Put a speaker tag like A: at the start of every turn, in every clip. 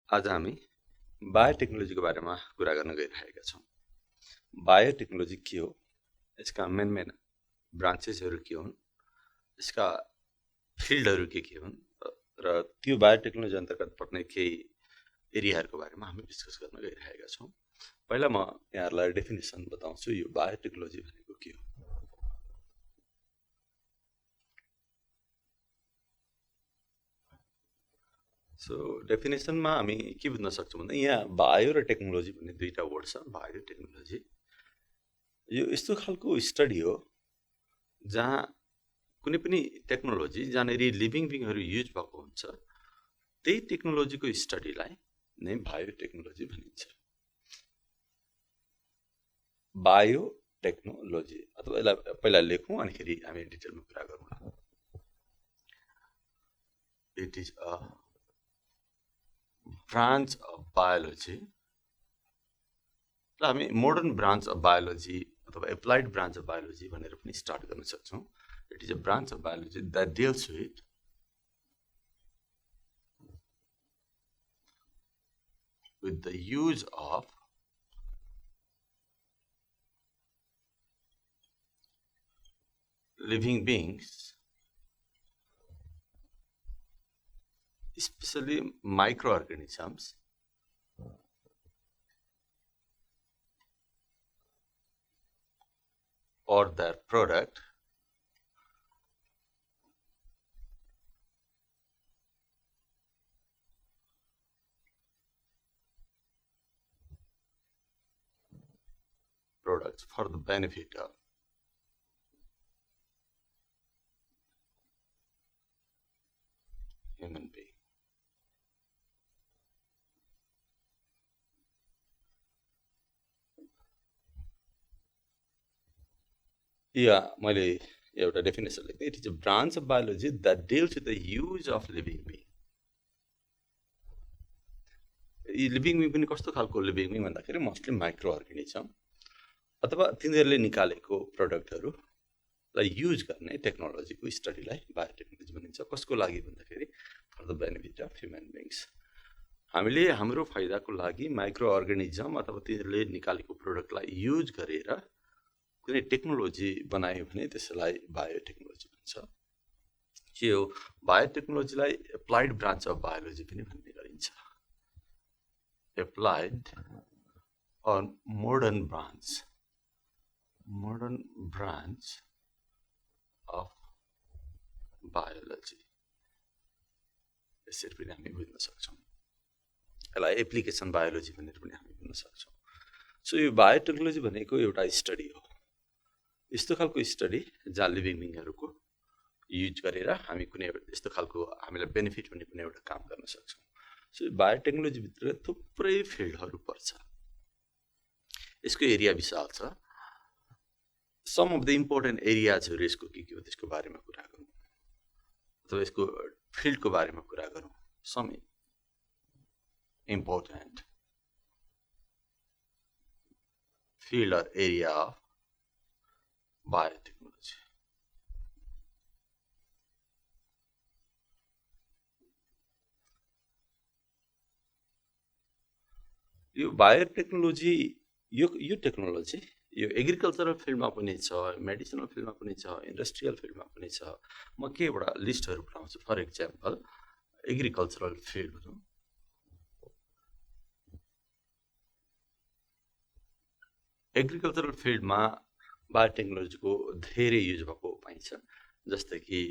A: आज हामी बायोटेक्नोलोजीको बारेमा कुरा गर्न गइरहेका छौँ। बायोटेक्नोलोजी के हो, यसका मेन ब्रान्चेसहरू के हुन्, यसका फिल्डहरू के हुन् र त्यो बायोटेक्नोलोजी अन्तर्गत पर्ने केही एरियाहरूको बारेमा हामी डिस्कस गर्न गइरहेका छौँ। पहिला म यहाँहरूलाई डेफिनेसन बताउँछु, यो बायोटेक्नोलोजी भनेको के हो। सो डेफिनेसनमा हामी के बुझ्न सक्छौँ भन्दा यहाँ बायो र टेक्नोलोजी भन्ने दुईवटा वर्ड छ। बायोटेक्नोलोजी यो यस्तो खालको स्टडी हो जहाँ कुनै पनि टेक्नोलोजी जहाँनिर लिभिङ बिङहरू युज भएको हुन्छ, त्यही टेक्नोलोजीको स्टडीलाई नै बायोटेक्नोलोजी भनिन्छ। बायोटेक्नोलोजी अथवा यसलाई पहिला लेखौँ अनिखेरि हामी डिटेलमा कुरा गरौँ। It is a branch of biology र हामी मोडर्न ब्रान्च अफ बायोलोजी अथवा एप्लाइड ब्रान्च अफ बायोलोजी भनेर पनि स्टार्ट गर्न सक्छौँ। It is a branch of biology that deals with the use of living beings, especially microorganisms, or their product products for the benefit of human being. या मैले एउटा definition लेख्दै, it is a branch of biology that deals with the use of living being. यी living being पनि कस्तो खालको living being भन्दाखेरि mostly micro organism अथवा तिनीहरूले निकालेको प्रडक्टहरूलाई युज गर्ने टेक्नोलोजीको स्टडीलाई बायोटेक्नोलोजी भनिन्छ। कसको लागि भन्दाखेरि for the benefit of human beings. हामीले हाम्रो फाइदाको लागि माइक्रो अर्गानिजम अथवा तिनीहरूले निकालेको प्रडक्टलाई युज गरेर कुनै टेक्नोलोजी बनायो भने त्यसलाई बायोटेक्नोलोजी भन्छ। के हो बायोटेक्नोलोजीलाई एप्लाइड ब्रान्च अफ बायोलोजी पनि भन्ने गरिन्छ। Applied or modern branch of biology यसरी पनि हामी बुझ्न सक्छौँ। यसलाई एप्लिकेसन बायोलोजी भनेर पनि हामी बुझ्न सक्छौँ। सो यो बायोटेक्नोलोजी भनेको एउटा स्टडी हो, यस्तो खालको स्टडी जहाँ लिभिङ बिङहरूको युज गरेर हामी कुनै यस्तो खालको हामीलाई बेनिफिट हुने कुनै एउटा काम गर्न सक्छौँ। सो बायोटेक्नोलोजीभित्र थुप्रै फिल्डहरू पर्छ, यसको एरिया विशाल छ। सम अफ द इम्पोर्टेन्ट एरियाजहरू यसको के हो त्यसको बारेमा कुरा गरौँ अथवा यसको फिल्डको बारेमा कुरा गरौँ। Some important field or area of biotechnology. यो बायोटेक्नोलोजी यो टेक्नोलोजी यो एग्रिकल्चरल फिल्डमा पनि छ, मेडिसिनल फिल्डमा पनि छ, इन्डस्ट्रियल फिल्डमा पनि छ। म केहीवटा लिस्टहरू बनाउँछु। फर इक्जाम्पल एग्रिकल्चरल फिल्डहरू, एग्रिकल्चरल फिल्डमा बायोटेक्नोलोजीको धेरै युज भएको पाइन्छ। जस्तै कि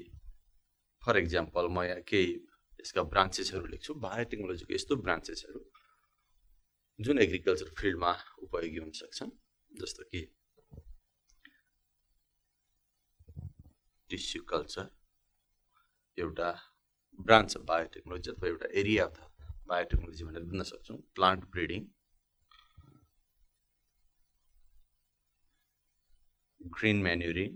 A: फर इक्जाम्पल म यहाँ केही यसका ब्रान्चेसहरू लेख्छु। बायोटेक्नोलोजीको यस्तो ब्रान्चेसहरू जुन एग्रिकल्चर फिल्डमा उपयोगी हुन सक्छन्, जस्तो कि टिस्यु कल्चर एउटा ब्रान्च अफ बायोटेक्नोलोजी अथवा एउटा एरिया अफ द बायोटेक्नोलोजी भनेर बुझ्न सक्छौँ। प्लान्ट ब्रिडिङ, ग्रीन म्यान्युरिङ,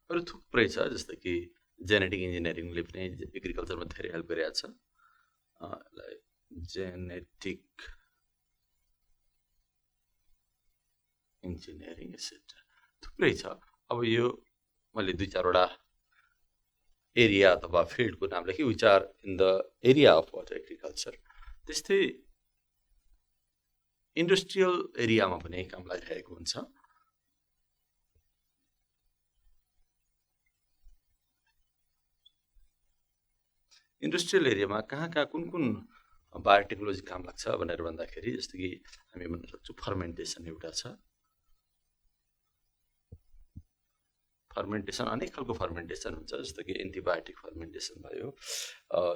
A: अरू थुप्रै छ। जस्तै कि जेनेटिक इन्जिनियरिङले पनि एग्रिकल्चरमा धेरै हेल्प गरेको छ। जेनेटिक इन्जिनियरिङ एक्सेट्रा थुप्रै छ। अब यो मैले दुई चारवटा एरिया अथवा फिल्डको नाम लेखेँ, which are in the area of water agriculture. त्यस्तै इन्डस्ट्रियल एरियामा पनि काम लागिरहेको हुन्छ। इन्डस्ट्रियल एरियामा कहाँ कुन बायोटेक्नोलोजी काम लाग्छ भनेर भन्दाखेरि, जस्तो कि हामी भन्न सक्छौँ फर्मेन्टेसन एउटा छ। फर्मेन्टेसन अनेक खालको फर्मेन्टेसन हुन्छ, जस्तो कि एन्टिबायोटिक फर्मेन्टेसन भयो,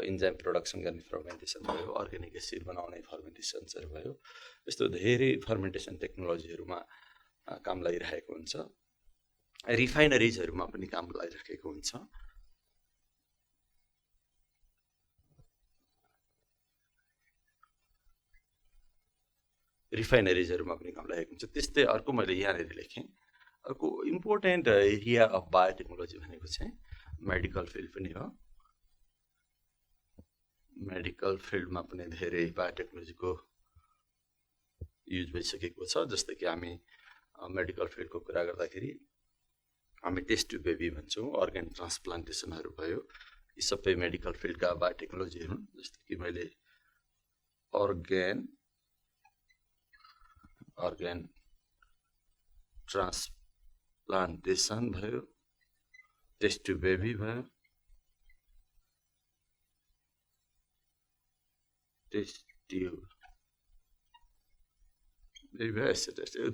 A: इन्जाइम प्रोडक्सन गर्ने फर्मेन्टेसन भयो, अर्ग्यानिक एसिड बनाउने फर्मेन्टेसन्सहरू भयो। यस्तो धेरै फर्मेन्टेसन टेक्नोलोजीहरूमा काम लागिरहेको हुन्छ। रिफाइनरिजहरूमा पनि काम लागिरहेको हुन्छ। रिफाइनरिजहरूमा पनि काम लागेको हुन्छ। त्यस्तै अर्को मैले यहाँनिर लेखेँ, अर्को इम्पोर्टेन्ट एरिया अफ बायोटेक्नोलोजी भनेको चाहिँ मेडिकल फिल्ड पनि हो। मेडिकल फिल्डमा पनि धेरै बायोटेक्नोलोजीको युज भइसकेको छ। जस्तै कि हामी मेडिकल फिल्डको कुरा गर्दाखेरि हामी टेस्ट टु बेबी भन्छौँ, अर्गन ट्रान्सप्लान्टेसनहरू भयो, यी सबै मेडिकल फिल्डका बायोटेक्नोलोजीहरू हुन्। जस्तो कि मैले अर्गन ट्रान्सप्लान्टेसन भयो, टेस्ट टु बेबी भयो, टेस्ट ट्युब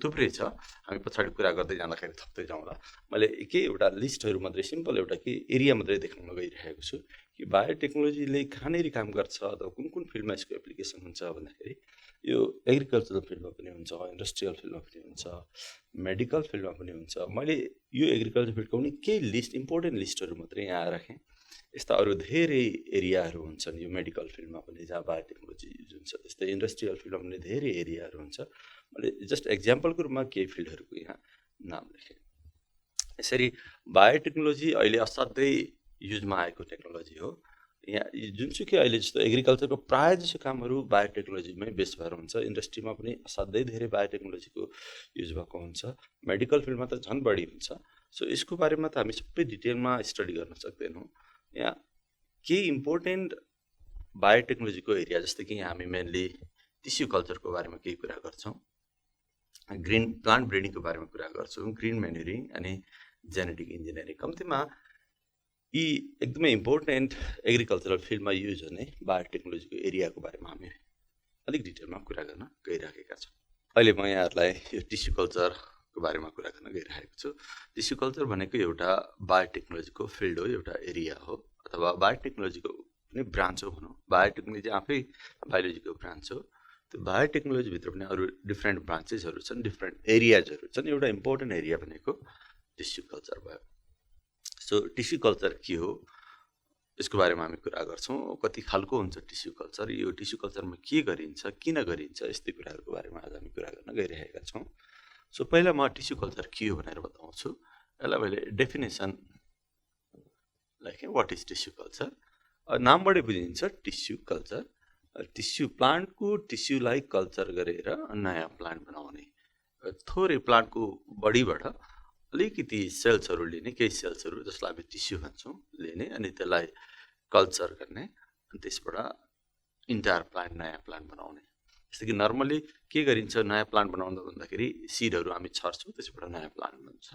A: थुप्रै छ। हामी पछाडि कुरा गर्दै जाँदाखेरि थप्दै जाउँला। मैले एउटा लिस्टहरू मात्रै, सिम्पल एउटा एरिया मात्रै देखाउन गइरहेको छु कि बायोटेक्नोलोजीले कहाँनिर काम गर्छ अथवा कुन फिल्डमा यसको एप्लिकेसन हुन्छ भन्दाखेरि, यो एग्रिकल्चरल फिल्डमा पनि हुन्छ, इन्डस्ट्रियल फिल्डमा पनि हुन्छ, मेडिकल फिल्डमा पनि हुन्छ। मैले यो एग्रिकल्चर फिल्डको पनि इम्पोर्टेन्ट लिस्टहरू मात्रै यहाँ राखेँ। यस्ता अरू धेरै एरियाहरू हुन्छन् यो मेडिकल फिल्डमा पनि जहाँ बायोटेक्नोलोजी युज हुन्छ। त्यस्तै इन्डस्ट्रियल फिल्डमा पनि धेरै एरियाहरू हुन्छ। मैले जस्ट एक्जाम्पलको रूपमा केही फिल्डहरूको यहाँ नाम लेखेँ। यसरी बायोटेक्नोलोजी अहिले असाध्यै युजमा आएको टेक्नोलोजी हो। यहाँ जुनसुकै अहिले जस्तो एग्रिकल्चरको प्रायः जसो कामहरू बायोटेक्नोलोजीमै बेस भएर हुन्छ। इन्डस्ट्रीमा पनि असाध्यै धेरै बायोटेक्नोलोजीको युज भएको हुन्छ। मेडिकल फिल्डमा त झन् बढी हुन्छ। सो यसको बारेमा त हामी सबै डिटेलमा स्टडी गर्न सक्दैनौँ। यहाँ केही इम्पोर्टेन्ट बायोटेक्नोलोजीको एरिया, जस्तै कि यहाँ हामी मेनली टिस्यु कल्चरको बारेमा केही कुरा गर्छौँ, ग्रिन प्लान्ट ब्रिडिङको बारेमा कुरा गर्छौँ, ग्रिन मेन्युरिङ अनि जेनेटिक इन्जिनियरिङ। कम्तीमा यी एकदमै इम्पोर्टेन्ट एग्रिकल्चरल फिल्डमा युज हुने बायोटेक्नोलोजीको एरियाको बारेमा हामी अलिक डिटेलमा कुरा गर्न गइरहेका छौँ। अहिले म यहाँहरूलाई यो टिस्यु कल्चरको बारेमा कुरा गर्न गइरहेको छु। टिस्यु कल्चर भनेको एउटा बायोटेक्नोलोजीको फिल्ड हो, एउटा एरिया हो, अथवा बायोटेक्नोलोजीको पनि ब्रान्च हो भनौँ। बायोटेक्नोलोजी आफै बायोलोजीको ब्रान्च हो। त्यो बायोटेक्नोलोजीभित्र पनि अरू डिफ्रेन्ट ब्रान्चेसहरू छन्, डिफ्रेन्ट एरियाजहरू छन्। एउटा इम्पोर्टेन्ट एरिया भनेको टिस्यु कल्चर भयो। सो टिस्यु कल्चर के हो यसको बारेमा हामी कुरा गर्छौँ। कति खालको हुन्छ टिस्यु कल्चर, यो टिस्यु कल्चरमा के गरिन्छ, किन गरिन्छ, यस्तै कुराहरूको बारेमा आज हामी कुरा गर्न गइरहेका छौँ। सो पहिला म टिस्यु कल्चर के हो भनेर बताउँछु। यसलाई मैले डेफिनेसन लेखेँ, वाट इज टिस्यु कल्चर। नामबाटै बुझिन्छ टिस्यु कल्चर, टिस्यु प्लान्टको टिस्युलाई कल्चर गरेर नयाँ प्लान्ट बनाउने। थोरै प्लान्टको बडीबाट अलिकति सेल्सहरू लिने, केही सेल्सहरू जसलाई हामी टिस्यु भन्छौँ लिने, अनि त्यसलाई कल्चर गर्ने, अनि त्यसबाट इन्टायर प्लान्ट, नयाँ प्लान्ट बनाउने। जस्तो कि नर्मली के गरिन्छ, नयाँ प्लान्ट बनाउँदा भन्दाखेरि सिडहरू हामी छर्छौँ, त्यसबाट नयाँ प्लान्ट बन्छ।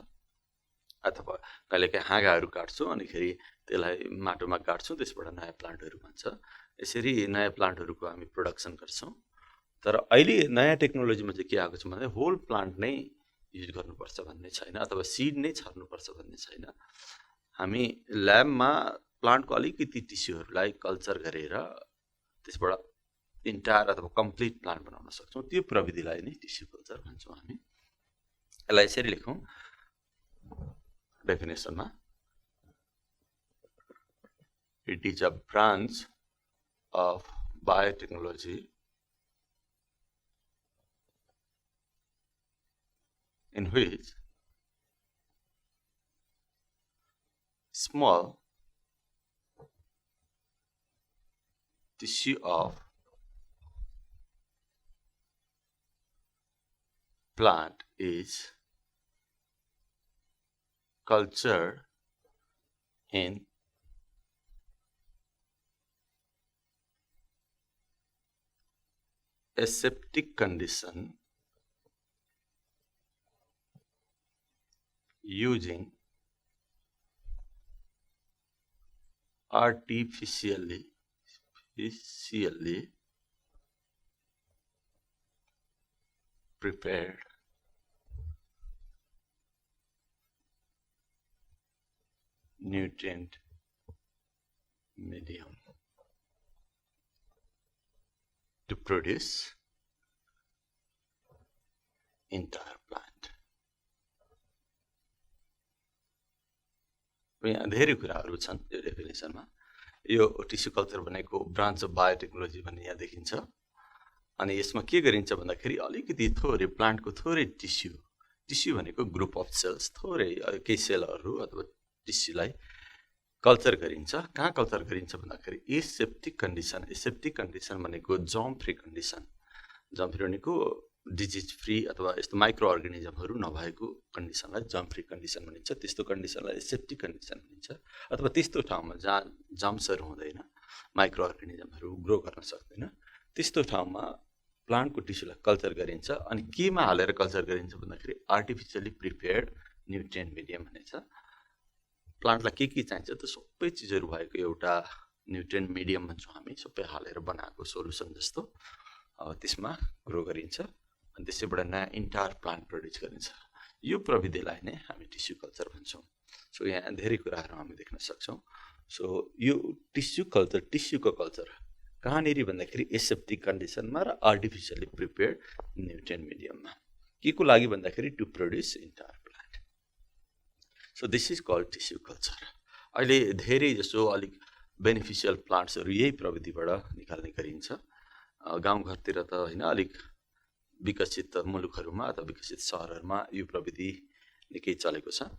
A: अथवा कहिलेकाहीँ हाँगाहरू काट्छौँ, अनिखेरि त्यसलाई माटोमा गाड्छौँ, त्यसबाट नयाँ प्लान्टहरू बन्छ। यसरी नयाँ प्लान्टहरूको हामी प्रोडक्सन गर्छौँ। तर अहिले नयाँ टेक्नोलोजीमा चाहिँ के आएको छ भने होल प्लान्ट नै युज गर्नुपर्छ भन्ने छैन, अथवा सिड नै छर्नुपर्छ भन्ने छैन। हामी ल्याबमा प्लान्टको अलिकति टिस्युहरूलाई कल्चर गरेर त्यसबाट इन्टायर अथवा कम्प्लिट प्लान्ट बनाउन सक्छौँ। त्यो प्रविधिलाई नै टिस्यु कल्चर भन्छौँ हामी। यसलाई यसरी लेखौँ डेफिनेसनमा, it is a branch of biotechnology in which small tissue of plant is cultured in aseptic condition using artificially prepared nutrient medium to produce entire plant. यहाँ धेरै कुराहरू छन् यो डेफिनेसनमा। यो टिस्यु कल्चर भनेको ब्रान्च अफ बायोटेक्नोलोजी भन्ने यहाँ देखिन्छ। अनि यसमा के गरिन्छ भन्दाखेरि अलिकति थोरै प्लान्टको थोरै टिस्यु भनेको ग्रुप अफ सेल्स, थोरै केही सेलहरू अथवा टिस्युलाई कल्चर गरिन्छ। कहाँ कल्चर गरिन्छ भन्दाखेरि एसेप्टिक कन्डिसन भनेको germ free condition. Germ free भनेको डिजिज फ्री अथवा यस्तो माइक्रो अर्गानिजमहरू नभएको कन्डिसनलाई जर्म फ्री कन्डिसन भनिन्छ। त्यस्तो कन्डिसनलाई एसेप्टिक कन्डिसन भनिन्छ। अथवा त्यस्तो ठाउँमा जहाँ जर्म्सहरू हुँदैन, माइक्रो अर्गानिजमहरू ग्रो गर्न सक्दैन, त्यस्तो ठाउँमा प्लान्टको टिस्युलाई कल्चर गरिन्छ। अनि केमा हालेर कल्चर गरिन्छ भन्दाखेरि आर्टिफिसियली प्रिपेयर्ड न्युट्रिएन्ट मिडियम भनेछ। प्लान्टलाई के चाहिन्छ त सबै चिजहरू भएको एउटा न्युट्रिएन्ट मिडियम भन्छौँ हामी, सबै हालेर बनाएको सोलुसन जस्तो त्यसमा ग्रो गरिन्छ। अनि त्यसैबाट नयाँ इन्टायर प्लान्ट प्रड्युस गरिन्छ। यो प्रविधिलाई नै हामी टिस्यु कल्चर भन्छौँ। सो यहाँ धेरै कुराहरू हामी देख्न सक्छौँ। सो यो टिस्युको कल्चर कहाँनिर भन्दाखेरि एसेप्टिक कन्डिसनमा र आर्टिफिसियली प्रिपेयर्ड न्युट्रिएन्ट मिडियममा। के को लागि भन्दाखेरि to produce entire plant. So this is called tissue culture. अहिले धेरै जसो अलिक बेनिफिसियल प्लान्ट्सहरू यही प्रविधिबाट निकाल्ने गरिन्छ। गाउँघरतिर त होइन, अलिक विकसित मुलुकहरूमा अथवा विकसित सहरहरूमा यो प्रविधि निकै चलेको छ।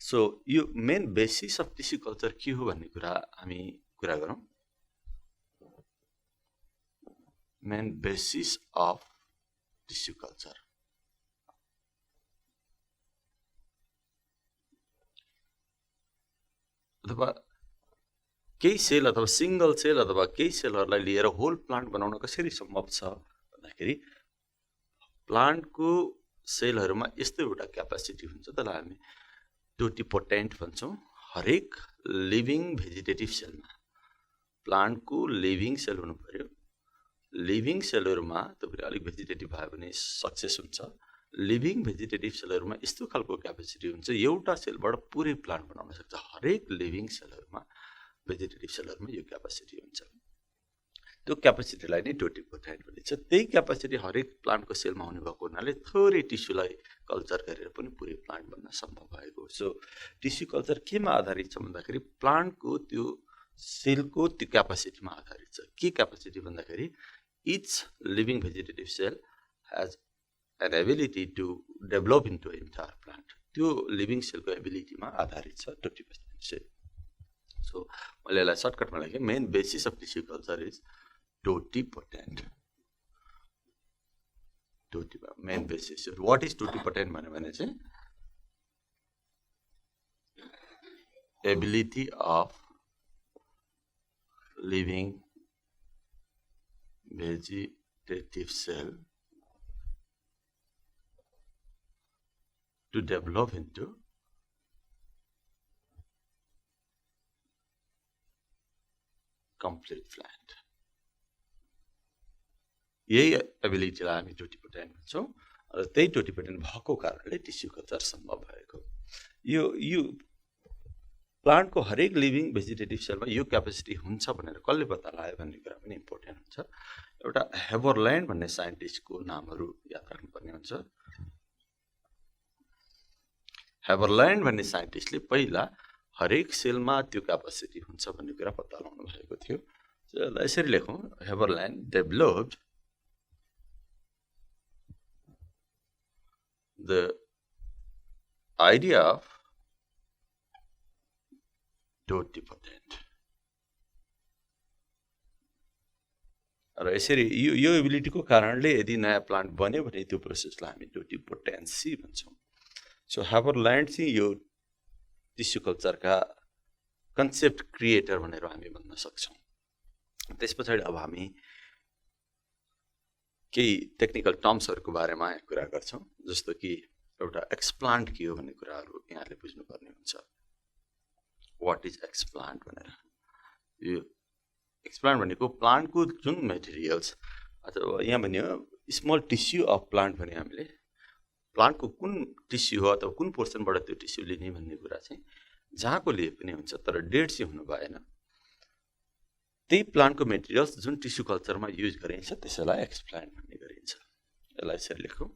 A: सो यो main basis of tissue culture के हो भन्ने कुरा हामी कुरा गरौँ। Main basis of tissue culture अथवा केही सेल अथवा सिंगल सेल अथवा केही सेलहरूलाई लिएर होल प्लान्ट बनाउन कसरी सम्भव छ भन्दाखेरि प्लान्टको सेलहरूमा यस्तो एउटा क्यापासिटी हुन्छ, त्यसलाई हामी टोटिपोटेन्ट भन्छौँ। हरेक लिभिङ भेजिटेटिभ सेलमा प्लान्टको लिभिङ सेल हुनु पर्यो। लिभिङ सेलहरूमा तपाईँले अलिक भेजिटेटिभ भयो भने सक्सेस हुन्छ। लिभिङ भेजिटेटिभ सेलहरूमा यस्तो खालको क्यापासिटी हुन्छ, एउटा सेलबाट पुरै प्लान्ट बनाउन सक्छ। हरेक लिभिङ सेलहरूमा, भेजिटेटिभ सेलहरूमा यो क्यापासिटी हुन्छ। त्यो क्यापासिटीलाई नै टोटिपोटेन्ट भनिन्छ। त्यही क्यापासिटी हरेक प्लान्टको सेलमा हुने भएको हुनाले थोरै टिस्युलाई कल्चर गरेर पनि पुरै प्लान्ट बन्न सम्भव भएको। सो टिस्यु कल्चर केमा आधारित छ भन्दाखेरि प्लान्टको त्यो सेलको त्यो क्यापासिटीमा आधारित छ। के क्यापासिटी भन्दाखेरि each living vegetative cell has an ability to develop into entire plant. त्यो लिभिङ सेलको एबिलिटीमा आधारित छ टोटिपोटेन्ट सेल। सो मैले यसलाई सर्टकटमा लेखेँ। Main basis of tissue culture is totipotent. Main basis. What is totipotent भन्यो भने चाहिँ ability of living vegetative cell to develop into complete plant. यही एबिलिटीलाई हामी टोटिपोटेन्ट भन्छौँ र त्यही टोटिपोटेन्ट भएको कारणले टिस्यु कल्चर सम्भव भएको। यो प्लान्टको हरेक लिभिङ भेजिटेटिभ सेलमा यो क्यापेसिटी हुन्छ भनेर कसले पत्ता लगायो भन्ने कुरा पनि इम्पोर्टेन्ट हुन्छ। एउटा हेबरल्यान्ड भन्ने साइन्टिस्टको नामहरू याद राख्नुपर्ने हुन्छ। हेबरल्यान्ड भन्ने साइन्टिस्टले पहिला हरेक सेलमा त्यो क्यापेसिटी हुन्छ भन्ने कुरा पत्ता लगाउनु भएको थियो। यसरी लेखौँ, हेबरल्यान्ड डेभलप्ड the idea of टोटिपोटेन्ट। र यसरी यो एबिलिटीको कारणले यदि नयाँ प्लान्ट बन्यो भने त्यो प्रोसेसलाई हामी टोटिपोटेन्सी भन्छौँ। सो हेबरल्यान्ड चाहिँ यो टिस्यु कल्चरका कन्सेप्ट क्रिएटर भनेर हामी भन्न सक्छौँ। त्यस पछाडि अब हामी केही टेक्निकल टर्म्सहरुको बारेमा कुरा गर्छौं जस्तो कि एउटा एक्सप्लान्ट के हो भन्ने कुराहरु यहाँले बुझ्नुपर्ने हुन्छ व्हाट इज एक्सप्लान्ट भनेर यो एक्सप्लान्ट भनेको प्लान्टको जुन मेटेरियल्स अथवा यहाँ भन्यो स्मल टिस्यु अफ प्लान्ट भने हामीले प्लान्टको कुन टिस्यु हो अथवा कुन पोर्सनबाट त्यो टिस्यु लिने भन्ने कुरा चाहिँ जहाँको लिए पनि हुन्छ तर डेड चाहिँ हुनु भएन त्यही प्लान्टको मेटेरियल्स जुन टिस्यु कल्चरमा युज गरिन्छ त्यसैलाई एक्सप्लान्ट भन्ने गरिन्छ यसलाई यसरी लेखौं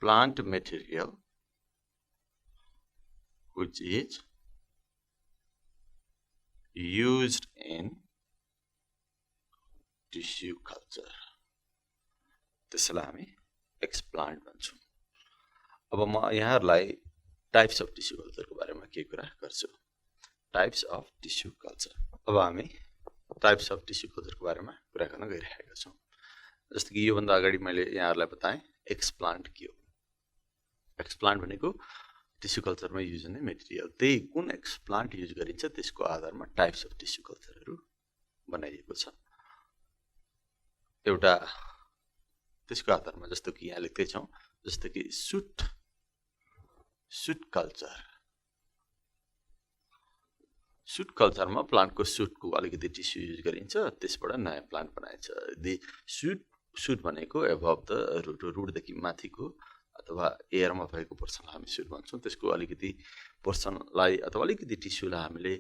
A: plant material which is used in tissue culture त्यसलाई हामी एक्सप्लान्ट भन्छौं अब म यहाँहरुलाई टाइप्स अफ टिस्यु कल्चरको बारेमा के कुरा गर्छु टाइप्स अफ टिस्यु कल्चर अब हामी टाइप्स अफ टिस्यु कल्चरको बारेमा कुरा गर्न गइरहेका छौं जस्तो कि यो भन्दा अगाडि मैले यहाँहरुलाई बताएँ एक्सप्लान्ट के हो एक्सप्लान्ट भनेको टिस्यु कल्चरमा युज हुने मेटेरियल त्यही कुन एक्सप्लान्ट युज गरिन्छ त्यसको आधारमा टाइप्स अफ टिस्यु कल्चरहरु बनाइएको छ एउटा त्यसको आधारमा जस्तो कि यहाँ लेख्दै छौं जस्तो कि सुट कल्चरमा प्लान्टको सुटको अलिकति टिस्यु युज गरिन्छ त्यसबाट नयाँ प्लान्ट बनाइन्छ दि सुट भनेको एबभ द रुट देखि माथिको अथवा एयरमा भएको पोर्सनलाई हामी सुट भन्छौं त्यसको अलिकति पोर्सनलाई अथवा अलिकति टिस्युलाई हामीले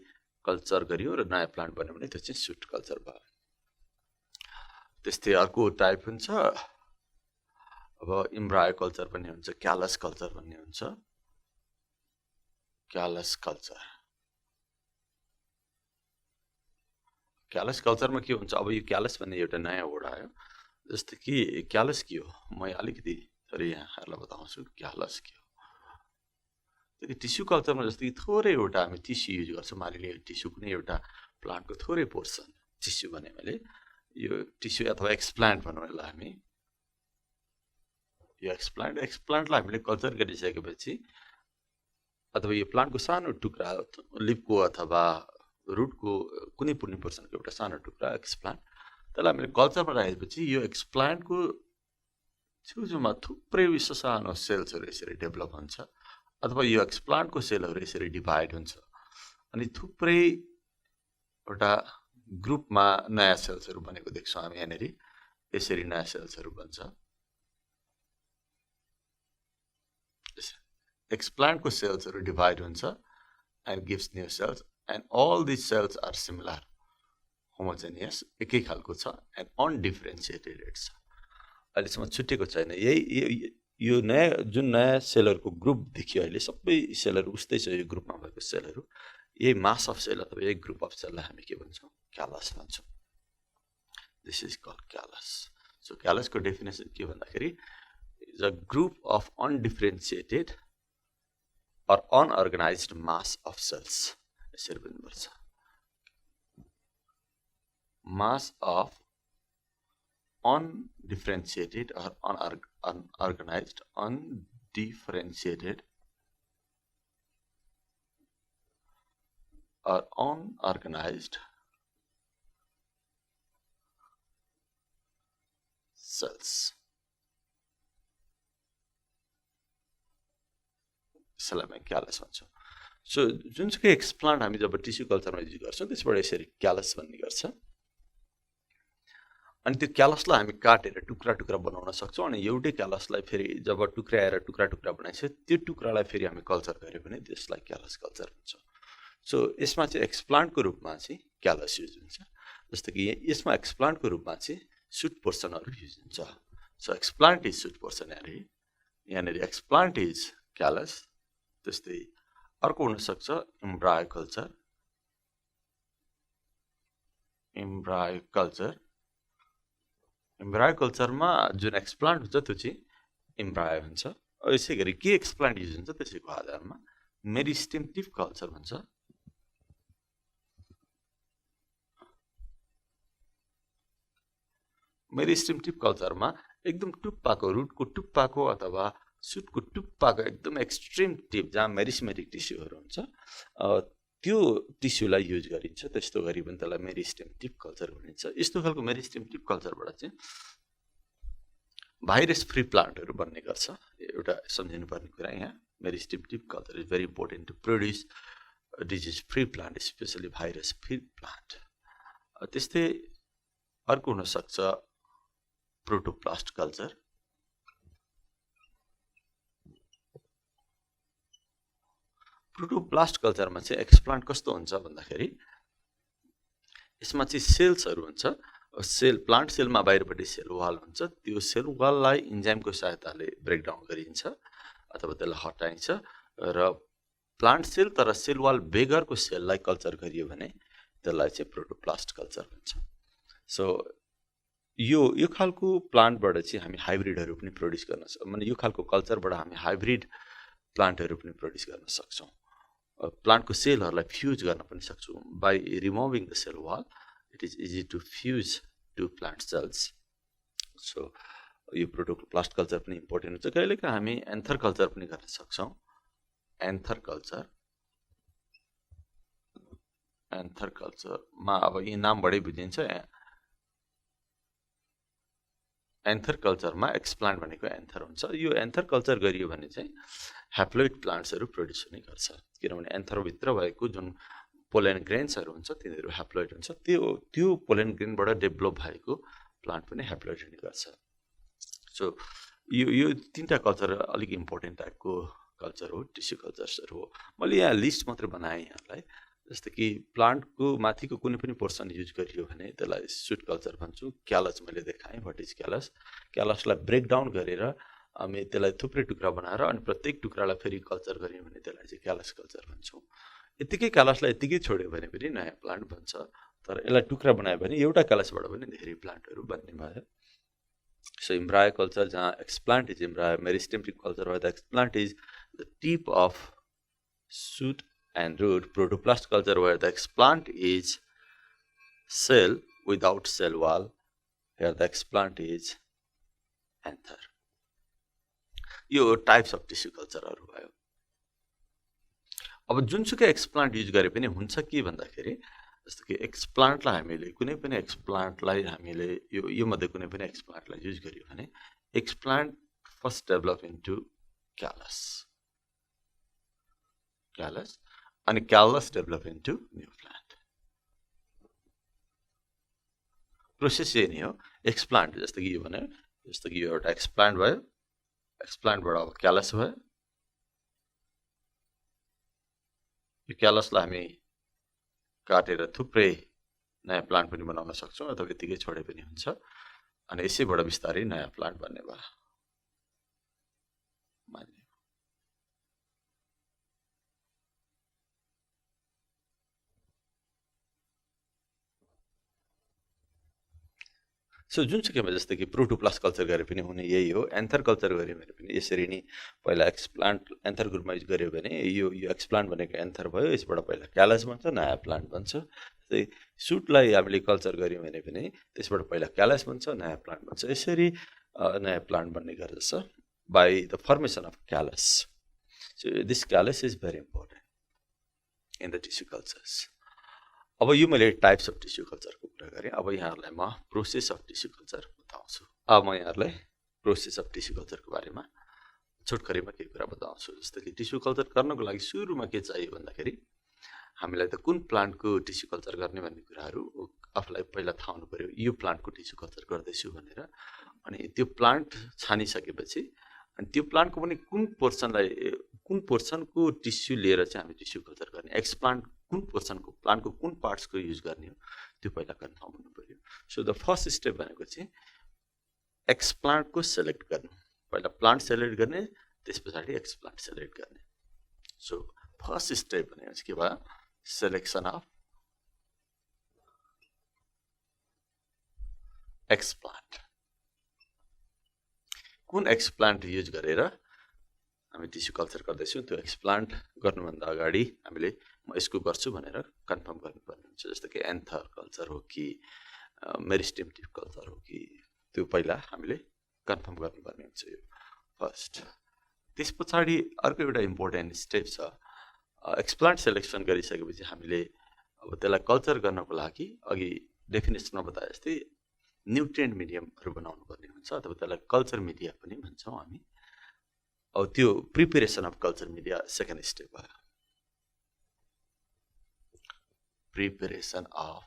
A: कल्चर गरियो र नयाँ प्लान्ट बन्यो भने त्यो चाहिँ सुट कल्चर भयो त्यस्तै अर्को टाइप हुन्छ अब इम्ब्रायो कल्चर पनि हुन्छ क्यालस कल्चर भन्ने हुन्छ क्यालस कल्चरमा के हुन्छ अब यो क्यालस भन्ने एउटा नयाँ वर्ड आयो जस्तो कि क्यालस के हो म अलिकति सरी यहाँहरुलाई बताउँछु क्यालस के हो त्यो टिस्यु कल्चरमा जस्तो कि थोरै एउटा हामी टिस्यु युज गर्छौं मानिलिए टिस्यु कुनै एउटा प्लान्टको थोरै पोर्सन टिस्यु भने मैले यो टिस्यु अथवा एक्सप्लान्ट भनौं यसलाई हामी यो एक्सप्लान्टलाई हामीले कल्चर गरिसकेपछि अथवा यो प्लान्टको सानो टुक्रा लिफको अथवा रुटको कुनै पनि पोर्सनको एउटा सानो टुक्रा एक्सप्लान्ट त्यसलाई हामीले कल्चरमा राखेपछि यो एक्सप्लान्टको छेउछेउमा थुप्रै सानो सेल्सहरु यसरी डेभलप हुन्छ अथवा यो एक्सप्लान्टको सेलहरु यसरी डिभाइड हुन्छ अनि थुप्रै एउटा ग्रुपमा नयाँ सेल्सहरु बनेको देख्छौं हामी यहाँनेरि यसरी नयाँ सेल्सहरु बन्छ एक्सप्लान्टको सेल्सहरु डिभाइड हुन्छ and gives new cells and all these cells are similar homogeneous एकै खालको छ and undifferentiated छ अहिलेसम्म छुटेको छैन यही यो नयाँ जुन नयाँ सेलहरुको ग्रुप देखियो अहिले सबै सेलहरु उस्तै छ यो ग्रुपमा भएको सेलहरु यही मास अफ सेल अथवा यही ग्रुप अफ सेललाई हामी के भन्छौं क्यालस भन्छौं this is called callus so क्यालसको डेफिनेसन के भन्दाखेरि is a group of undifferentiated or unorganized mass of cells यसरी बुझ्नुपर्छ mass of undifferentiated or unorganized or unorganized cells यसलाई क्यालस भन्छौं सो जुनसुकै एक्सप्लान्ट हामी जब टिस्यु कल्चरमा युज गर्छौं त्यसबाट यसरी क्यालस भन्ने गर्छ अनि त्यो क्यालसलाई हामी काटेर टुक्रा टुक्रा बनाउन सक्छौं अनि एउटै क्यालसलाई फेरि जब टुक्राएर टुक्रा टुक्रा बनाइन्छ त्यो टुक्रालाई फेरि हामी कल्चर गर्यो भने त्यसलाई क्यालस कल्चर भन्छौं सो यसमा चाहिँ एक्सप्लान्टको रूपमा चाहिँ क्यालस युज हुन्छ जस्तो कि यसमा एक्सप्लान्टको रूपमा चाहिँ सुट पोर्सनहरु युज हुन्छ so explant is suit portion यहाँनेरि एक्सप्लान्ट इज क्यालस त्यस्तै अर्को हुन सक्छ इम्ब्रायो कल्चरमा जुन एक्सप्लान्ट हुन्छ त्यो चाहिँ इम्ब्रायो हुन्छ यसै गरी के एक्सप्लान्ट युज हुन्छ त्यसैको आधारमा मेरिस्टेम टिप कल्चर भन्छ मेरिस्टेम टिप कल्चरमा एकदम टुप्पाको रुटको टुप्पाको अथवा सुटको टुप्पाको एकदम एक्सट्रिम टिप जहाँ मेरिस्मेटिक टिस्युहरु हुन्छ त्यो टिस्युलाई युज गरिन्छ त्यस्तो गरी पनि त्यसलाई मेरिस्टेम टिप कल्चर भनिन्छ यस्तो खालको मेरिस्टेम टिप कल्चरबाट चाहिँ भाइरस फ्री प्लान्टहरू बन्ने गर्छ एउटा सम्झिनुपर्ने कुरा यहाँ meristem tip culture is very important to produce disease free plant specially virus free plant त्यस्तै अर्को हुनसक्छ प्रोटोप्लास्ट कल्चर प्रोटोप्लास्ट कल्चरमा चाहिँ एक्सप्लान्ट कस्तो हुन्छ भन्दाखेरि यसमा चाहिँ सेल्सहरू हुन्छ सेल प्लान्ट सेलमा बाहिरपट्टि सेल वाल हुन्छ त्यो सेल वाललाई इन्जाइमको सहायताले ब्रेकडाउन गरिन्छ अथवा त्यसलाई हटाइन्छ र प्लान्ट सेल तर सेल वाल बेगरको सेललाई कल्चर गरियो भने त्यसलाई चाहिँ प्रोटोप्लास्ट कल्चर भन्छ सो यो खालको प्लान्टबाट चाहिँ हामी हाइब्रिडहरू पनि प्रोड्युस गर्न सक्छौँ माने यो खालको कल्चरबाट हामी हाइब्रिड प्लान्टहरू पनि प्रोड्युस गर्न सक्छौँ प्लान्टको सेलहरूलाई फ्युज गर्न पनि सक्छौँ by removing the cell wall it is easy to fuse to plant cells so यो प्रोटोप्लास्ट कल्चर पनि इम्पोर्टेन्ट हुन्छ कहिलेकाहीँ हामी एन्थर कल्चर पनि गर्न सक्छौँ एन्थर कल्चरमा अब यी नामबाटै बुझिन्छ एन्थर कल्चरमा एक्सप्लान्ट भनेको एन्थर हुन्छ यो एन्थर कल्चर गरियो भने चाहिँ ह्याप्लोइड प्लान्ट्सहरू प्रोड्युस हुने गर्छ किनभने एन्थरभित्र भएको जुन पोलेन ग्रेन्सहरू हुन्छ तिनीहरू ह्याप्लोइड हुन्छ त्यो पोलेन ग्रेनबाट डेभलप भएको प्लान्ट पनि ह्याप्लोइड हुने गर्छ सो यो तीनटा कल्चर अलिक इम्पोर्टेन्ट टाइपको कल्चर हो टिस्यु कल्चर्सहरू हो मैले यहाँ लिस्ट मात्रै बनाएँ यहाँलाई जस्तो कि प्लान्टको माथिको कुनै पनि पोर्सन युज गरियो भने त्यसलाई सुट कल्चर भन्छु क्यालस मैले देखाएँ व्हाट इज क्यालसलाई ब्रेकडाउन गरेर हामी त्यसलाई थुप्रै टुक्रा बनाएर अनि प्रत्येक टुक्रालाई फेरि कल्चर गऱ्यौँ भने त्यसलाई चाहिँ क्यालस कल्चर भन्छौँ यत्तिकै क्यालसलाई यत्तिकै छोड्यो भने पनि नयाँ प्लान्ट बन्छ तर यसलाई टुक्रा बनायो भने एउटा क्यालसबाट पनि धेरै प्लान्टहरू बन्ने भयो सो इम्ब्रायो कल्चर जहाँ explant is embryo meristem culture the explant is the tip of shoot and root protoplast culture where the explant is cell without cell wall here the explant is anther यो types of tissue कल्चरहरू भयो अब जुनसुकै explant use गरे पनि हुन्छ कि भन्दाखेरि जस्तो कि एक्सप्लान्टलाई हामीले कुनै पनि एक्सप्लान्टलाई हामीले यो मध्ये कुनै पनि एक्सप्लान्टलाई युज गरियो भने explant first develop into callus अनि callus develop into new plant process यही नै हो एक्सप्लान्ट जस्तो कि यो भने जस्तो कि यो एउटा एक्सप्लान्ट भयो एक्सप्लान्टबाट अब क्यालस भयो यो क्यालसलाई हामी काटेर थुप्रै नयाँ प्लान्ट पनि बनाउन सक्छौँ अथवा यतिकै छोडे पनि हुन्छ अनि यसैबाट बिस्तारै नयाँ प्लान्ट बन्ने भयो सो जुनसुकैमा जस्तो कि प्रोटोप्लास्ट कल्चर गरे पनि हुने यही हो एन्थर कल्चर गऱ्यो भने पनि यसरी नै पहिला एक्सप्लान्ट एन्थर ग्रुपमा युज गऱ्यो भने यो एक्सप्लान्ट भनेको एन्थर भयो यसबाट पहिला क्यालस बन्छ नयाँ प्लान्ट बन्छ जस्तै सुटलाई हामीले कल्चर गऱ्यौँ भने पनि त्यसबाट पहिला क्यालस बन्छ नयाँ प्लान्ट बन्छ यसरी नयाँ प्लान्ट बन्ने गर्दछ by the formation of callus so this callus is very important in the tissue cultures अब यो मैले टाइप्स अफ टिस्यु कल्चरको कुरा गरेँ अब यहाँहरूलाई म प्रोसेस अफ टिस्यु कल्चर बताउँछु अब म यहाँहरूलाई प्रोसेस अफ टिस्यु कल्चरको बारेमा छोटकरीमा केही कुरा बताउँछु जस्तो कि टिस्यु कल्चर गर्नको लागि सुरुमा के चाहियो भन्दाखेरि हामीलाई त कुन प्लान्टको टिस्यु कल्चर गर्ने भन्ने कुराहरू आफूलाई पहिला थाहा हुनु पऱ्यो यो प्लान्टको टिस्यु कल्चर गर्दैछु भनेर अनि त्यो प्लान्ट छानिसकेपछि अनि त्यो प्लान्टको पनि कुन पोर्सनको टिस्यु लिएर चाहिँ हामी टिस्यु कल्चर गर्ने एक्सप्लान्ट कुन पोर्सनको प्लान्टको कुन पार्ट्सको युज गर्ने हो त्यो पहिला कन्फर्म हुनु पऱ्यो सो द फर्स्ट स्टेप भनेको चाहिँ एक्सप्लान्टको सेलेक्ट गर्नु पहिला प्लान्ट सेलेक्ट गर्ने त्यस पछाडि एक्सप्लान्ट सेलेक्ट गर्ने सो फर्स्ट स्टेप भनेको चाहिँ के भयो सेलेक्सन अफ एक्सप्लान्ट कुन एक्सप्लान्ट युज गरेर हामी टिस्यु कल्चर गर्दैछौँ त्यो एक्सप्लान्ट गर्नुभन्दा अगाडि हामीले म यसको गर्छु भनेर कन्फर्म गर्नुपर्ने हुन्छ जस्तो कि एन्थर कल्चर हो कि मेरिस्टेम टिप कल्चर हो कि त्यो पहिला हामीले कन्फर्म गर्नुपर्ने हुन्छ यो फर्स्ट त्यस पछाडि अर्को एउटा इम्पोर्टेन्ट स्टेप छ एक्सप्लान्ट सेलेक्सन गरिसकेपछि हामीले अब त्यसलाई कल्चर गर्नको लागि अघि डेफिनेसनमा बताए जस्तै न्युट्रिएन्ट मिडियमहरू बनाउनु पर्ने हुन्छ अथवा त्यसलाई कल्चर मिडिया पनि भन्छौँ हामी। अब त्यो preparation of culture media second step भयो। प्रिपेरेसन अफ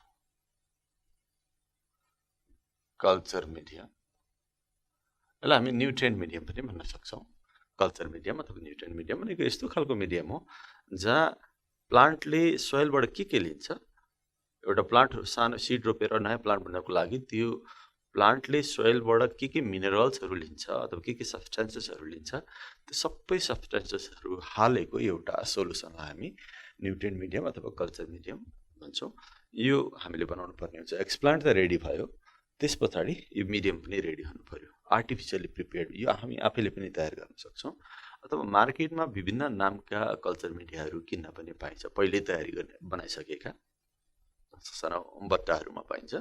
A: कल्चर मिडियम, यसलाई हामी न्युट्रिएन्ट मिडियम पनि भन्न सक्छौँ। कल्चर मिडियम अथवा न्युट्रिएन्ट मिडियम भनेको यस्तो खालको मिडियम हो जहाँ प्लान्टले सोइलबाट के लिन्छ। एउटा प्लान्ट सानो सिड रोपेर नयाँ प्लान्ट बनाउनको लागि त्यो प्लान्टले सोइलबाट के मिनरल्सहरू लिन्छ अथवा के सब्सटेन्सेसहरू लिन्छ, त्यो सबै सब्सटेन्सेसहरू हालेको एउटा सोलुसनलाई हामी न्युट्रिएन्ट मिडियम अथवा कल्चर मिडियम भन्छौँ। यो हामीले बनाउनु पर्ने हुन्छ। एक्सप्लान्ट त रेडी भयो, त्यस पछाडि यो मिडियम पनि रेडी हुनु पर्यो, आर्टिफिसियली प्रिपेयर्ड। यो हामी आफैले पनि तयार गर्न सक्छौँ अथवा मार्केटमा विभिन्न नामका कल्चर मिडियाहरू किन्न पनि पाइन्छ। पहिल्यै तयारी गर्ने बनाइसकेका सानो बट्टाहरूमा पाइन्छ।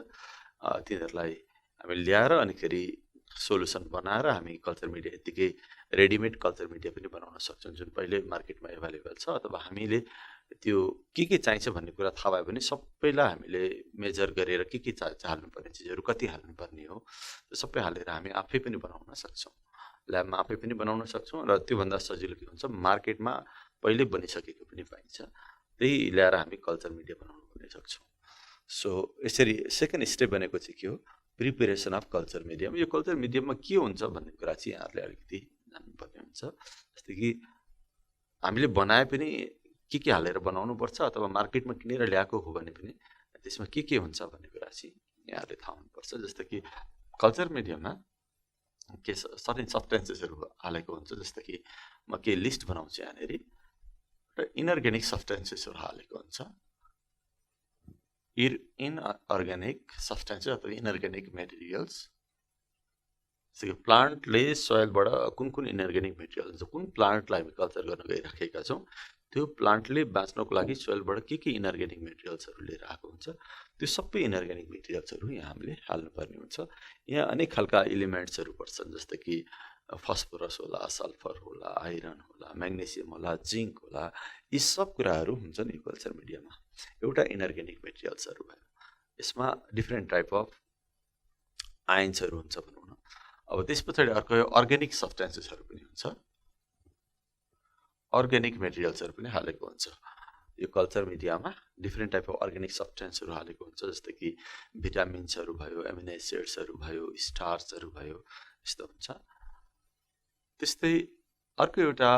A: तिनीहरूलाई हामी ल्याएर अनिखेरि सोलुसन बनाएर हामी कल्चर मिडिया यत्तिकै रेडिमेड कल्चर मिडिया पनि बनाउन सक्छौँ, जुन पहिले मार्केटमा एभाइलेबल छ। अथवा हामीले त्यो के चाहिन्छ भन्ने कुरा थाहा भयो भने सबैलाई हामीले मेजर गरेर के हाल्नुपर्ने चिजहरू कति हाल्नुपर्ने हो त्यो सबै हालेर हामी आफै पनि बनाउन सक्छौँ। ल्याबमा आफै पनि बनाउन सक्छौँ र त्योभन्दा सजिलो के हुन्छ, मार्केटमा पहिले बनिसकेको पनि पाइन्छ, त्यही ल्याएर हामी कल्चर मिडिया बनाउन पनि सक्छौँ। सो यसरी सेकेन्ड स्टेप भनेको चाहिँ के हो, प्रिपेरेसन अफ कल्चर मिडियम। यो कल्चर मिडियममा के हुन्छ भन्ने कुरा चाहिँ यहाँहरूले अलिकति जान्नुपर्ने हुन्छ। जस्तै कि हामीले बनाए पनि के हालेर बनाउनुपर्छ अथवा मार्केटमा किनेर ल्याएको हो भने पनि त्यसमा के हुन्छ भन्ने कुरा चाहिँ यहाँहरूले थाहा हुनुपर्छ। जस्तो कि कल्चर मिडियममा के सर्टेन सब्सटेन्सेसहरू हालेको हुन्छ। जस्तो कि म के लिस्ट बनाउँछु यहाँनिर, र इनअर्ग्यानिक सब्सटेन्सेसहरू हालेको हुन्छ। इनअर्ग्यानिक सब्सटेन्सेस अथवा इनअर्ग्यानिक मेटेरियल्स, प्लान्टले सोइलबाट कुन इनअर्ग्यानिक मेटेरियल हुन्छ, कुन प्लान्टलाई हामी कल्चर गर्न गइराखेका छौँ, त्यो प्लान्टले बाँच्नको लागि सोइलबाट के इनअर्ग्यानिक मेटेरियल्सहरू लिएर आएको हुन्छ, त्यो सबै इनअर्ग्यानिक मेटेरियल्सहरू यहाँ हामीले हाल्नुपर्ने हुन्छ। यहाँ अनेक खालका इलिमेन्ट्सहरू पर्छन्, जस्तै कि फस्फोरस होला, सल्फर होला, आइरन होला, म्याग्नेसियम होला, जिङ्क होला, यी सब कुराहरू हुन्छन् यो कल्चर मिडियामा। एउटा इनअर्ग्यानिक मेटेरियल्सहरू भयो, यसमा डिफ्रेन्ट टाइप अफ आयन्सहरू हुन्छ भनौँ न। अब त्यस पछाडि अर्को अर्ग्यानिक सब्सटेन्सेसहरू पनि हुन्छ, अर्ग्यानिक मेटेरियल्सहरू पनि हालेको हुन्छ। यो कल्चर मिडियामा डिफ्रेन्ट टाइप अफ अर्ग्यानिक सब्सटेन्सहरू हालेको हुन्छ, जस्तै कि भिटामिन्सहरू भयो, एमिनो एसिड्सहरू भयो, स्टार्चहरू भयो, यस्तो हुन्छ। त्यस्तै अर्को एउटा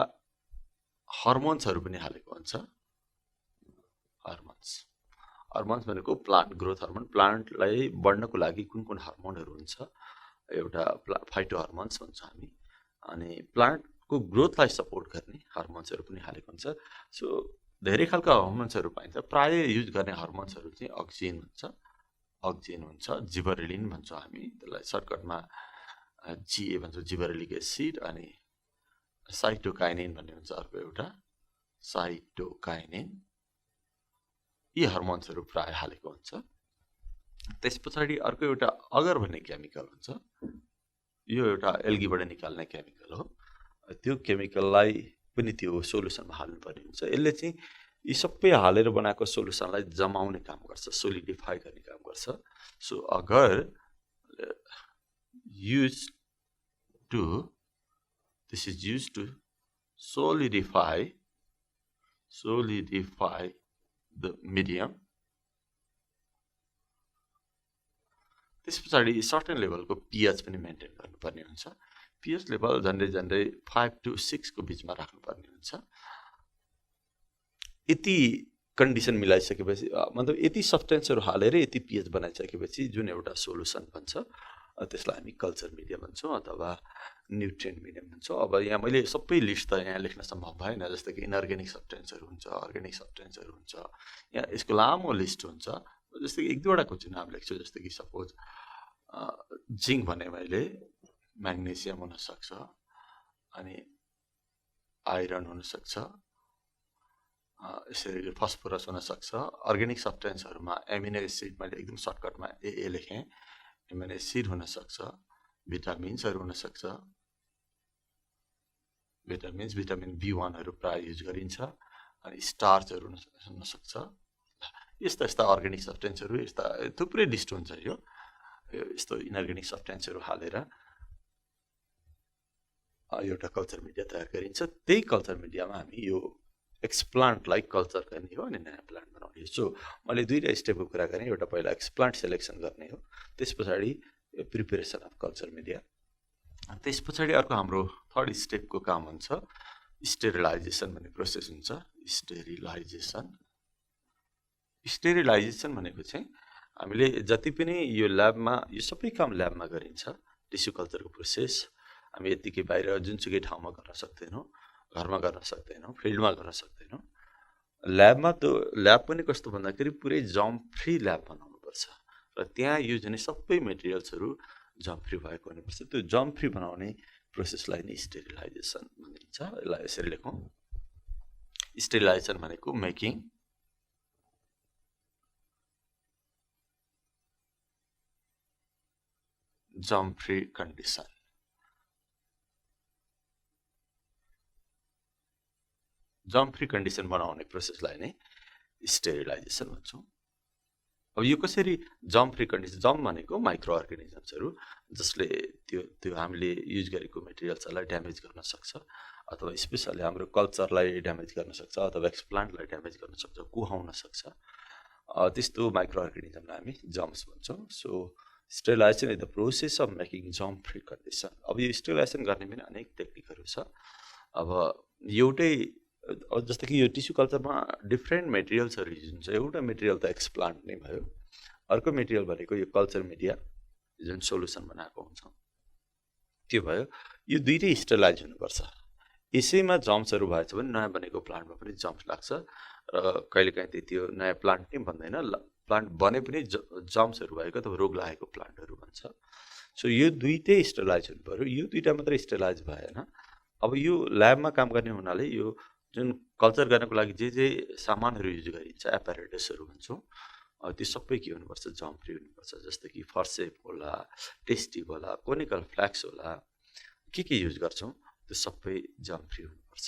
A: हर्मोन्सहरू पनि हालेको हुन्छ। हर्मोन्स भनेको प्लान्ट ग्रोथ हर्मोन, प्लान्टलाई बढ्नको लागि कुन हर्मोनहरू हुन्छ, एउटा फाइटो हर्मोन्स भन्छ हामी। अनि प्लान्टको ग्रोथलाई सपोर्ट गर्ने हर्मोन्सहरू पनि हालेको हुन्छ। सो धेरै खालका हर्मोन्सहरू पाइन्छ। प्रायः युज गर्ने हर्मोन्सहरू चाहिँ अक्जिन हुन्छ, जिबरेलिन भन्छौँ हामी त्यसलाई, सर्टकटमा जिए भन्छौँ, जिबरेलिक एसिड। अनि साइटोकाइनिन भन्ने हुन्छ अर्को एउटा, साइटोकाइनिन। यी हर्मोन्सहरू प्रायः हालेको हुन्छ। त्यस पछाडि अर्को एउटा अगर भन्ने केमिकल हुन्छ, यो एउटा एल्गीबाट निकाल्ने केमिकल हो। त्यो केमिकललाई पनि त्यो सोलुसनमा हाल्नुपर्ने हुन्छ। यसले चाहिँ यी सबै हालेर बनाएको सोलुसनलाई जमाउने काम गर्छ, सोलिडिफाई गर्ने काम गर्छ। सो अगर this is used to solidify the medium, त्यस पछाडि सर्टेन लेभलको पिएच पनि मेन्टेन गर्नुपर्ने हुन्छ। पिएच लेभल झन्डै 5 to 6 को बिचमा राख्नुपर्ने हुन्छ। यति कन्डिसन मिलाइसकेपछि, मतलब यति सब्सटेन्सहरू हालेर यति पिएच बनाइसकेपछि जुन एउटा सोलुसन बन्छ, त्यसलाई हामी कल्चर मिडिया भन्छौँ अथवा न्युट्रिएन्ट मिडियम भन्छौँ। अब यहाँ मैले सबै लिस्ट त यहाँ लेख्न सम्भव भएन, जस्तै कि इनअर्ग्यानिक सब्सटेन्सहरू हुन्छ, अर्ग्यानिक सब्सटेन्सहरू हुन्छ, यहाँ यसको लामो लिस्ट हुन्छ। जस्तै कि एक दुईवटाको चाहिँ नाम लेख्छु, जस्तै कि सपोज जिङ्क भने मैले, म्याग्नेसियम हुनसक्छ, अनि आइरन हुनसक्छ, यसरी फस्फोरस हुनसक्छ। अर्ग्यानिक सब्सटेन्सहरूमा एमिनो एसिड मैले एकदम सर्टकटमा ए लेखेँ, एमिनो एसिड हुनसक्छ, भिटामिन्सहरू हुनसक्छ, भिटामिन B1हरू प्रायः युज गरिन्छ, अनि स्टार्चहरू हुन सक्छ। यस्ता यस्ता अर्ग्यानिक सब्सटेन्सहरू यस्ता थुप्रै लिस्ट हुन्छ। यो यस्तो इनअर्ग्यानिक सब्सटेन्सहरू हालेर एउटा कल्चर मिडिया तयार गरिन्छ। त्यही कल्चर मिडियामा हामी यो एक्सप्लान्टलाई कल्चर गर्ने हो अनि नयाँ प्लान्ट बनाउने हो। सो मैले दुईवटा स्टेपको कुरा गरेँ। एउटा पहिला एक्सप्लान्ट सेलेक्सन गर्ने हो, त्यस पछाडि प्रिपेरेसन अफ कल्चर मिडिया। त्यस पछाडि अर्को हाम्रो थर्ड स्टेपको काम हुन्छ स्टेरिलाइजेसन भन्ने प्रोसेस हुन्छ। स्टेरिलाइजेसन भनेको चाहिँ हामीले जति पनि यो ल्याबमा यो सबै काम ल्याबमा गरिन्छ। टिस्यु कल्चरको प्रोसेस हामी यतिकै बाहिर जुनसुकै ठाउँमा गर्न सक्दैनौँ, घरमा गर्न सक्दैनौँ, फिल्डमा गर्न सक्दैनौँ। ल्याबमा त ल्याब पनि कस्तो भन्दाखेरि पुरै जर्म फ्री ल्याब बनाउनुपर्छ र त्यहाँ युज हुने सबै मेटेरियल्सहरू जर्म फ्री भएको हुनुपर्छ। त्यो जर्म फ्री बनाउने प्रोसेसलाई नै स्टेरिलाइजेसन भनिन्छ। यसलाई यसरी लेखौँ, स्टेरिलाइजेसन भनेको making germ free condition. Germ free condition बनाउने प्रोसेसलाई नै स्टेरिलाइजेसन भन्छौँ। अब यो कसरी जर्म फ्री कन्डिसन, जर्म भनेको माइक्रो अर्गानिजम्सहरू जसले त्यो हामीले युज गरेको मेटेरियल्सहरूलाई ड्यामेज गर्न सक्छ अथवा स्पेसली हाम्रो कल्चरलाई ड्यामेज गर्न सक्छ अथवा एक्सप्लान्टलाई ड्यामेज गर्न सक्छ, कुहाउन सक्छ। त्यस्तो माइक्रो अर्गानिजमलाई हामी जर्म्स भन्छौँ। So sterilization is the process of making germ free condition. अब यो स्टेरिलाइजेसन गर्ने पनि अनेक टेक्निकहरू छ। अब एउटै जस्तो कि यो टिस्यु कल्चरमा डिफ्रेन्ट मेटेरियल्सहरू युज हुन्छ। एउटा मेटेरियल त एक्सप्लान्ट नै भयो, अर्को मेटेरियल भनेको यो कल्चर मिडिया जुन सोलुसन बनाएको हुन्छ त्यो भयो। यो दुइटै स्टेरिलाइज हुनुपर्छ। यसैमा जर्म्सहरू भएछ भने नयाँ बनेको प्लान्टमा पनि जर्म्स लाग्छ र कहिलेकाहीँ त्यो नयाँ प्लान्ट नै भन्दैन, प्लान्ट बने पनि जर्म्सहरू भएको अथवा रोग लागेको प्लान्टहरू भन्छ। सो यो दुइटै स्टेरिलाइज हुनु पऱ्यो। यो दुइटा मात्रै स्टेरिलाइज भएन। अब यो ल्याबमा काम गर्ने हुनाले यो जुन कल्चर गर्नको लागि जे सामानहरू युज गरिन्छ, एपारेटसहरू भन्छौँ, त्यो सबै के हुनुपर्छ, जर्म फ्री हुनुपर्छ। जस्तो कि फर्सेप होला, टेस्टिभ होला, कोनिकल फ्ल्याक्स होला, के युज गर्छौँ त्यो सबै जर्म फ्री हुनुपर्छ।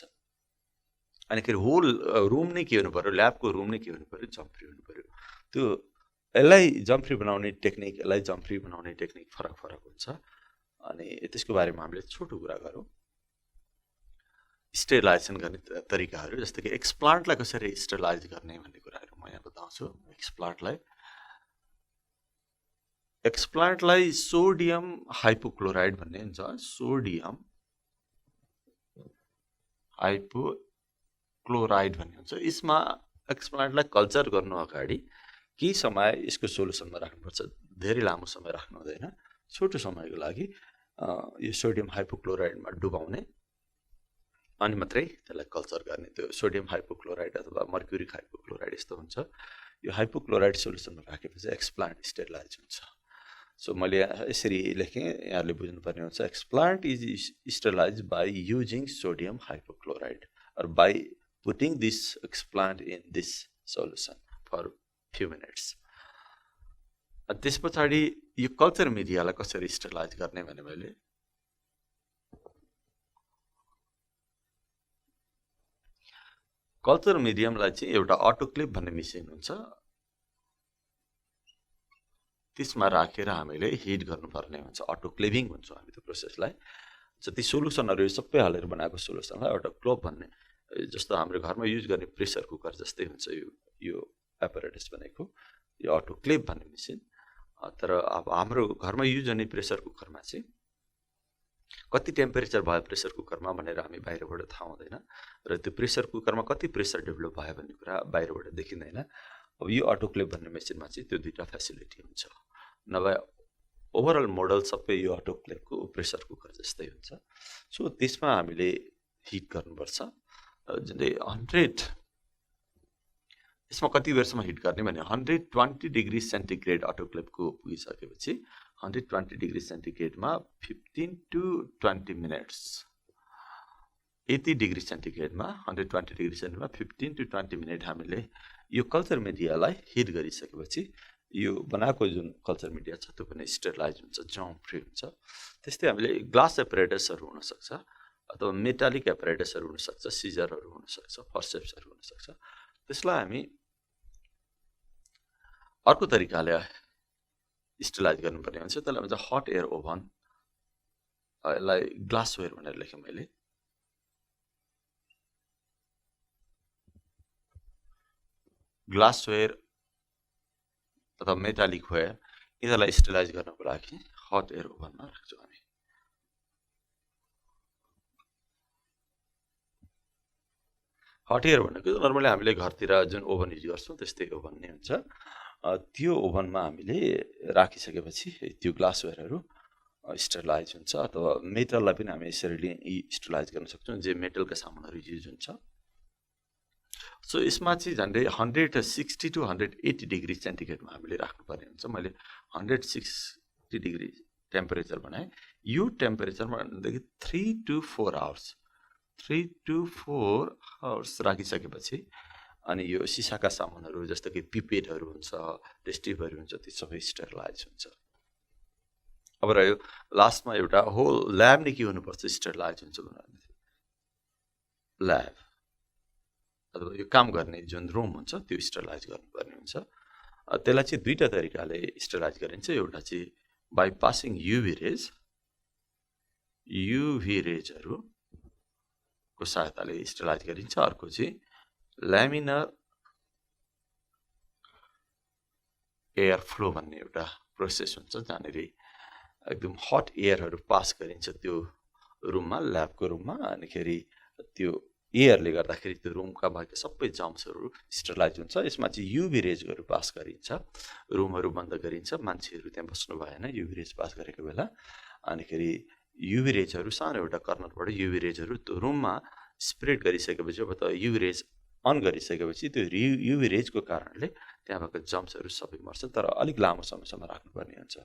A: अनि फेरि होल रुम नै के हुनु पऱ्यो, ल्याबको रुम नै के हुनु पऱ्यो, जर्म फ्री हुनु पऱ्यो। त्यो यसलाई जर्म फ्री बनाउने टेक्निक, यसलाई जर्म फ्री बनाउने टेक्निक फरक फरक हुन्छ। अनि त्यसको बारेमा हामीले छोटो कुरा गरौँ। स्टेरिलाइजेसन गर्ने तरिकाहरू, जस्तो कि एक्सप्लान्टलाई कसरी स्टेरिलाइज गर्ने भन्ने कुराहरू म यहाँ बताउँछु। एक्सप्लान्टलाई सोडियम हाइपोक्लोराइड भन्ने हुन्छ। सोडियम हाइपोक्लोराइड भन्ने हुन्छ। यसमा एक्सप्लान्टलाई कल्चर गर्नु अगाडि केही समय यसको सोलुसनमा राख्नुपर्छ। धेरै लामो समय राख्नु हुँदैन, छोटो समयको लागि यो सोडियम हाइपोक्लोराइडमा डुबाउने अनि मात्रै त्यसलाई कल्चर गर्ने। त्यो सोडियम हाइपोक्लोराइड अथवा मर्क्युरिक हाइपोक्लोराइड यस्तो हुन्छ। यो हाइपोक्लोराइड सोल्युसनमा राखेपछि एक्सप्लान्ट स्टेरिलाइज हुन्छ। सो मैले यसरी लेखेँ, यहाँले बुझ्नुपर्ने हुन्छ। Explant is sterilize by using sodium hypochloride or by putting this explant in this solution for few minutes. त्यस पछाडि यो कल्चर मिडियालाई कसरी स्टेरिलाइज गर्ने भने मैले कल्चर मिडियमलाई चाहिँ एउटा अटोक्लेभ भन्ने मेसिन हुन्छ, त्यसमा राखेर हामीले हिट गर्नुपर्ने हुन्छ। अटोक्लेभिङ भन्छौँ हामी त्यो प्रोसेसलाई। जति सोलुसनहरू सबै हालेर बनाएको सोलुसनलाई अटोक्लेभ भन्ने, जस्तो हाम्रो घरमा युज गर्ने प्रेसर कुकर जस्तै हुन्छ यो एपारेटस भनेको, यो अटोक्लेभ भन्ने मेसिन। तर अब हाम्रो घरमा युज हुने प्रेसर कुकरमा चाहिँ कति टेम्परेचर भयो प्रेसर कुकरमा भनेर हामी बाहिरबाट थाहा हुँदैन र त्यो प्रेसर कुकरमा कति प्रेसर डेभलप भयो भन्ने कुरा बाहिरबाट देखिँदैन। अब यो अटोक्लेभ भन्ने मेसिनमा चाहिँ त्यो दुईवटा फेसिलिटी हुन्छ। नभए ओभरअल मोडल सबै यो अटोक्लेभको प्रेसर कुकर जस्तै हुन्छ। सो त्यसमा हामीले हिट गर्नुपर्छ। जुन 100, यसमा कति बेरसम्म हिट गर्ने भने 120 डिग्री सेन्टिग्रेड अटोक्लेभको पुगिसकेपछि 120 डिग्री सेन्टिग्रेडमा 15 to 20 मिनट्स, 80 डिग्री सेन्टिग्रेडमा 120 डिग्री सेन्टिग्रेडमा 15 to 20 मिनट हामीले यो कल्चर मिडियालाई हिट गरिसकेपछि यो बनाएको जुन कल्चर मिडिया छ त्यो पनि स्टेरिलाइज हुन्छ, जर्म फ्री हुन्छ। त्यस्तै हामीले ग्लास एपारेटसहरू हुनसक्छ। अथवा मेटालिक एपरेटसहरू हुनसक्छ, सिजरहरू हुनसक्छ, फर्सेप्सहरू हुनसक्छ। त्यसलाई हामी अर्को तरिकाले स्टरलाइज गर्नुपर्ने हुन्छ। त्यसलाई भन्छ हट एयर ओभन। यसलाई ग्लासवेयर भनेर लेखेँ मैले। ग्लासवेयर अथवा मेटालिक वेयर यिनीहरूलाई स्टरलाइज गर्नको लागि हट एयर ओभनमा राख्छौँ हामी। हट एयर भनेको नर्मली हामीले घरतिर जुन ओभन युज गर्छौँ त्यस्तै ओभन नै हुन्छ। त्यो ओभनमा हामीले राखिसकेपछि त्यो ग्लासवेयरहरू स्टरलाइज हुन्छ। अथवा मेटललाई पनि हामी यसरी स्टरलाइज गर्न सक्छौँ, जे मेटलका सामानहरू युज हुन्छ। सो यसमा चाहिँ झन्डै 160 to 180 डिग्री सेन्टिग्रेडमा हामीले राख्नुपर्ने हुन्छ। मैले 160 डिग्री टेम्परेचर बनाएँ। यो टेम्परेचरमा 3 to 4 आवर्स राखिसकेपछि अनि यो सिसाका सामानहरू जस्तो कि पिपेटहरू हुन्छ, टेस्टिभहरू हुन्छ, ती सबै स्टरलाइज हुन्छ। अब रह्यो लास्टमा एउटा होल ल्याब नै के हुनुपर्छ स्टरलाइज हुन्छ भने, ल्याब अथवा यो काम गर्ने जुन रुम हुन्छ त्यो स्टरलाइज गर्नुपर्ने हुन्छ। त्यसलाई चाहिँ दुईवटा तरिकाले स्टरलाइज गरिन्छ। एउटा चाहिँ बाई पासिङ युभी रेजहरूको सहायताले स्टरलाइज गरिन्छ। अर्को चाहिँ ल्यामिनर एयर फ्लो भन्ने एउटा प्रोसेस हुन्छ, जहाँनिर एकदम हट एयरहरू पास गरिन्छ त्यो रुममा, ल्याबको रुममा। अनिखेरि त्यो एयरले गर्दाखेरि त्यो रुमका भएका सबै जम्सहरू स्टरलाइज हुन्छ। यसमा चाहिँ युभी रेजहरू पास गरिन्छ, रुमहरू बन्द गरिन्छ, मान्छेहरू त्यहाँ बस्नु भएन युभी रेज पास गरेको बेला। अनिखेरि युभी रेजहरू सानो एउटा कर्नरबाट युभी रेजहरू त्यो रुममा स्प्रेड गरिसकेपछि अथवा युभी रेज अन गरिसकेपछि त्यो युभी रेजको कारणले त्यहाँ भएको जम्सहरू सबै मर्छ। तर अलिक लामो समयसम्म राख्नुपर्ने हुन्छ।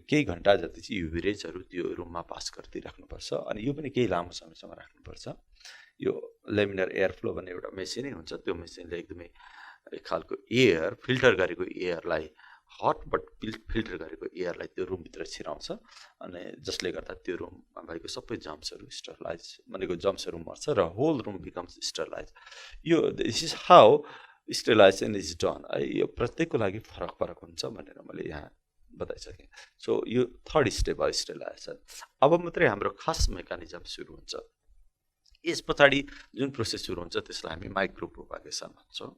A: केही घन्टा जति चाहिँ युभी रेजहरू त्यो रुममा पास गरिदिइराख्नुपर्छ। अनि यो पनि केही लामो समयसम्म राख्नुपर्छ। यो ल्यामिनर एयर फ्लो भन्ने एउटा मेसिनै हुन्छ। त्यो मेसिनले एकदमै एक खालको एयर फिल्टर गरेको एयरलाई, हट बट फिल्टर गरेको एयरलाई त्यो रुमभित्र छिराउँछ। अनि जसले गर्दा त्यो रुममा भएको सबै जम्सहरू स्टरलाइज भनेको जम्सहरू मर्छ र होल रुम बिकम्स स्टरलाइज। यो this is how sterilization is done. यो प्रत्येकको लागि फरक हुन्छ भनेर मैले यहाँ बताइसकेँ। सो यो थर्ड स्टेप भयो स्टरलाइजेसन। अब मात्रै हाम्रो खास मेकानिजम सुरु हुन्छ। यस पछाडि जुन प्रोसेस सुरु हुन्छ त्यसलाई हामी माइक्रो प्रोपागेसन भन्छौँ।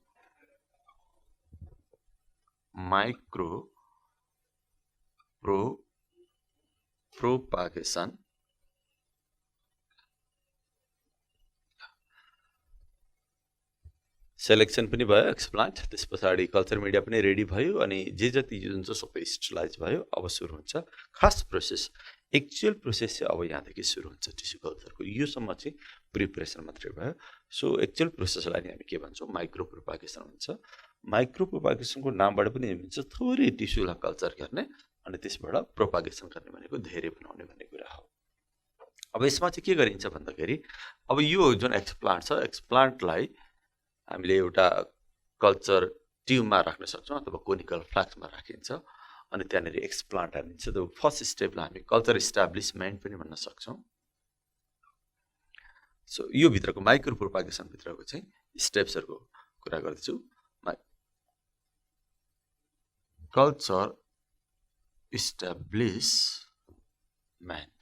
A: माइक्रो प्रोपागेसन सेलेक्सन पनि भयो, एक्सप्लान्ट, त्यस पछाडि कल्चर मिडिया पनि रेडी भयो। अनि जे जति जुन छ सबै स्टरलाइज भयो। अब सुरु हुन्छ खास प्रोसेस। एक्चुअल प्रोसेस चाहिँ अब यहाँदेखि सुरु हुन्छ टिस्यु कल्चरको। योसम्म चाहिँ प्रिपरेसन मात्रै भयो। सो एक्चुअल प्रोसेसलाई हामी के भन्छौँ, माइक्रो प्रोपागेसन भन्छ। माइक्रो प्रोपागेसनको नामबाट पनि भन्छ थोरै टिस्युलाई कल्चर गर्ने अनि त्यसबाट प्रोपागेसन गर्ने भनेको धेरै बनाउने भन्ने कुरा हो। अब यसमा चाहिँ के गरिन्छ भन्दाखेरि अब यो जुन एक्सप्लान्ट छ, एक्सप्लान्टलाई हामीले एउटा कल्चर ट्युबमा राख्न सक्छौँ अथवा कोनिकल फ्लास्कमा राखिन्छ। अनि त्यहाँनिर एक्सप्लान्ट हानिन्छ। त्यो फर्स्ट स्टेपलाई हामी कल्चर इस्टाब्लिसमेन्ट पनि भन्न सक्छौँ। सो यो भित्रको माइक्रो प्रोपागेसन भित्रको चाहिँ स्टेप्सहरूको कुरा गर्दैछु। कल्चर इस्टाब्लिसमेन्ट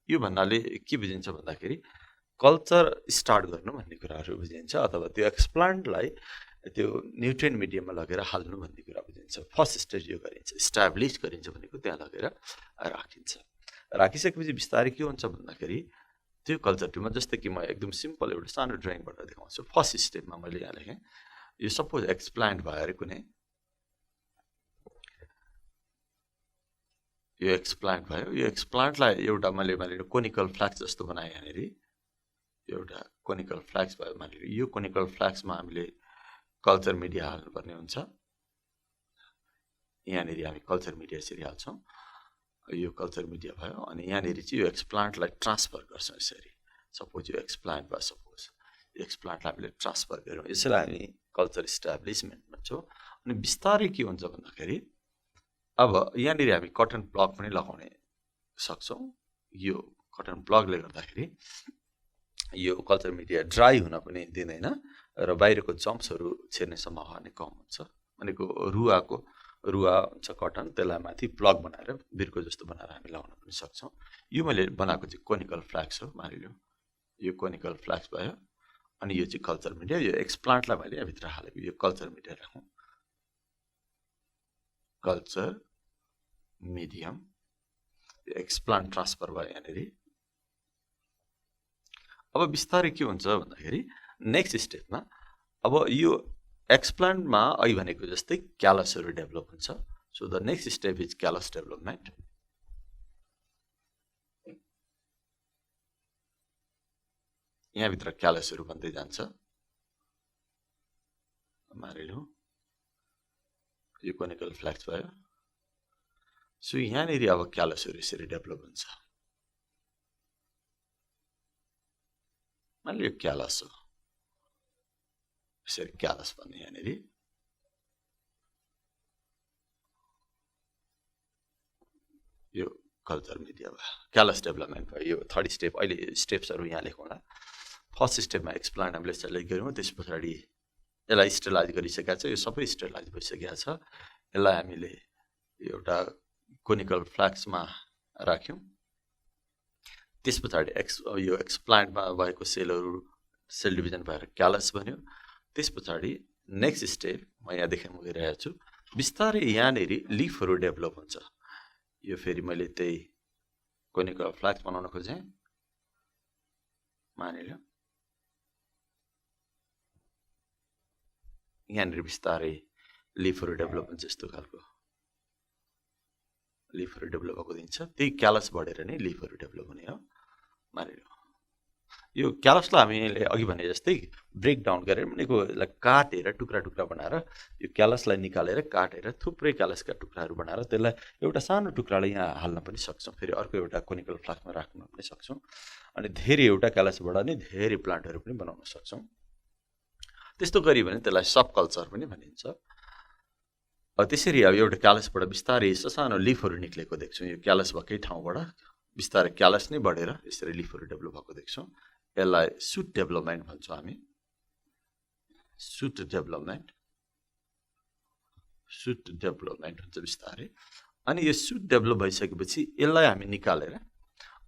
A: यो भन्नाले के बुझिन्छ भन्दाखेरि कल्चर स्टार्ट गर्नु भन्ने कुराहरू बुझिन्छ। अथवा त्यो एक्सप्लान्टलाई त्यो न्युट्रिएन्ट मिडियममा लगेर हाल्नु भन्ने कुरा बुझिन्छ। फर्स्ट स्टेज यो गरिन्छ, इस्टाब्लिस गरिन्छ भनेको त्यहाँ लगेर राखिन्छ। राखिसकेपछि बिस्तारै के हुन्छ भन्दाखेरि त्यो कल्चर ट्युबमा, जस्तै कि म एकदम सिम्पल एउटा सानो ड्रइङबाट देखाउँछु। फर्स्ट स्टेपमा मैले यहाँ लेखेँ, यो सपोज एक्सप्लान्ट भयो अरे कुनै, यो एक्सप्लान्ट भयो। यो एक्सप्लान्टलाई एउटा मैले कोनिकल फ्लास्क जस्तो बनाएँ। यहाँनिर एउटा कोनिकल फ्लास्क भयो। मानेर यो कोनिकल फ्लास्कमा हामीले कल्चर मिडिया हाल्नुपर्ने हुन्छ। यहाँनिर हामी कल्चर मिडिया यसरी हाल्छौँ। यो कल्चर मिडिया भयो। अनि यहाँनिर चाहिँ यो एक्सप्लान्टलाई ट्रान्सफर गर्छौँ यसरी। सपोज यो एक्सप्लान्ट भयो, सपोज यो एक्सप्लान्टलाई हामीले ट्रान्सफर गऱ्यौँ, यसलाई हामी कल्चर इस्टाब्लिसमेन्ट भन्छौँ। अनि बिस्तारै के हुन्छ भन्दाखेरि अब यहाँनिर हामी कटन प्लग पनि लगाउने सक्छौँ। यो कटन प्लगले गर्दाखेरि यो कल्चर मिडिया ड्राई हुन पनि दिँदैन र बाहिरको जम्प्सहरू छिर्ने सम्भावना कम हुन्छ। भनेको रुवा हुन्छ कटन, त्यसलाई माथि प्लग बनाएर बिर्को जस्तो बनाएर हामी लाउन पनि सक्छौँ। यो मैले बनाएको चाहिँ कोनिकल फ्ल्याक्स हो, मानिलियो यो कोनिकल फ्ल्याक्स भयो। अनि यो चाहिँ कल्चर मिडिया, यो एक्सप्लान्टलाई मैले यहाँभित्र हालेको, यो कल्चर मिडिया राखौँ, कल्चर मिडियम, एक्सप्लान्ट ट्रान्सफर भयो यहाँनिर। अब बिस्तारै के हुन्छ भन्दाखेरि नेक्स्ट स्टेपमा अब यो एक्सप्लान्टमा अहिले भनेको जस्तै क्यालसहरू डेभलप हुन्छ। So the next step is callus development. यहाँभित्र क्यालसहरू बन्दै जान्छ, मानिलिउँ यो कोनिकल फ्ल्याक्स भयो। सो यहाँनिर अब क्यालसहरू यसरी डेभलप हुन्छ। मानिलियो क्यालस हो, यसरी क्यालस भन्ने यहाँनिर। यो कल्चर मिडिया भयो, क्यालस डेभलपमेन्ट भयो। यो थर्ड स्टेप, अहिले स्टेप्सहरू यहाँ लेखौँला। फर्स्ट स्टेपमा एक्सप्लान्ट हामीले सेलेक्ट गऱ्यौँ, त्यस पछाडि यसलाई स्टेलाइज गरिसकेको छ, यो सबै स्टेलाइज भइसकेको छ। यसलाई हामीले एउटा कोनिकल फ्ल्याक्समा राख्यौँ। त्यस पछाडि यो एक्सप्लान्टमा भएको सेलहरू सेल डिभिजन भएर क्यालस बन्यो। त्यस पछाडि नेक्स्ट स्टेप म यहाँ देखाउन गइरहेको छु, बिस्तारै यहाँनिर लिफहरू डेभलप हुन्छ। यो फेरि मैले त्यही कोनिकल फ्ल्याक्स बनाउन खोजेँ, मानिलियो यहाँनिर बिस्तारै लिफहरू डेभलप हुन्छ। यस्तो खालको लिफहरू डेभलप भएको दिन्छ, त्यही क्यालस बढेर नै लिफहरू डेभलप हुने हो। मानिलियो यो क्यालसलाई हामीले अघि भने जस्तै ब्रेक डाउन गरेर भनेको यसलाई काटेर टुक्रा टुक्रा बनाएर यो क्यालसलाई निकालेर काटेर थुप्रै क्यालसका टुक्राहरू बनाएर त्यसलाई एउटा सानो टुक्रालाई यहाँ हाल्न पनि सक्छौँ, फेरि अर्को एउटा कोनिकल फ्ल्याक्समा राख्न पनि सक्छौँ। अनि धेरै एउटा क्यालसबाट नै धेरै प्लान्टहरू पनि बनाउन सक्छौँ। त्यस्तो गरियो भने त्यसलाई सब कल्चर पनि भनिन्छ। त्यसरी अब एउटा क्यालसबाट बिस्तारै सानो लिफहरू निक्लेको देख्छौँ। यो क्यालस भएकै ठाउँबाट बिस्तारै क्यालस नै बढेर यसरी लिफहरू डेभलप भएको देख्छौँ। यसलाई सुट डेभलपमेन्ट भन्छौँ हामी, सुट डेभलपमेन्ट हुन्छ बिस्तारै। अनि यो सुट डेभलप भइसकेपछि यसलाई हामी निकालेर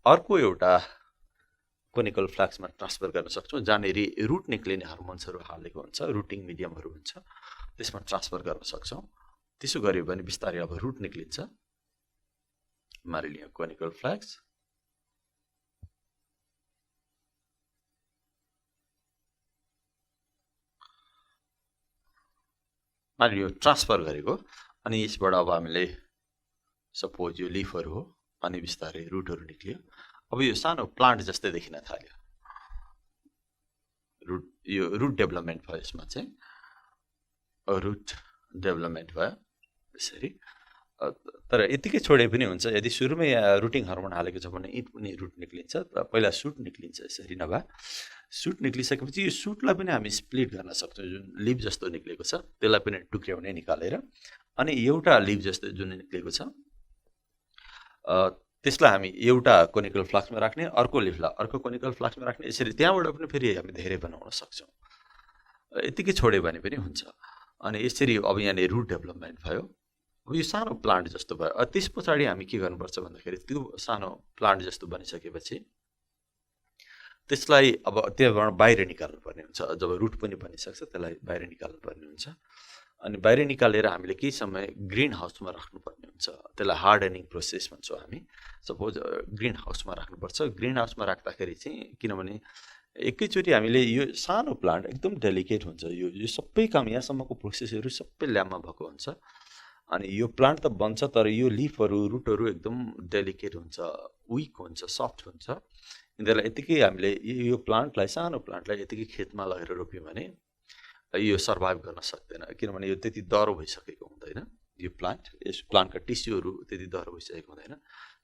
A: अर्को एउटा कोनिकल फ्ल्याक्समा ट्रान्सफर गर्न सक्छौँ, जहाँनिर रुट निक्लिने हार्मोन्सहरू हालेको हुन्छ, रुटिङ मिडियमहरू हुन्छ, त्यसमा ट्रान्सफर गर्न सक्छौँ। त्यसो गर्यो भने बिस्तारै अब रुट निक्लिन्छ। मानिलियो कोनिकल फ्ल्याक्स, मानिलियो ट्रान्सफर गरेको। अनि यसबाट अब हामीले सपोज यो लिफहरू हो, अनि बिस्तारै रुटहरू निक्लियो। अब यो सानो प्लान्ट जस्तै देखिन थाल्यो, यो रुट डेभलपमेन्ट भयो। यसमा चाहिँ रुट डेभलपमेन्ट भयो यसरी। तर यतिकै छोडे पनि हुन्छ, यदि सुरुमै रुटिङ हार्मोन हालेको छ भने इट पनि रुट निक्लिन्छ, पहिला सुट निक्लिन्छ। यसरी नभए सुट निक्लिसकेपछि यो सुटलाई पनि हामी स्प्लिट गर्न सक्छौँ। जुन लिभ जस्तो निक्लेको छ त्यसलाई पनि टुक्र्याउने निकालेर, अनि एउटा लिभ जस्तो जुन निक्लेको छ त्यसलाई हामी एउटा कोनिकल फ्ल्याक्समा राख्ने, अर्को लिफलाई अर्को कोनिकल फ्ल्याक्समा राख्ने, यसरी त्यहाँबाट पनि फेरि हामी धेरै बनाउन सक्छौँ। यतिकै छोड्यो भने पनि हुन्छ। अनि यसरी अब यहाँनिर रुट डेभलपमेन्ट भयो। अब यो सानो प्लान्ट जस्तो भयो। त्यस पछाडि हामी के गर्नुपर्छ भन्दाखेरि त्यो सानो प्लान्ट जस्तो बनिसकेपछि त्यसलाई अब त्यहाँबाट बाहिर निकाल्नुपर्ने हुन्छ। जब रुट पनि बनिसक्छ त्यसलाई बाहिर निकाल्नुपर्ने हुन्छ। अनि बाहिर निकालेर हामीले केही समय ग्रिन हाउसमा राख्नुपर्ने हुन्छ। त्यसलाई हार्डनिङ प्रोसेस भन्छौँ हामी। सपोज ग्रिन हाउसमा राख्नुपर्छ। ग्रिन हाउसमा राख्दाखेरि चाहिँ किनभने एकैचोटि हामीले यो सानो प्लान्ट एकदम डेलिकेट हुन्छ, यो सबै काम यहाँसम्मको प्रोसेसहरू सबै ल्याबमा भएको हुन्छ। अनि यो प्लान्ट त बन्छ, तर यो लिफहरू रुटहरू एकदम डेलिकेट हुन्छ, विक हुन्छ, सफ्ट हुन्छ। यिनीहरूलाई यतिकै हामीले यो प्लान्टलाई, सानो प्लान्टलाई यतिकै खेतमा लगेर रोप्यौँ भने यो सर्भाइभ गर्न सक्दैन, किनभने यो त्यति दह्रो भइसकेको हुँदैन। यो प्लान्ट, यस प्लान्टका टिस्युहरू त्यति दह्रो भइसकेको हुँदैन।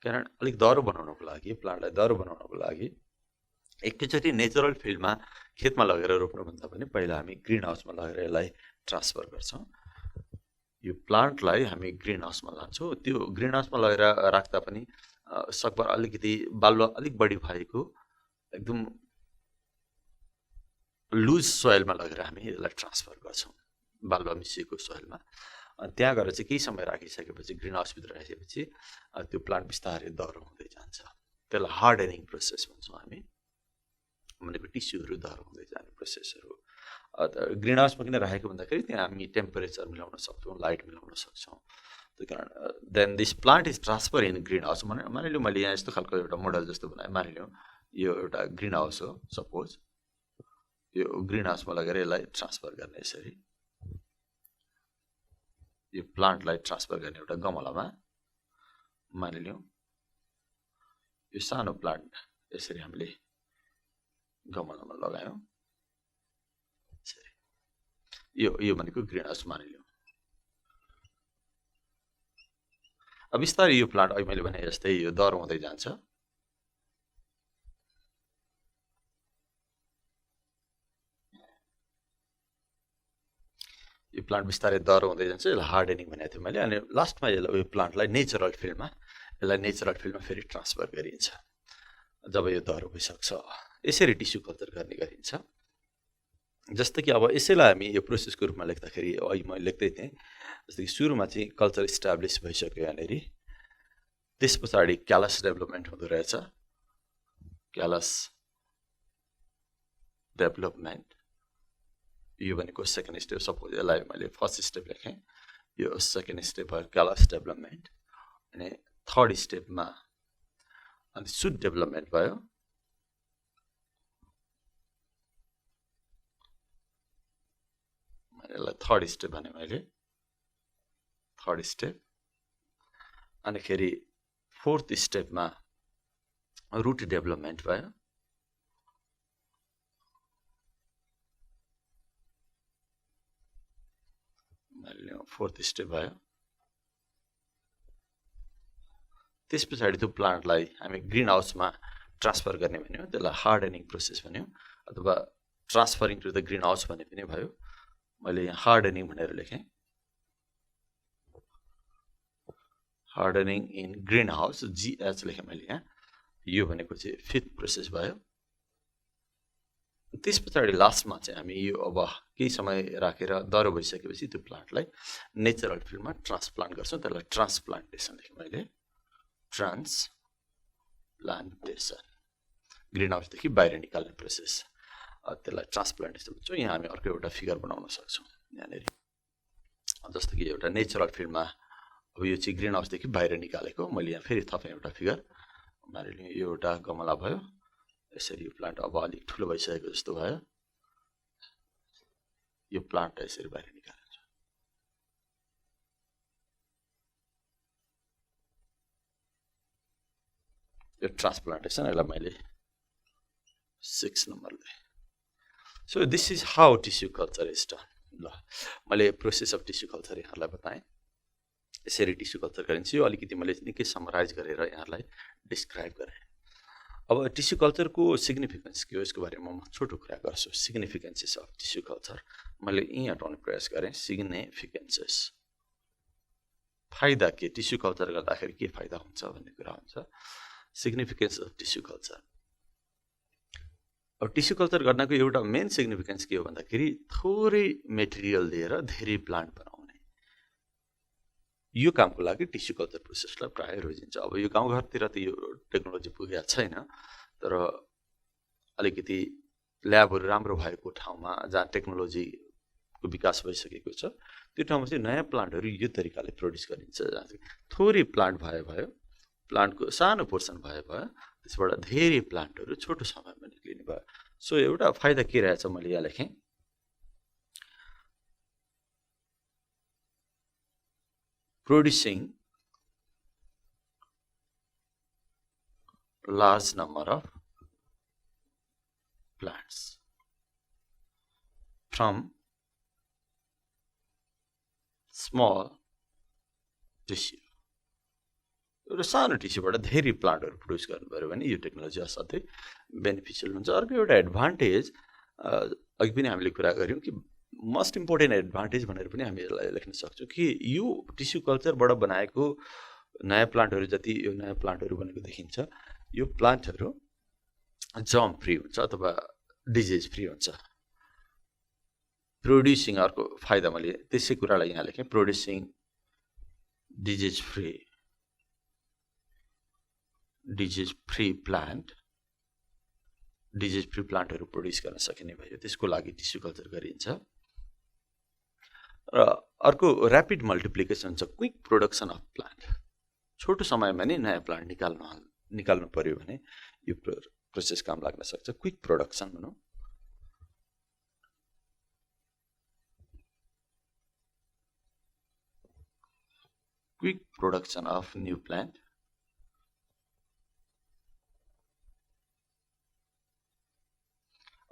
A: कारण अलिक दह्रो बनाउनको लागि, प्लान्टलाई दह्रो बनाउनको लागि एकैचोटि नेचुरल फिल्डमा खेतमा लगेर रोप्नुभन्दा पनि पहिला हामी ग्रिन हाउसमा लगेर यसलाई ट्रान्सफर गर्छौँ। यो प्लान्टलाई हामी ग्रिन हाउसमा लान्छौँ। त्यो ग्रिन हाउसमा लगेर राख्दा पनि सकभर अलिकति बालुवा अलिक बढी भएको एकदम लुज सोइलमा लगेर हामी यसलाई ट्रान्सफर गर्छौँ, बालुवा मिसिएको सोइलमा। अनि त्यहाँ गएर चाहिँ केही समय राखिसकेपछि ग्रिन हाउसभित्र राखेपछि त्यो प्लान्ट बिस्तारै दह्रो हुँदै जान्छ। त्यसलाई हार्डनिङ प्रोसेस भन्छौँ हामी, भनेको टिस्युहरू दह्रो हुँदै जाने प्रोसेसहरू। ग्रिन हाउसमा किन राखेको भन्दाखेरि त्यहाँ हामी टेम्परेचर मिलाउन सक्छौँ, लाइट मिलाउन सक्छौँ। त्यही कारण then this plant is transfer in green house. मानिलिउँ मैले यहाँ यस्तो खालको एउटा मोडल जस्तो बनाएँ, मानिलिउँ यो एउटा ग्रिन हाउस हो सपोज, यो ग्रिन हाउसमा लगेर यसलाई ट्रान्सफर गर्ने, यसरी यो प्लान्टलाई ट्रान्सफर गर्ने एउटा गमलामा मानिलिउँ यो सानो प्लान्ट यसरी हामीले गमलामा लगायौँ, यो भनेको ग्रिन हाउस मानिलिउँ। अब बिस्तारै यो प्लान्ट अहिले मैले भने जस्तै यो दह्रो हुँदै जान्छ। यो प्लान्ट बिस्तारै दह्रो हुँदै जान्छ, यसलाई हार्डनिङ भनेको थिएँ मैले। अनि लास्टमा यसलाई यो प्लान्टलाई नेचुरल फिल्डमा फेरि ट्रान्सफर गरिन्छ जब यो दह्रो भइसक्छ। यसरी टिस्यु कल्चर गर्ने गरिन्छ। जस्तो कि अब यसैलाई हामी यो प्रोसेसको रूपमा लेख्दाखेरि अहिले मैले लेख्दै थिएँ, जस्तो कि सुरुमा चाहिँ कल्चर इस्टाब्लिस भइसक्यो यहाँनिर, त्यस पछाडि क्यालस डेभलपमेन्ट हुँदो रहेछ। क्यालस डेभलपमेन्ट यो भनेको सेकेन्ड स्टेप। सपोज यसलाई मैले फर्स्ट स्टेप लेखेँ, यो सेकेन्ड स्टेप भयो क्यालस डेभलपमेन्ट। अनि थर्ड स्टेपमा अनि सुट डेभलपमेन्ट भयो। यसलाई थर्ड स्टेप भने मैले थर्ड स्टेप। अनिखेरि फोर्थ स्टेपमा रुट डेभलपमेन्ट भयो। फोर्थ स्टेप भयो। त्यस पछाडि त्यो प्लान्टलाई हामी ग्रिन हाउसमा ट्रान्सफर गर्ने भन्यो, त्यसलाई हार्डनिङ प्रोसेस भन्यो, अथवा transferring to the greenhouse भन्ने पनि भयो। मैले यहाँ हार्डनिङ भनेर लेखेँ, hardening in green house GH लेखेँ मैले यहाँ। यो भनेको चाहिँ फिफ्थ प्रोसेस भयो। त्यस पछाडि लास्टमा चाहिँ हामी यो अब केही समय राखेर दह्रो भइसकेपछि त्यो प्लान्टलाई नेचुरल फिल्डमा ट्रान्सप्लान्ट गर्छौँ, त्यसलाई ट्रान्सप्लान्टेसन लेखेँ मैले, ट्रान्सप्लान्टेसन। ग्रिन हाउसदेखि बाहिर निकाल्ने प्रोसेस, त्यसलाई ट्रान्सप्लान्टेसन भन्छौँ। यहाँ हामी अर्को एउटा फिगर बनाउन सक्छौँ यहाँनिर, जस्तो कि एउटा नेचुरल फिल्डमा अब यो चाहिँ ग्रिन हाउसदेखि बाहिर निकालेको। मैले यहाँ फेरि थपेँ एउटा फिगर, मानिलिउँ यो एउटा गमला भयो, यसरी यो प्लान्ट अब अलिक ठुलो भइसकेको जस्तो भयो। यो प्लान्ट यसरी बाहिर निकालिन्छ। यो ट्रान्सप्लान्टेसन, यसलाई मैले 6 नम्बर दिएँ। So this is how tissue culture is done. ल मैले प्रोसेस अफ टिस्यु कल्चर यहाँलाई बताएँ, यसरी टिस्यु कल्चर गरिन्छ। यो अलिकति मैले निकै समराइज गरेर यहाँलाई डिस्क्राइब गरेँ। अब टिस्यु कल्चरको सिग्निफिकेन्स के हो यसको बारेमा म छोटो कुरा गर्छु। सिग्निफिकेन्सेस अफ टिस्यु कल्चर मैले यहीँ हटाउने प्रयास गरेँ। सिग्निफिकेन्सेस, फाइदा के, टिस्यु कल्चर गर्दाखेरि के फाइदा हुन्छ भन्ने कुरा हुन्छ। सिग्निफिकेन्स अफ टिस्यु कल्चर, अब टिस्यु कल्चर गर्नको एउटा मेन सिग्निफिकेन्स के हो भन्दाखेरि थोरै मेटेरियल दिएर धेरै प्लान्ट बनाउने। यो कामको लागि टिस्यु कल्चर प्रोसेसलाई प्राय रोजिन्छ। अब यो गाउँघरतिर त यो टेक्नोलोजी पुगेको छैन, तर अलिकति ल्याबहरू राम्रो भएको ठाउँमा जहाँ टेक्नोलोजीको विकास भइसकेको छ त्यो ठाउँमा चाहिँ नयाँ प्लान्टहरू यो तरिकाले प्रड्युस गरिन्छ। जहाँ चाहिँ थोरै प्लान्ट भयो, प्लान्टको सानो पोर्सन भयो, त्यसबाट धेरै प्लान्टहरू छोटो समयमा निक्लिने भयो। सो एउटा फाइदा के रहेछ मैले यहाँ लेखेँ, producing large number of plants from small tissue। एउटा सानो टिस्युबाट धेरै प्लान्टहरू प्रड्युस गर्नुभयो भने यो टेक्नोलोजी असाध्यै बेनिफिसियल हुन्छ। अर्को एउटा एडभान्टेज अघि पनि हामीले कुरा गऱ्यौँ कि मोस्ट इम्पोर्टेन्ट एडभान्टेज भनेर पनि हामी यसलाई लेख्न सक्छौँ कि यो टिस्यु कल्चरबाट बनाएको नयाँ प्लान्टहरू जति यो नयाँ प्लान्टहरू बनेको देखिन्छ, यो प्लान्टहरू जर्म फ्री हुन्छ अथवा डिजिज फ्री हुन्छ। प्रोड्युसिङ अर्को फाइदा मैले त्यसै कुरालाई यहाँ लेखेँ प्रोड्युसिङ डिजिज फ्री प्लान्टहरू प्रोड्युस गर्न सकिने भयो त्यसको लागि टिस्यु कल्चर गरिन्छ र अर्को ऱ्यापिड मल्टिप्लिकेसन छ क्विक प्रोडक्सन अफ प्लान्ट छोटो समयमा नै नयाँ प्लान्ट निकाल्नु पर्यो भने यो प्रोसेस काम लाग्न सक्छ क्विक प्रोडक्सन भनौँ quick production of new plant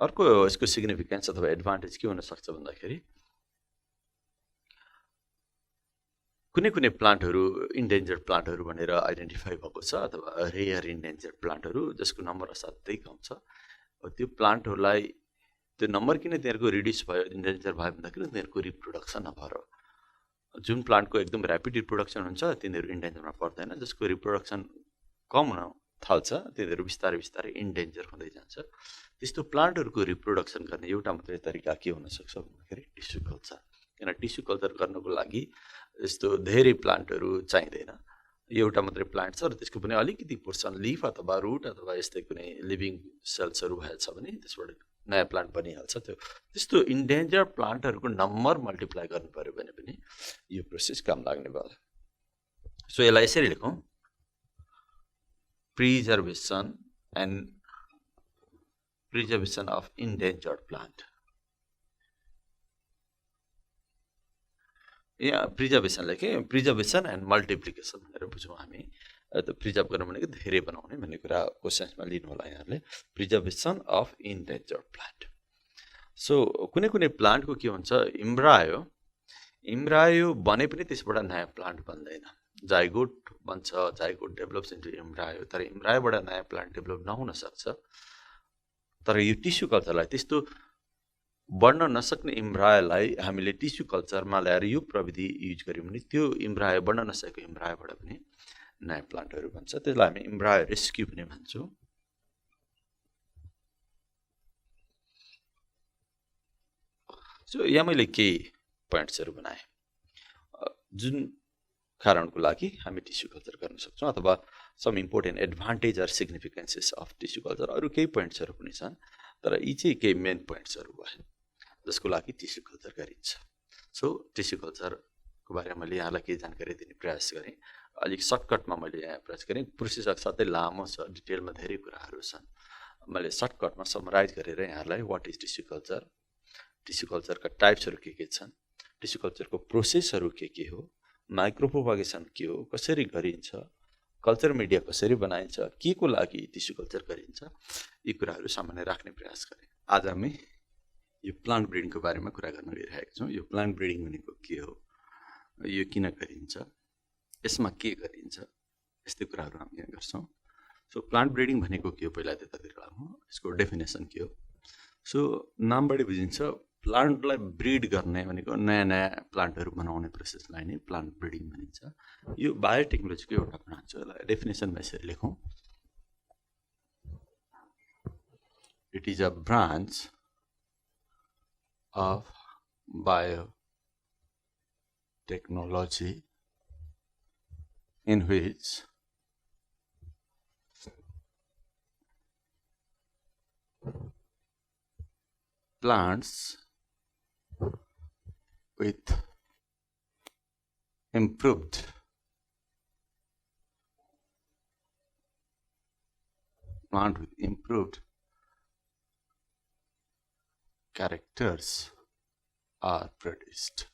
A: अर्को यसको सिग्निफिकेन्स अथवा एडभान्टेज के हुन सक्छ भन्दाखेरि कुनै प्लान्टहरू इन्डेन्जर्ड प्लान्टहरू भनेर आइडेन्टिफाई भएको छ अथवा रेयर इन्डेन्जर्ड प्लान्टहरू जसको नम्बर असाध्यै कम छ त्यो प्लान्टहरूलाई त्यो नम्बर किन तिनीहरूको रिड्युस भयो इन्डेन्जर भयो भन्दाखेरि तिनीहरूको रिप्रोडक्सन नभएर जुन प्लान्टको एकदम ऱ्यापिड रिप्रोडक्सन हुन्छ तिनीहरू इन्डेन्जरमा पर्दैन जसको रिप्रोडक्सन कम हुन थाल्छ तिनीहरू बिस्तारै इन्डेन्जर हुँदै जान्छ त्यस्तो प्लान्टहरूको रिप्रोडक्सन गर्ने एउटा मात्रै तरिका के हुन सक्छ भन्दाखेरि टिस्यु कल्चर किन टिस्यु कल्चर गर्नको लागि यस्तो धेरै प्लान्टहरू चाहिँदैन एउटा मात्रै प्लान्ट छ र त्यसको पनि अलिकति पोर्सन लिफ अथवा रुट अथवा यस्तै कुनै लिभिङ सेल्सहरू भएछ भने त्यसबाट नयाँ प्लान्ट बनिहाल्छ त्यस्तो इन्डेन्जर प्लान्टहरूको नम्बर मल्टिप्लाई गर्नु पर्यो भने पनि यो प्रोसेस काम लाग्ने भयो सो यसलाई यसरी लेखौँ प्रिजर्भेसन अफ इन्डेन्जर्ड प्लान्ट यहाँ प्रिजर्भेसन लेखेँ प्रिजर्भेसन एन्ड मल्टिप्लिकेसन भनेर बुझौँ हामी प्रिजर्भ गर्नु भनेको धेरै बनाउने भन्ने कुरा क्वेसन्समा लिनु होला यहाँहरूले preservation of endangered plant so कुनै प्लान्टको के हुन्छ इम्ब्रायो बने पनि त्यसबाट नयाँ प्लान्ट बन्दैन जाइगोट बन्छ जाइगोट डेभलप्स इन्टु इम्ब्रायो तर इम्ब्रायोबाट नयाँ प्लान्ट डेभलप नहुन सक्छ तर यो टिस्यु कल्चरलाई त्यस्तो बढ्न नसक्ने इम्ब्रायोलाई हामीले टिस्यु कल्चरमा ल्याएर यो प्रविधि युज गऱ्यौँ भने त्यो इम्ब्रायो बढ्न नसकेको इम्ब्रायोबाट पनि नयाँ प्लान्टहरू भन्छ त्यसलाई हामी इम्ब्रायो रेस्क्यु पनि भन्छौँ सो यहाँ मैले केही पोइन्ट्सहरू बनाएँ जुन कारणको लागि हामी टिस्यु कल्चर गर्न सक्छौँ अथवा some important advantage or significances of tissue culture अरू केही पोइन्ट्सहरू पनि छन् तर यी चाहिँ केही मेन पोइन्ट्सहरू भयो जसको लागि टिस्यु कल्चर गरिन्छ सो टिस्यु कल्चरको बारेमा मैले यहाँलाई केही जानकारी दिने प्रयास गरेँ अलिक सर्टकटमा मैले यहाँ प्रयास गरेँ प्रोसेस साथै लामो छ डिटेलमा धेरै कुराहरू छन् मैले सर्टकटमा समराइज गरेर यहाँलाई वाट इज टिस्यु कल्चरका टाइप्सहरू के छन् टिस्यु कल्चरको प्रोसेसहरू के हो माइक्रोप्रोपागेसन के हो कसरी गरिन्छ कल्चर मिडिया कसरी बनाइन्छ के को लागि टिस्यु कल्चर गरिन्छ यी कुराहरू सामान्य राख्ने प्रयास गरेँ आज हामी यो प्लान्ट ब्रिडिङको बारेमा कुरा गर्न गइरहेका छौँ यो प्लान्ट ब्रिडिङ भनेको के हो यो किन गरिन्छ यसमा के गरिन्छ यस्तै कुराहरू हामी यहाँ गर्छौँ सो प्लान्ट ब्रिडिङ भनेको के हो पहिला त्यतातिर लागौँ यसको डेफिनेसन के हो सो नामबाटै बुझिन्छ प्लान्टलाई ब्रिड गर्ने भनेको नयाँ प्लान्टहरू बनाउने प्रोसेसलाई नै प्लान्ट ब्रिडिङ भनिन्छ यो बायोटेक्नोलोजीको एउटा ब्रान्च हो यसलाई डेफिनेसनमा यसरी लेखौँ it is a branch of biotechnology in which plants with improved characters are produced.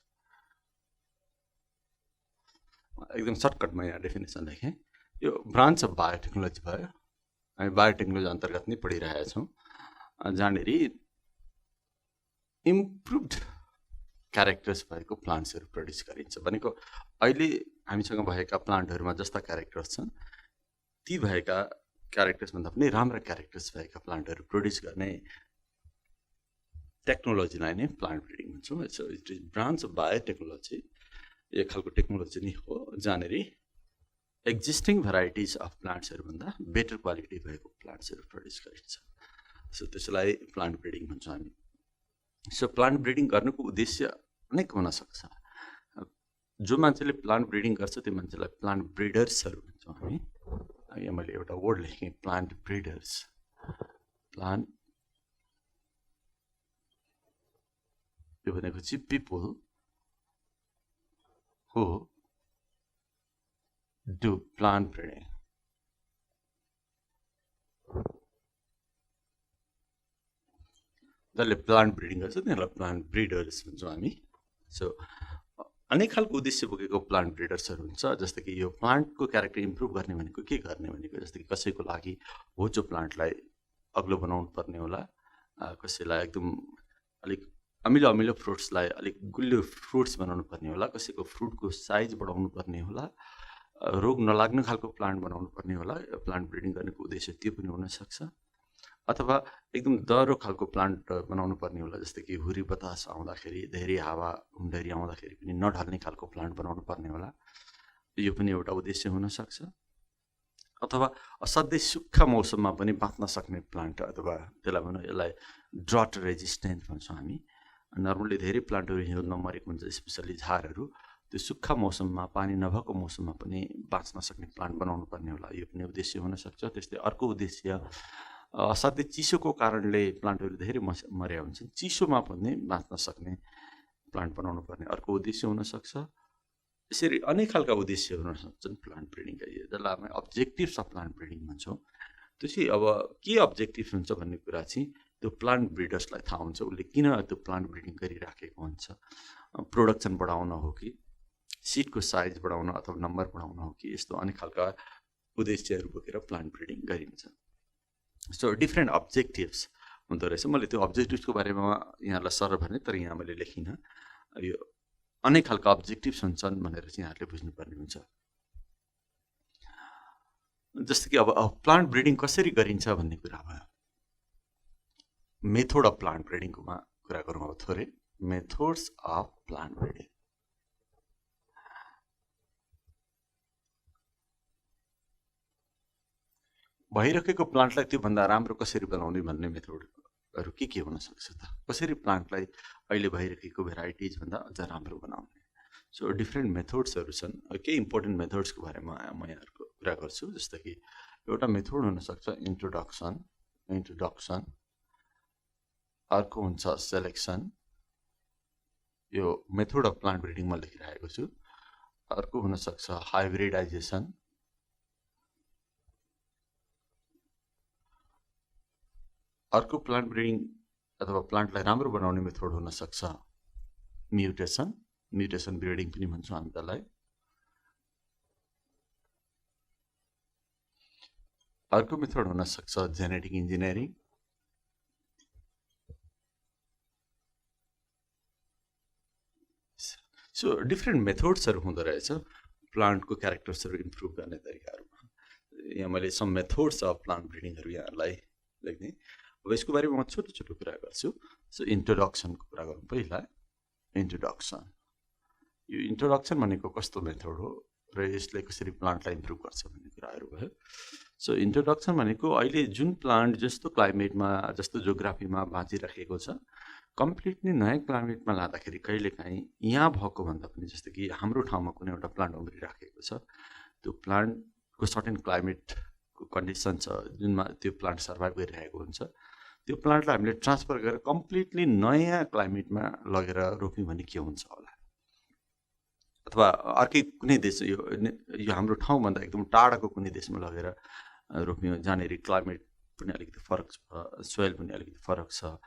A: एकदम सर्टकटमा यहाँ डेफिनेसन लेखेँ यो ब्रान्च अफ बायोटेक्नोलोजी भयो हामी बायोटेक्नोलोजी अन्तर्गत नै पढिरहेका छौँ जहाँनिर इम्प्रुभड क्यारेक्टर्स भएको प्लान्ट्सहरू प्रड्युस गरिन्छ भनेको अहिले हामीसँग भएका प्लान्टहरूमा जस्ता क्यारेक्टर्स छन् ती भएका क्यारेक्टर्सभन्दा पनि राम्रा क्यारेक्टर्स भएका प्लान्टहरू प्रड्युस गर्ने टेक्नोलोजीलाई नै प्लान्ट ब्रिडिङ भन्छौँ it is branch of biotechnology एक खालको टेक्नोलोजी नै हो जहाँनिर एक्जिस्टिङ भेराइटिज अफ प्लान्ट्सहरूभन्दा बेटर क्वालिटी भएको प्लान्ट्सहरू प्रड्युस गरिन्छ सो त्यसलाई प्लान्ट ब्रिडिङ भन्छौँ हामी सो प्लान्ट ब्रिडिङ गर्नुको उद्देश्य अनेक हुन सक्छ। जो मान्छेले प्लान्ट ब्रिडिङ गर्छ त्यो मान्छेलाई प्लान्ट ब्रिडर्सहरू भन्छौँ हामी। यहाँ मैले एउटा वर्ड लेखेँ, प्लान्ट ब्रिडर्स। प्लान्ट यो भनेको चाहिँ people who do plant breeding. जसले प्लान्ट ब्रिडिङ गर्छ तिनीहरूलाई प्लान्ट ब्रिडर्स भन्छौँ हामी। सो अनेक खालको उद्देश्य बोकेको प्लान्ट ब्रिडर्सहरू हुन्छ। जस्तै कि यो प्लान्टको क्यारेक्टर इम्प्रुभ गर्ने भनेको के गर्ने भनेको, जस्तै कि कसैको लागि होचो प्लान्टलाई अग्लो बनाउनु पर्ने होला, कसैलाई एकदम अलिक अमिलो अमिलो फ्रुट्सलाई अलिक गुलियो फ्रुट्स बनाउनु पर्ने होला, कसैको फ्रुटको साइज बढाउनु पर्ने होला, रोग नलाग्ने खालको प्लान्ट बनाउनु पर्ने होला। प्लान्ट ब्रिडिङ गर्नेको उद्देश्य त्यो पनि हुनसक्छ। अथवा एकदम दह्रो खालको प्लान्ट बनाउनु पर्ने होला, जस्तै कि हुरी बतास आउँदाखेरि, धेरै हावा हुन्डरी आउँदाखेरि पनि नढल्ने खालको प्लान्ट बनाउनु पर्ने होला, यो पनि एउटा उद्देश्य हुनसक्छ। अथवा असाध्यै सुक्खा मौसममा पनि बाँच्न सक्ने प्लान्ट, अथवा त्यसलाई भनौँ यसलाई ड्रट रेजिस्टेन्ट भन्छौँ हामी। नर्मली धेरै प्लान्टहरू हिउँदमा मरेको हुन्छ, स्पेसली झारहरू। त्यो सुक्खा मौसममा, पानी नभएको मौसममा पनि बाँच्न सक्ने प्लान्ट बनाउनु पर्ने होला, यो पनि उद्देश्य हुनसक्छ। त्यस्तै अर्को उद्देश्य असाध्यै चिसोको कारणले प्लान्टहरू धेरै मर्या हुन्छन्, चिसोमा पनि बाँच्न सक्ने प्लान्ट बनाउनु पर्ने अर्को उद्देश्य हुनसक्छ। यसरी अनेक खालका उद्देश्यहरू हुन सक्छन् प्लान्ट ब्रिडिङका, जसलाई हामी अब्जेक्टिभ्स अफ प्लान्ट ब्रिडिङ भन्छौँ। त्यो चाहिँ अब के अब्जेक्टिभ हुन्छ भन्ने कुरा चाहिँ त्यो प्लान्ट ब्रिडर्सलाई थाहा हुन्छ, उसले किन त्यो प्लान्ट ब्रिडिङ गरिराखेको हुन्छ। प्रोडक्सन बढाउन हो कि, सिडको साइज बढाउन अथवा नम्बर बढाउन हो कि, यस्तो अनेक खालका उद्देश्यहरू बोकेर प्लान्ट ब्रिडिङ गरिन्छ। सो डिफ्रेन्ट अब्जेक्टिभ्स हुँदो रहेछ। मैले त्यो अब्जेक्टिभ्सको बारेमा यहाँहरूलाई सर भने, तर यहाँ मैले लेखिनँ। यो अनेक खालका अब्जेक्टिभ्स हुन्छन् भनेर चाहिँ यहाँहरूले बुझ्नुपर्ने हुन्छ। जस्तै कि अब प्लान्ट ब्रिडिङ कसरी गरिन्छ भन्ने कुरा भयो। मेथड अफ प्लान्ट ब्रिडिङकोमा कुरा गरौँ अब थोरै। Methods of plant breeding. भइरहेको प्लान्टलाई त्योभन्दा राम्रो कसरी बनाउने भन्ने मेथडहरू के हुन सक्छ त? कसरी प्लान्टलाई अहिले भइरहेको भेराइटिजभन्दा अझ राम्रो बनाउने? सो डिफ्रेन्ट मेथड्सहरू छन्। केही इम्पोर्टेन्ट मेथड्सको बारेमा म यहाँहरूको कुरा गर्छु। जस्तै कि एउटा मेथड हुनसक्छ इन्ट्रोडक्सन, अर्को हुन्छ सेलेक्सन। यो मेथड अफ प्लान्ट ब्रिडिङमा लेखिरहेको छु। अर्को हुनसक्छ हाइब्रिडाइजेसन, अर्को प्लान्ट ब्रिडिङ अथवा प्लान्टलाई राम्रो बनाउने मेथड हुनसक्छ म्युटेसन ब्रिडिङ पनि भन्छौँ हामी त्यसलाई। अर्को मेथड हुनसक्छ जेनेटिक इन्जिनियरिङ। सो डिफ्रेन्ट मेथड्सहरू हुँदो रहेछ प्लान्टको क्यारेक्टर्सहरू इम्प्रुभ गर्ने तरिकाहरूमा। यहाँ मैले सम मेथड्स अफ प्लान्ट ब्रिडिङहरू यहाँहरूलाई लेख्ने। अब यसको बारेमा म छोटो छोटो कुरा गर्छु। सो इन्ट्रोडक्सनको कुरा गरौँ पहिला। इन्ट्रोडक्सन, यो इन्ट्रोडक्सन भनेको कस्तो मेथड हो र यसले कसरी प्लान्टलाई इम्प्रुभ गर्छ भन्ने कुराहरू भयो। सो इन्ट्रोडक्सन भनेको अहिले जुन प्लान्ट जस्तो क्लाइमेटमा, जस्तो जोग्राफीमा बाँचिराखेको छ, कम्प्लिटली नयाँ क्लाइमेटमा लाँदाखेरि कहिलेकाहीँ यहाँ भएको भन्दा पनि, जस्तो कि हाम्रो ठाउँमा कुनै एउटा प्लान्ट उम्रिराखेको छ, त्यो प्लान्टको सर्टेन क्लाइमेटको कन्डिसन छ जुनमा त्यो प्लान्ट सर्भाइभ गरिरहेको हुन्छ, त्यो प्लान्टलाई हामीले ट्रान्सफर गरेर कम्प्लिटली नयाँ क्लाइमेटमा लगेर रोप्यौँ भने के हुन्छ होला। अथवा अर्कै कुनै देश, यो हाम्रो ठाउँभन्दा एकदम टाढाको कुनै देशमा लगेर रोप्यौँ जहाँनिर क्लाइमेट पनि अलिकति फरक छ, सोइल पनि अलिकति फरक छ,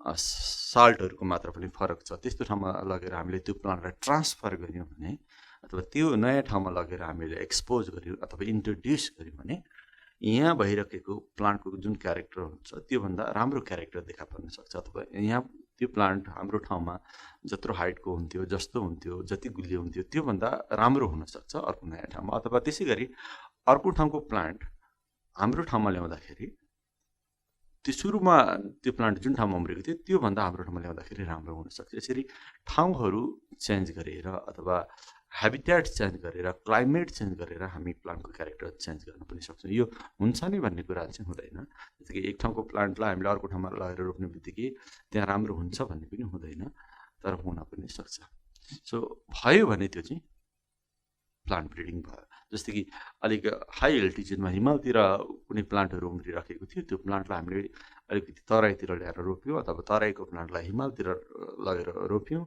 A: साल्टहरूको मात्रा पनि फरक छ, त्यस्तो ठाउँमा लगेर हामीले त्यो प्लान्टलाई ट्रान्सफर गऱ्यौँ भने, अथवा त्यो नयाँ ठाउँमा लगेर हामीले एक्सपोज गऱ्यौँ अथवा इन्ट्रोड्युस गऱ्यौँ भने यहाँ भइरहेको प्लान्टको जुन क्यारेक्टर हुन्छ त्योभन्दा राम्रो क्यारेक्टर देखा पर्न सक्छ। अथवा यहाँ त्यो प्लान्ट हाम्रो ठाउँमा जत्रो हाइटको हुन्थ्यो, जस्तो हुन्थ्यो, जति गुलियो हुन्थ्यो, त्योभन्दा राम्रो हुनसक्छ अर्को नयाँ ठाउँमा। अथवा त्यसै गरी अर्को ठाउँको प्लान्ट हाम्रो ठाउँमा ल्याउँदाखेरि त्यो सुरुमा त्यो प्लान्ट जुन ठाउँमा उम्रेको थियो त्योभन्दा हाम्रो ठाउँमा ल्याउँदाखेरि राम्रो हुनसक्छ। यसरी ठाउँहरू चेन्ज गरेर अथवा ह्याबिट्याट चेन्ज गरेर क्लाइमेट चेन्ज गरेर हामी प्लान्टको क्यारेक्टर चेन्ज गर्न पनि सक्छौँ। यो हुन्छ नि भन्ने कुरा चाहिँ हुँदैन। जस्तै कि एक ठाउँको प्लान्टलाई हामीले अर्को ठाउँमा लगेर रोप्ने बित्तिकै त्यहाँ राम्रो हुन्छ भन्ने पनि हुँदैन, तर हुन पनि सक्छ। सो भयो भने त्यो चाहिँ प्लान्ट ब्रिडिङ भयो। जस्तै कि अलिक हाई एल्टिच्युडमा हिमालतिर कुनै प्लान्टहरू उम्रिराखेको थियो, त्यो प्लान्टलाई हामीले अलिकति तराईतिर ल्याएर रोप्यौँ अथवा तराईको प्लान्टलाई हिमालतिर लगेर रोप्यौँ,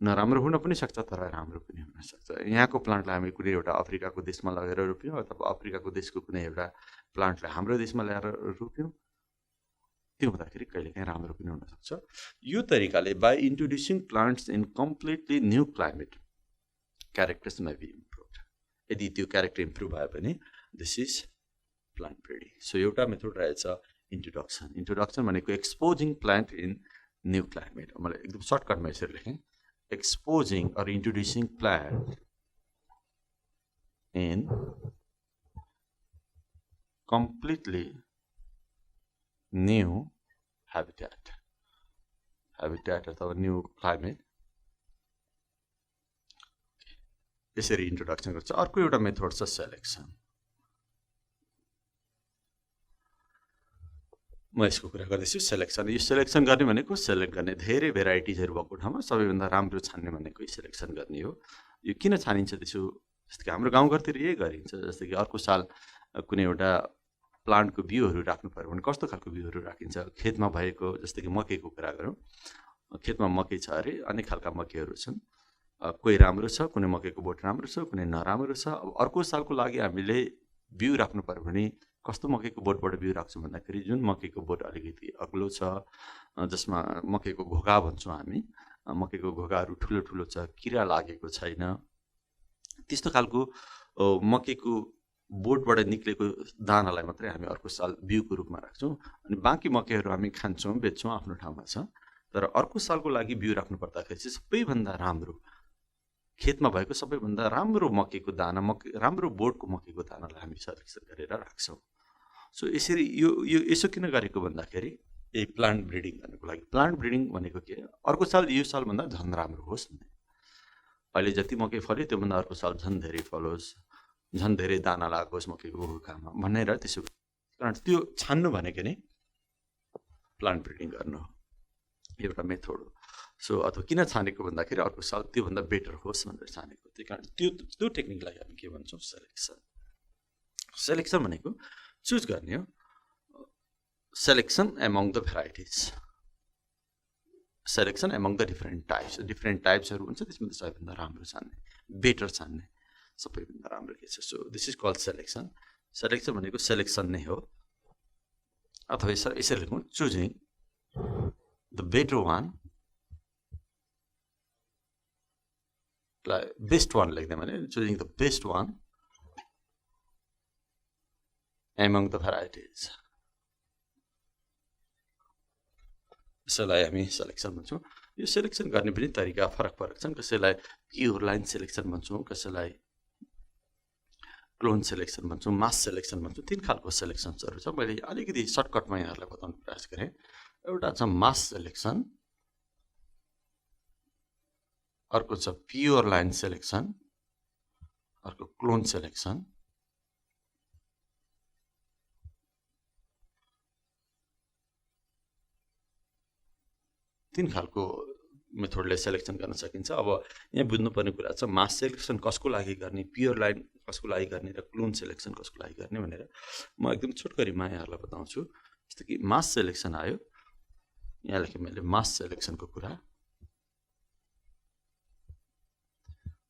A: नराम्रो हुन पनि सक्छ तर राम्रो पनि हुनसक्छ। यहाँको प्लान्टलाई हामी कुनै एउटा अफ्रिकाको देशमा लगेर रोप्यौँ अथवा अफ्रिकाको देशको कुनै एउटा प्लान्टलाई हाम्रो देशमा ल्याएर रोप्यौँ, त्यो हुँदाखेरि कहिलेकाहीँ राम्रो पनि हुनसक्छ। यो तरिकाले by introducing plants in completely new climate characters may be improved. यदि त्यो क्यारेक्टर इम्प्रुभ भयो भने this is plant breeding. So एउटा मेथड रहेछ इन्ट्रोडक्सन। इन्ट्रोडक्सन भनेको exposing plant in new climate. मैले एकदम सर्टकटमा यसरी लेखेँ, exposing or introducing plant in completely new habitat अथवा न्यू क्लाइमेट, यसरी इन्ट्रोडक्सन गर्छ। अर्को एउटा मेथड छ सेलेक्सन। म यसको कुरा गर्दैछु सेलेक्सन। यो सेलेक्सन गर्ने भनेको सेलेक्ट गर्ने, धेरै भेराइटिजहरू भएको ठाउँमा सबैभन्दा राम्रो छान्ने भनेको सेलेक्सन गर्ने हो। यो किन छानिन्छ त्यसो? जस्तै कि हाम्रो गाउँघरतिर यही गरिन्छ। जस्तै कि अर्को साल कुनै एउटा प्लान्टको बिउहरू राख्नु पऱ्यो भने कस्तो खालको बिउहरू राखिन्छ? खेतमा भएको, जस्तै कि मकैको कुरा गरौँ, खेतमा मकै छ अरे, अनेक खालका मकैहरू छन्। कोही राम्रो छ, कुनै मकैको बोट राम्रो छ, कुनै नराम्रो छ। अब अर्को सालको लागि हामीले बिउ राख्नु पऱ्यो भने कस्तो मकैको बोटबाट बिउ राख्छौँ भन्दाखेरि जुन मकैको बोट अलिकति अग्लो छ, जसमा मकैको घोगा भन्छौँ हामी, मकैको घोगाहरू ठुलो ठुलो छ, किरा लागेको छैन, त्यस्तो खालको मकैको बोटबाट निक्लेको दानालाई मात्रै हामी अर्को साल बिउको रूपमा राख्छौँ। अनि बाँकी मकैहरू हामी खान्छौँ, बेच्छौँ, आफ्नो ठाउँमा छ। तर अर्को सालको लागि बिउ राख्नु पर्दाखेरि चाहिँ सबैभन्दा राम्रो, खेतमा भएको सबैभन्दा राम्रो मकैको दाना, राम्रो बोटको मकैको दानालाई हामी सेलेक्सन गरेर राख्छौँ। सो यसरी यो यसो किन गरेको भन्दाखेरि यही प्लान्ट ब्रिडिङ गर्नको लागि। प्लान्ट ब्रिडिङ भनेको के, अर्को साल यो सालभन्दा झन् राम्रो होस् नि। अहिले जति मकै फल्यो त्योभन्दा अर्को साल झन् धेरै फलोस्, झन् धेरै दाना लागोस् मकैको घोकामा भनेर त्यसो। कारण त्यो छान्नु भनेको नै प्लान्ट ब्रिडिङ गर्नु हो, एउटा मेथड हो। सो अथवा किन छानेको भन्दाखेरि अर्को साल त्योभन्दा बेटर होस् भनेर छानेको। त्यही कारण त्यो टेक्निकलाई हामी के भन्छौँ? सेलेक्सन। सेलेक्सन भनेको चुज गर्ने हो। Selection among the varieties, selection among the different टाइप्सहरू हुन्छ, त्यसमा सबैभन्दा राम्रो छान्ने, बेटर छान्ने, सबैभन्दा राम्रो के छ। So this is called selection. Selection भनेको सेलेक्सन नै हो, अथवा यसरी लेखौँ, choosing the better one, best one लेख्दै भने choosing the best one among the varieties, यसैलाई हामी सेलेक्सन भन्छौँ। यो सेलेक्सन गर्ने पनि तरिका फरक फरक छन्। कसैलाई प्योर लाइन सेलेक्सन भन्छौँ, कसैलाई क्लोन सेलेक्सन भन्छौँ, मास सेलेक्सन भन्छौँ। 3 खालको सेलेक्सन्सहरू छ। मैले अलिकति सर्टकटमा यहाँहरूलाई बताउनु प्रयास गरेँ। एउटा छ मास सेलेक्सन, अर्को छ प्योर लाइन सेलेक्सन, अर्को क्लोन सेलेक्सन। तीन खालको मेथडले सेलेक्सन गर्न सकिन्छ। अब यहाँ बुझ्नुपर्ने कुरा छ मास सेलेक्सन कसको लागि गर्ने, प्योर लाइन कसको लागि गर्ने र क्लोन सेलेक्सन कसको लागि गर्ने भनेर म एकदम छोटकरीमा यहाँहरूलाई बताउँछु। जस्तो कि मास सेलेक्सन आयो, यहाँ लेखेँ मैले मास सेलेक्सनको कुरा।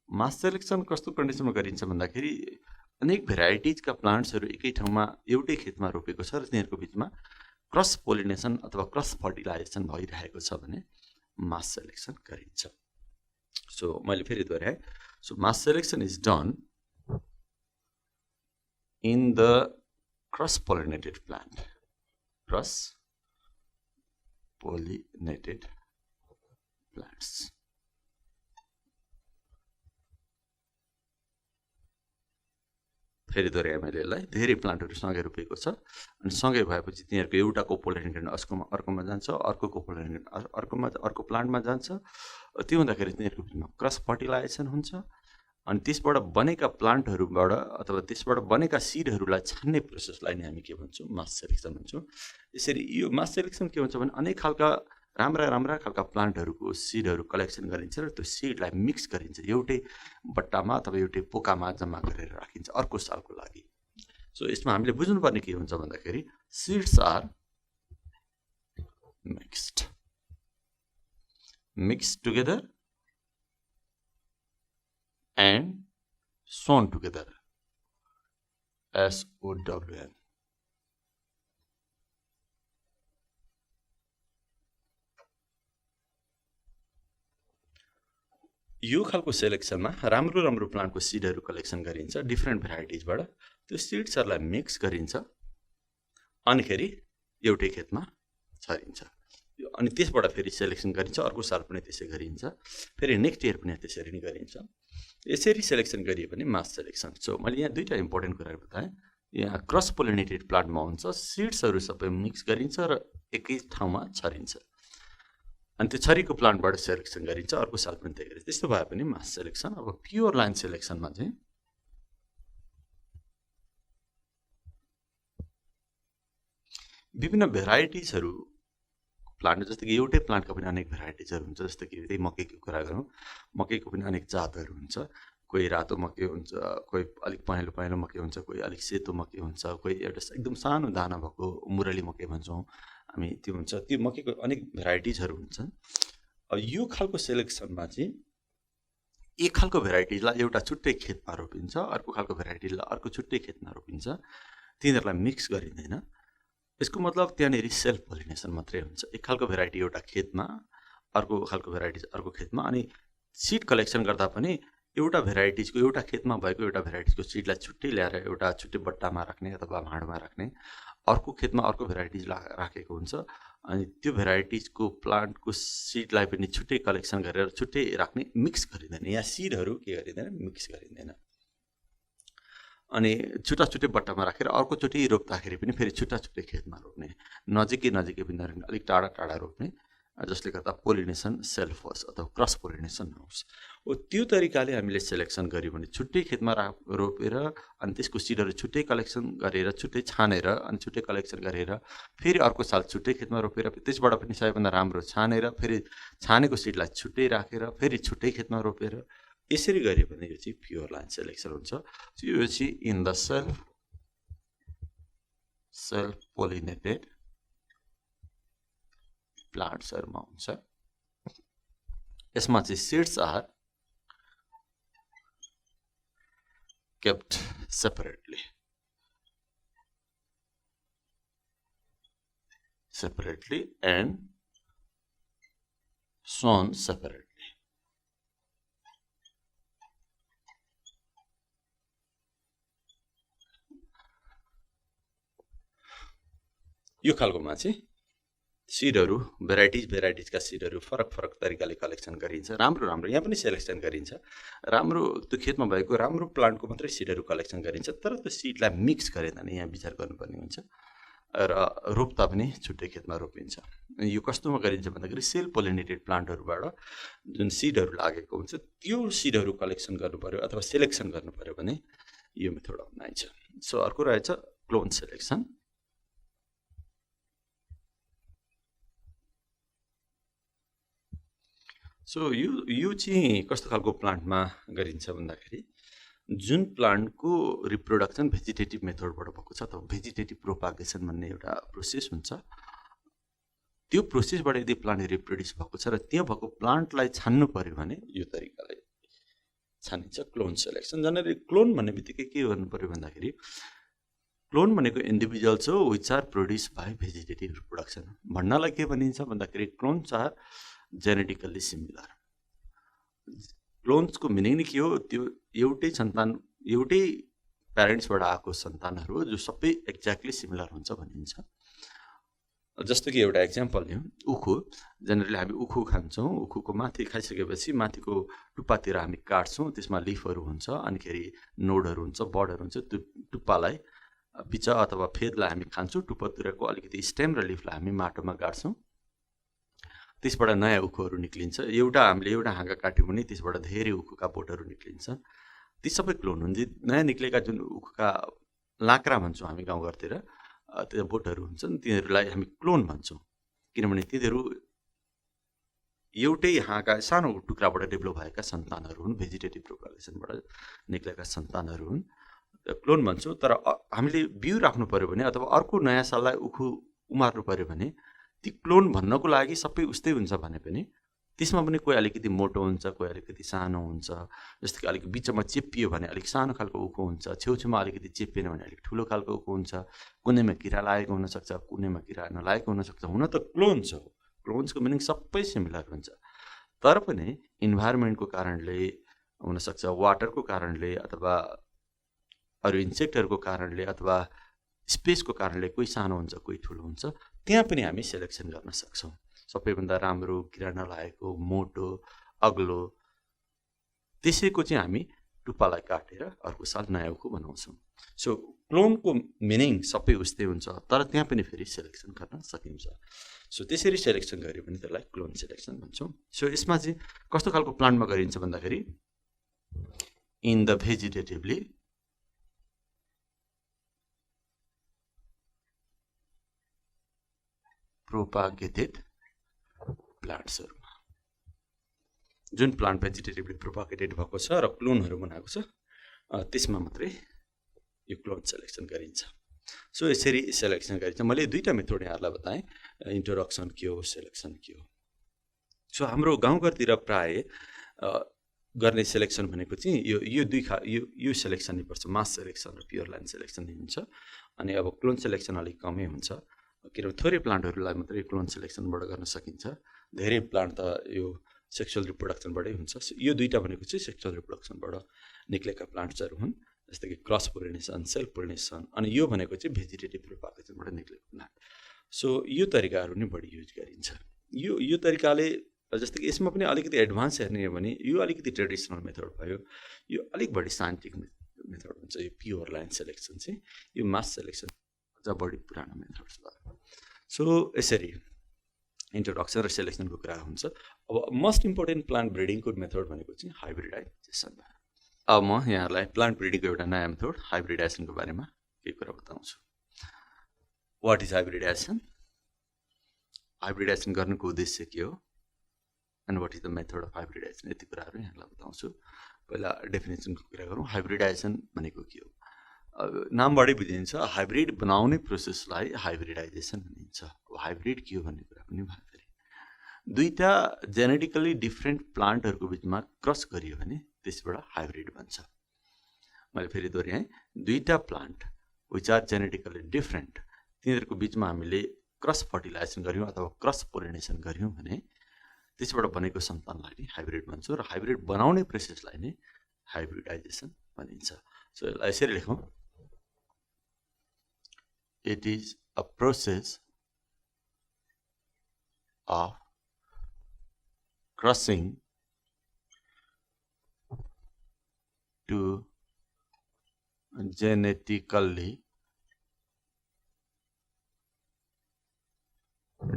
A: मास सेलेक्सन कस्तो कन्डिसनमा गरिन्छ भन्दाखेरि अनेक भेराइटिजका प्लान्ट्सहरू एकै ठाउँमा एउटै खेतमा रोपेको छ र तिनीहरूको बिचमा क्रस पोलिनेसन अथवा क्रस फर्टिलाइजेसन भइरहेको छ भने मास सेलेक्सन गरिन्छ। सो मैले फेरि दोहोऱ्याएँ। So mass selection is done in the cross pollinated plant, cross pollinated plants. फेरि दोहोऱ्याएँ मैले यसलाई। धेरै प्लान्टहरू सँगै रोपेको छ अनि सँगै भएपछि तिनीहरूको एउटा कोपोलेन्ट अर्कोमा जान्छ, अर्को कोपोलेन्ट अर्को प्लान्टमा जान्छ। त्यो हुँदाखेरि तिनीहरूको बिचमा क्रस फर्टिलाइजेसन हुन्छ अनि त्यसबाट बनेका प्लान्टहरूबाट अथवा त्यसबाट बनेका सिडहरूलाई छान्ने प्रोसेसलाई नै हामी के भन्छौँ, मास सेलेक्सन भन्छौँ। यसरी यो मास सेलेक्सन के हुन्छ भने अनेक खालका राम्रा खालका प्लान्टहरूको सिडहरू कलेक्सन गरिन्छ र त्यो सिडलाई मिक्स गरिन्छ, एउटै बट्टामा अथवा एउटै पोकामा जम्मा गरेर राखिन्छ अर्को सालको लागि। सो यसमा हामीले बुझ्नुपर्ने के हुन्छ भन्दाखेरि seeds are mixed together and sewn together, SOWN. यो खालको सेलेक्सनमा राम्रो प्लान्टको सिडहरू कलेक्सन गरिन्छ डिफ्रेन्ट भेराइटिजबाट, त्यो सिड्सहरूलाई मिक्स गरिन्छ अनिखेरि एउटै खेतमा छरिन्छ। अनि त्यसबाट फेरि सेलेक्सन गरिन्छ, अर्को साल पनि त्यसै गरिन्छ, फेरि नेक्स्ट इयर पनि त्यसरी नै गरिन्छ। यसरी सेलेक्सन गरियो भने मास सेलेक्सन। सो मैले यहाँ दुईवटा इम्पोर्टेन्ट कुराहरू बताएँ। यहाँ क्रस पोलिनेटेड प्लान्टमा हुन्छ सिड्सहरू सबै मिक्स गरिन्छ र एकै ठाउँमा छरिन्छ, अनि त्यो छरीको प्लान्टबाट सेलेक्सन गरिन्छ, अर्को साल पनि त्यही गरिन्छ। त्यस्तो भए पनि मास सेलेक्सन। अब प्योर लाइन सेलेक्सनमा चाहिँ विभिन्न भेराइटिजहरू प्लान्ट, जस्तो कि एउटै प्लान्टको पनि अनेक भेराइटिजहरू हुन्छ। जस्तो कि त्यही मकैको कुरा गरौँ, मकैको पनि अनेक जातहरू हुन्छ। कोही रातो मकै हुन्छ, कोही अलिक पहेँलो मकै हुन्छ, कोही अलिक सेतो मकै हुन्छ, कोही एउटा एकदम सानो दाना भएको मुरली मकै भन्छौँ हामी, त्यो हुन्छ। त्यो मकैको अनेक भेराइटिजहरू हुन्छन्। अब यो खालको सेलेक्सनमा चाहिँ एक खालको भेराइटिजलाई एउटा छुट्टै खेतमा रोपिन्छ, अर्को खालको भेराइटिजलाई अर्को छुट्टै खेतमा रोपिन्छ, तिनीहरूलाई मिक्स गरिँदैन। यसको मतलब त्यहाँनिर सेल्फ पोलिनेसन मात्रै हुन्छ। एक खालको भेराइटी एउटा खेतमा, अर्को खालको भेराइटिज अर्को खेतमा। अनि सिड कलेक्सन गर्दा पनि एउटा भेराइटिजको एउटा खेतमा भएको एउटा भेराइटिजको सिडलाई छुट्टै ल्याएर एउटा छुट्टै बट्टामा राख्ने अथवा भाँडोमा राख्ने, अर्को खेतमा अर्को भेराइटिज राखेको हुन्छ। अनि त्यो भेराइटिजको प्लान्टको सिडलाई पनि छुट्टै कलेक्सन गरेर छुट्टै राख्ने, मिक्स गरिँदैन। यहाँ सिडहरू के गरिँदैन, मिक्स गरिँदैन। अनि छुट्टै बट्टामा राखेर अर्कोचोटि रोप्दाखेरि पनि फेरि छुट्टै खेतमा रोप्ने, नजिकै पनि अलिक टाढा रोप्ने, जसले गर्दा पोलिनेसन सेल्फ होस् अथवा क्रस पोलिनेसन होस्। त्यो तरिकाले हामीले सेलेक्सन गऱ्यौँ भने छुट्टै खेतमा रोपेर अनि त्यसको सिडहरू छुट्टै कलेक्सन गरेर छुट्टै छानेर अनि छुट्टै कलेक्सन गरेर फेरि अर्को साल छुट्टै खेतमा रोपेर त्यसबाट पनि सबैभन्दा राम्रो छानेर फेरि छानेको सिडलाई छुट्टै राखेर फेरि छुट्टै खेतमा रोपेर यसरी गऱ्यो भने यो चाहिँ प्योर लाइन सेलेक्सन हुन्छ। यो चाहिँ इन द सेल्फ पोलिनेटेड प्लान्ट्सहरुमा हुन्छ। यसमा चाहिँ seeds are kept separately and sown separately. यो खालकोमा चाहिँ सिडहरू भेराइटिजका सिडहरू फरक तरिकाले कलेक्सन गरिन्छ। राम्रो यहाँ पनि सेलेक्सन गरिन्छ। राम्रो त्यो खेतमा भएको राम्रो प्लान्टको मात्रै सिडहरू कलेक्सन गरिन्छ, तर त्यो सिडलाई मिक्स गरेदैन, यहाँ विचार गर्नुपर्ने हुन्छ। र रोप्दा पनि छुट्टै खेतमा रोपिन्छ। यो कस्तोमा गरिन्छ भन्दाखेरि सेल्फ पोलिनेटेड प्लान्टहरूबाट जुन सिडहरू लागेको हुन्छ त्यो सिडहरू कलेक्सन गर्नु पर्यो अथवा सेलेक्सन गर्नु पर्यो भने यो मेथड अपनाइन्छ। सो अर्को रहेछ क्लोन सेलेक्सन। सो यो चाहिँ कस्तो खालको प्लान्टमा गरिन्छ भन्दाखेरि जुन प्लान्टको रिप्रोडक्सन भेजिटेटिभ मेथडबाट भएको छ अथवा भेजिटेटिभ प्रोपागेसन भन्ने एउटा प्रोसेस हुन्छ, त्यो प्रोसेसबाट यदि प्लान्ट रिप्रोड्युस भएको छ र त्यहाँ भएको प्लान्टलाई छान्नु पर्यो भने यो तरिकाले छानिन्छ, क्लोन सेलेक्सन। जनरली क्लोन भन्ने बित्तिकै के गर्नु पर्यो भन्दाखेरि क्लोन भनेको इन्डिभिजुअल्स हो which are produce by vegetative reproduction. भन्नलाई के भनिन्छ भन्दाखेरि क्लोन्स आर जेनेटिकल्ली सिमिलर। क्लोन्सको मिनिङ के हो, त्यो एउटै प्यारेन्ट्सबाट आएको सन्तानहरू जो सबै एक्ज्याक्टली सिमिलर हुन्छ भनिन्छ। जस्तो कि एउटा एक्जाम्पल लिउँ, उखु। जेनरली हामी उखु खान्छौँ, उखुको माथि खाइसकेपछि माथिको टुप्पातिर हामी काट्छौँ, त्यसमा लिफहरू हुन्छ, अनिखेरि नोडहरू हुन्छ, बडहरू हुन्छ। त्यो टुप्पालाई बिचा अथवा फेदलाई हामी खान्छौँ, टुप्पातिरको अलिकति स्टेम र लिफलाई हामी माटोमा गाड्छौँ, त्यसबाट नयाँ उखुहरू निक्लिन्छ। हामीले एउटा हाँगा काट्यौँ भने त्यसबाट धेरै उखुका बोटहरू निक्लिन्छ। ती सबै क्लोन हुन्। नयाँ निक्लेका जुन उखका लाक्रा भन्छौँ हामी गाउँघरतिर, त्यो बोटहरू हुन्छन्, तिनीहरूलाई हामी क्लोन भन्छौँ। किनभने तिनीहरू एउटै हाँका सानो टुक्राबाट डेभलप भएका सन्तानहरू हुन्, भेजिटेटिभ प्रोपागेसनबाट निक्लेका सन्तानहरू हुन्, क्लोन भन्छौँ। तर हामीले बिउ राख्नु पऱ्यो भने अथवा अर्को नयाँ साललाई उखु उमार्नु पऱ्यो भने ती क्लोन भन्नको लागि सबै उस्तै हुन्छ भने पनि त्यसमा पनि कोही अलिकति मोटो हुन्छ, कोही अलिकति सानो हुन्छ। जस्तो कि अलिक बिचमा चेप्पियो भने अलिक सानो खालको उखु हुन्छ, छेउछेउमा अलिकति चेप्पिएन भने अलिक ठुलो खालको उखु हुन्छ, कुनैमा किरा लागेको हुनसक्छ, कुनैमा किरा नलागेको हुनसक्छ। हुन त क्लोन्स हो, क्लोन्सको मिनिङ सबै सिमिलर हुन्छ। तर पनि इन्भाइरोमेन्टको कारणले हुनसक्छ, वाटरको कारणले अथवा अरू इन्सेक्टहरूको कारणले अथवा स्पेसको कारणले कोही सानो हुन्छ, कोही ठुलो हुन्छ। त्यहाँ पनि हामी सेलेक्सन गर्न सक्छौँ। सबैभन्दा राम्रो, किरा नलागेको, मोटो, अग्लो, त्यसैको चाहिँ हामी टुप्पालाई काटेर अर्को साल नयाँ उखु बनाउँछौँ। सो क्लोनको मिनिङ सबै उस्तै हुन्छ, तर त्यहाँ पनि फेरि सेलेक्सन गर्न सकिन्छ। सो त्यसरी सेलेक्सन गऱ्यो भने त्यसलाई क्लोन सेलेक्सन भन्छौँ। सो यसमा चाहिँ कस्तो खालको प्लान्टमा गरिन्छ भन्दाखेरि इन द भेजिटेटिभली प्रोपागेटेड प्लान्ट्सहरूमा, जुन प्लान्ट भेजिटेटिभली प्रोपागेटेड भएको छ र क्लोनहरू बनाएको छ त्यसमा मात्रै यो क्लोन सेलेक्सन गरिन्छ। सो यसरी सेलेक्सन गरिन्छ। मैले दुईवटा मेथड यहाँहरूलाई बताएँ, इन्ट्रोडक्सन के हो, सेलेक्सन के हो। सो हाम्रो गाउँघरतिर प्राय गर्ने सेलेक्सन भनेको चाहिँ यो सेलेक्सन नै पर्छ, मास सेलेक्सन र प्योर लाइन सेलेक्सन हुन्छ। अनि अब क्लोन सेलेक्सन अलिक कमै हुन्छ, किनभने थोरै प्लान्टहरूलाई मात्रै क्लोन सेलेक्सनबाट गर्न सकिन्छ। धेरै प्लान्ट त यो सेक्सुअल रिप्रोडक्सनबाटै हुन्छ। यो दुईवटा भनेको चाहिँ सेक्सुअल रिप्रोडक्सनबाट निक्लेका प्लान्ट्सहरू हुन्, जस्तै कि क्रस पोलिनेसन, सेल्फ पोलिनेसन। अनि यो भनेको चाहिँ भेजिटेटिभ प्रोपागेसनबाट निक्लेको प्लान्ट। सो यो तरिकाहरू नै बढी युज गरिन्छ। यो तरिकाले, जस्तै कि यसमा पनि अलिकति एडभान्स हेर्ने हो भने यो अलिकति ट्रेडिसनल मेथड भयो, यो अलिक बढी साइन्टिफिक मेथड हुन्छ। यो प्योर लाइन सेलेक्सन चाहिँ यो मास सेलेक्सन अझ बढी पुरानो मेथड्स भयो। सो यसरी इन्ट्रोडक्सन र सेलेक्सनको कुरा हुन्छ। अब मोस्ट इम्पोर्टेन्ट प्लान्ट ब्रिडिङको मेथड भनेको चाहिँ हाइब्रिडाइजेसन भयो। अब म यहाँहरूलाई प्लान्ट ब्रिडिङको एउटा नयाँ मेथड हाइब्रिडाइजेसनको बारेमा केही कुरा बताउँछु। वाट इज हाइब्रिडाइजेसन, हाइब्रिडाइजेसन गर्नुको उद्देश्य के हो, and what is the method of hybridization, यति कुराहरू यहाँलाई बताउँछु। पहिला डेफिनेसनको कुरा गरौँ। हाइब्रिडाइजेसन भनेको के हो? नामबाटै बुझिन्छ, हाइब्रिड बनाउने प्रोसेसलाई हाइब्रिडाइजेसन भनिन्छ। हाइब्रिड के हो भन्ने कुरा पनि भयो। फेरि दुईवटा जेनेटिकली डिफ्रेन्ट प्लान्टहरूको बिचमा क्रस गरियो भने त्यसबाट हाइब्रिड बन्छ। मैले फेरि दोहोऱ्याएँ, दुईवटा plant which are genetically different, तिनीहरूको बिचमा हामीले क्रस फर्टिलाइजेसन गऱ्यौँ अथवा क्रस पोलिनेसन गऱ्यौँ भने त्यसबाट बनेको सन्तानलाई नै हाइब्रिड भन्छौँ। र हाइब्रिड बनाउने प्रोसेसलाई नै हाइब्रिडाइजेसन भनिन्छ। सो यसलाई यसरी लेखौँ, it is a process of crossing to genetically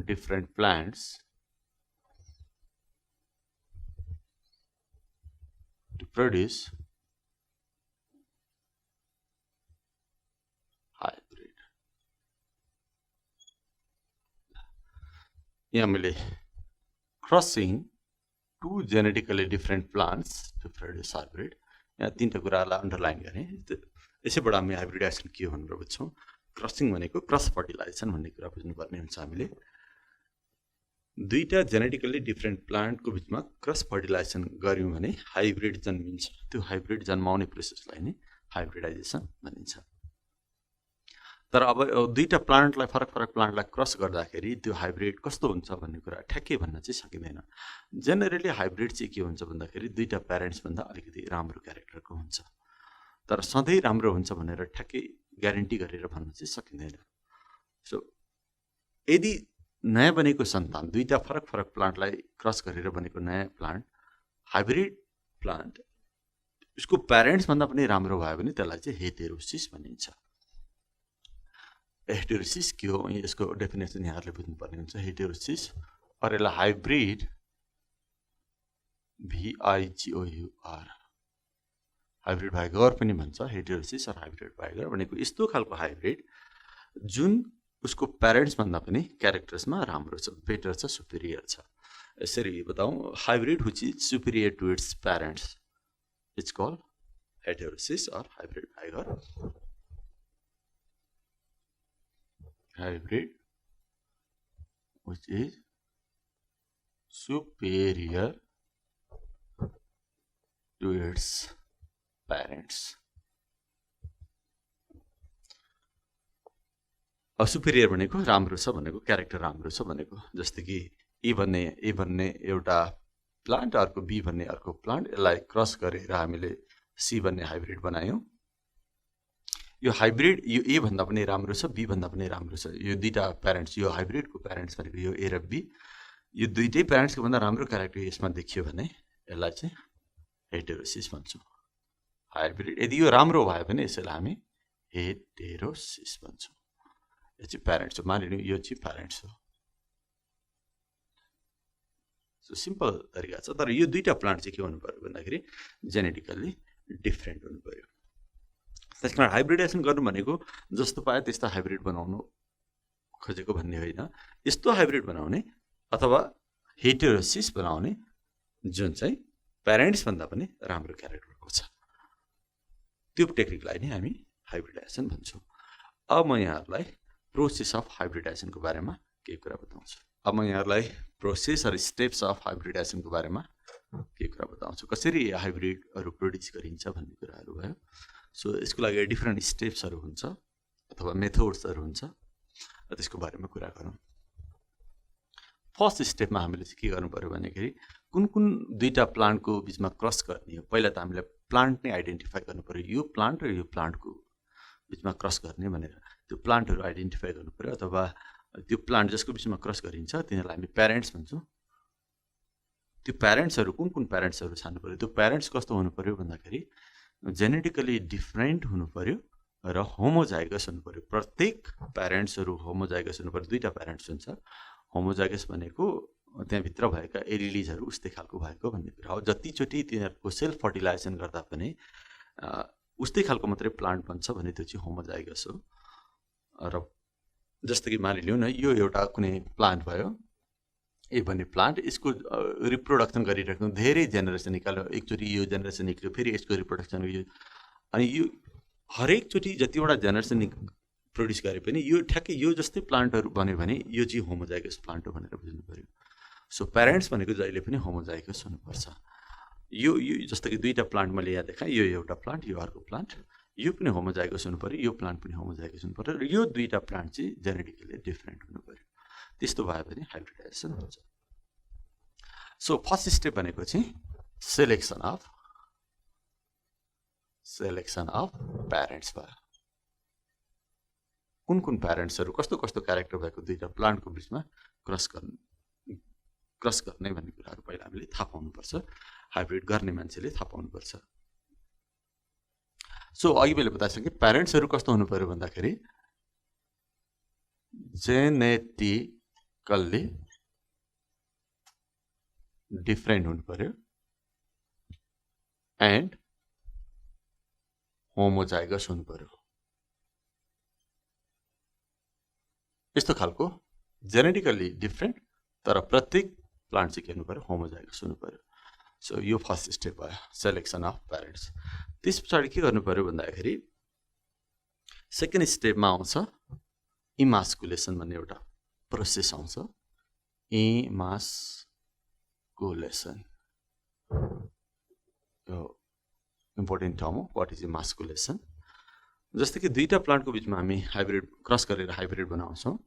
A: different plants to produce hybrid. यहाँ मैले crossing two genetically different plants to produce hybrid, यहाँ तीनवटा कुराहरूलाई अन्डरलाइन गरेँ। यसैबाट हामी हाइब्रिडाइजेसन के हो भनेर बुझ्छौँ। क्रसिङ भनेको क्रस फर्टिलाइजेसन भन्ने कुरा बुझ्नुपर्ने हुन्छ हामीले। दुईवटा जेनेटिकली डिफ्रेन्ट प्लान्टको बिचमा क्रस फर्टिलाइजेसन गऱ्यौँ भने हाइब्रिड जन्मिन्छ। त्यो हाइब्रिड जन्माउने प्रोसेसलाई नै हाइब्रिडाइजेसन भनिन्छ। तर अब दुईवटा प्लान्टलाई फरक प्लान्टलाई क्रस गर्दाखेरि त्यो हाइब्रिड कस्तो हुन्छ भन्ने कुरा ठ्याक्कै भन्न चाहिँ सकिँदैन। जेनरली हाइब्रिड चाहिँ के हुन्छ भन्दाखेरि दुईवटा प्यारेन्ट्सभन्दा अलिकति राम्रो क्यारेक्टरको हुन्छ, तर सधैँ राम्रो हुन्छ भनेर ठ्याक्कै ग्यारेन्टी गरेर भन्न चाहिँ सकिँदैन। सो यदि नयाँ बनेको सन्तान दुईवटा फरक प्लान्टलाई क्रस गरेर बनेको नयाँ प्लान्ट हाइब्रिड प्लान्ट उसको प्यारेन्ट्सभन्दा पनि राम्रो भयो भने त्यसलाई चाहिँ हेटेरोसिस भनिन्छ। हेटेरोसिस के हो, यसको डेफिनेसन यहाँहरूले बुझ्नुपर्ने हुन्छ। हेटेरोसिस और यसलाई हाइब्रिड VIGOUR हाइब्रिड भाइगर पनि भन्छ, हेटेरोसिस अर हाइब्रिड भाइगर भनेको यस्तो खालको हाइब्रिड जुन उसको प्यारेन्ट्सभन्दा पनि क्यारेक्टर्समा राम्रो छ, बेटर छ, सुपिरियर छ। यसरी बताउँ, hybrid which is superior to its parents it's called heterosis or hybrid vigour. Hybrid which is superior to its parents। Superior भनेको राम्रो छ भनेको, क्यारेक्टर राम्रो छ भनेको। जस्तै कि ए भन्ने एउटा प्लान्ट, अर्को बी भन्ने अर्को प्लान्ट, यसलाई क्रस गरेर हामीले सी भन्ने हाइब्रिड बनायौँ। यो हाइब्रिड यो ए भन्दा पनि राम्रो छ, बी भन्दा पनि राम्रो छ। यो दुईटा प्यारेन्ट्स, यो हाइब्रिडको प्यारेन्ट्स भनेको यो ए र बी, यो दुईटै प्यारेन्ट्सको भन्दा राम्रो क्यारेक्टर यसमा देखियो भने यसलाई चाहिँ हेटेरोसिस भन्छौँ। हाइब्रिड यदि यो राम्रो भयो भने यसैलाई हामी हेटेरोसिस भन्छौँ। यो चाहिँ प्यारेन्ट्स हो, मानिलिउँ यो चाहिँ प्यारेन्ट्स हो। सो सिम्पल तरिका छ। तर यो दुईटा प्लान्ट चाहिँ के हुनु पर्यो भन्दाखेरि जेनेटिकल्ली डिफ्रेन्ट हुनु पर्यो। त्यस कारण हाइब्रिडेसन गर्नु भनेको जस्तो पायो त्यस्तो हाइब्रिड बनाउनु खोजेको भन्ने होइन, यस्तो हाइब्रिड बनाउने अथवा हेटेरोसिस बनाउने जुन चाहिँ प्यारेन्ट्सभन्दा पनि राम्रो क्यारेक्टरको छ, त्यो टेक्निकलाई नै हामी हाइब्रिडाइजेसन भन्छौँ। अब म यहाँहरूलाई प्रोसेस अफ हाइब्रिडाइजेसनको बारेमा केही कुरा बताउँछु। अब म यहाँहरूलाई प्रोसेस अर स्टेप्स अफ हाइब्रिडाइजेसनको बारेमा केही कुरा बताउँछु, कसरी हाइब्रिडहरू प्रोड्युस गरिन्छ भन्ने कुराहरू भयो। सो यसको लागि डिफ्रेन्ट स्टेप्सहरू हुन्छ अथवा मेथड्सहरू हुन्छ, त्यसको बारेमा कुरा गरौँ। फर्स्ट स्टेपमा हामीले चाहिँ के गर्नु पर्यो भन्दाखेरि कुन कुन दुईटा प्लान्टको बिचमा क्रस गर्ने हो, पहिला त हामीले प्लान्ट नै आइडेन्टिफाई गर्नु पर्यो, यो प्लान्ट र यो प्लान्टको बिचमा क्रस गर्ने भनेर त्यो प्लान्टहरू आइडेन्टिफाई गर्नु पर्यो। अथवा त्यो प्लान्ट जसको बिचमा क्रस गरिन्छ तिनीहरूलाई हामी प्यारेन्ट्स भन्छौँ। त्यो प्यारेन्ट्सहरू कुन कुन प्यारेन्ट्सहरू छान्नु पर्यो, त्यो प्यारेन्ट्स कस्तो हुनु पर्यो भन्दाखेरि जेनेटिकली डिफ्रेन्ट हुनु पर्यो र होमोजाइगस हुनु पर्यो। प्रत्येक प्यारेन्ट्सहरू होमोजाइगस हुनु पर्यो। दुईटा प्यारेन्ट्स हुन्छ, होमोजाइगस भनेको त्यहाँभित्र भएका एलिलिजहरू उस्तै खालको भएको भन्ने कुरा हो। जतिचोटि तिनीहरूको सेल्फ फर्टिलाइजेसन गर्दा पनि उस्तै खालको मात्रै प्लान्ट बन्छ भने त्यो चाहिँ होमोजाइगस हो। र जस्तो कि मानिलिउँ न, यो एउटा कुनै प्लान्ट भयो, ए भन्ने प्लान्ट, यसको रिप्रोडक्सन गरिरहेको धेरै जेनेरेसन निकाल्यो, एकचोटि यो जेनेरेसन निक्ल्यो, फेरि यसको रिप्रोडक्सन यो, अनि यो हरेकचोटि जतिवटा जेनेरेसन प्रोड्युस गरे पनि यो ठ्याक्कै यो जस्तै प्लान्टहरू बन्यो भने यो चाहिँ होमोजाइगस प्लान्ट हो भनेर बुझ्नु पर्यो। सो प्यारेन्ट्स भनेको जहिले पनि होमोजाइगस हुनुपर्छ। यो जस्तो कि दुईटा प्लान्ट मैले यहाँ देखाएँ, यो एउटा प्लान्ट, यो अर्को प्लान्ट, यो पनि होमोजाइगस हुनु पर्यो, यो प्लान्ट पनि होमोजाइगस हुनु पर्यो, र यो दुईटा प्लान्ट चाहिँ जेनेटिकली डिफ्रेन्ट हुनु पर्यो। त्यस्तो भयो भने हाइब्रिडाइजेसन हुन्छ। सो फर्स्ट स्टेप भनेको चाहिँ सेलेक्सन अफ प्यारेन्ट्स भयो। कुन कुन प्यारेन्ट्सहरू कस्तो कस्तो क्यारेक्टर भएको दुईटा प्लान्टको बिचमा क्रस गर्ने भन्ने कुराहरू पहिला हामीले थाहा पाउनुपर्छ, हाइब्रिड गर्ने मान्छेले थाहा पाउनुपर्छ। सो अघि मैले बताइसकेँ प्यारेन्ट्सहरू कस्तो हुनु पर्यो भन्दाखेरि जेनेटिकल्ली डिफ्रेन्ट हुनु पर्यो एन्ड होमोजाइगस हुनु पर्यो। यस्तो खालको जेनेटिकल्ली डिफ्रेन्ट तर प्रत्येक प्लान्ट चाहिँ के हुनु पर्यो, होमोजाइगस हुनु पर्यो। सो यो फर्स्ट स्टेप भयो, सेलेक्सन अफ प्यारेन्ट्स। त्यस पछाडि के गर्नु पर्यो भन्दाखेरि सेकेन्ड स्टेपमा आउँछ इमास्कुलेसन भन्ने एउटा प्रोसेस आउँछ। इमास्कुलेसन यो इम्पोर्टेन्ट टर्म हो। What is emasculation? जस्तो कि दुईटा प्लान्टको बिचमा हामी हाइब्रिड क्रस गरेर हाइब्रिड बनाउँछौँ।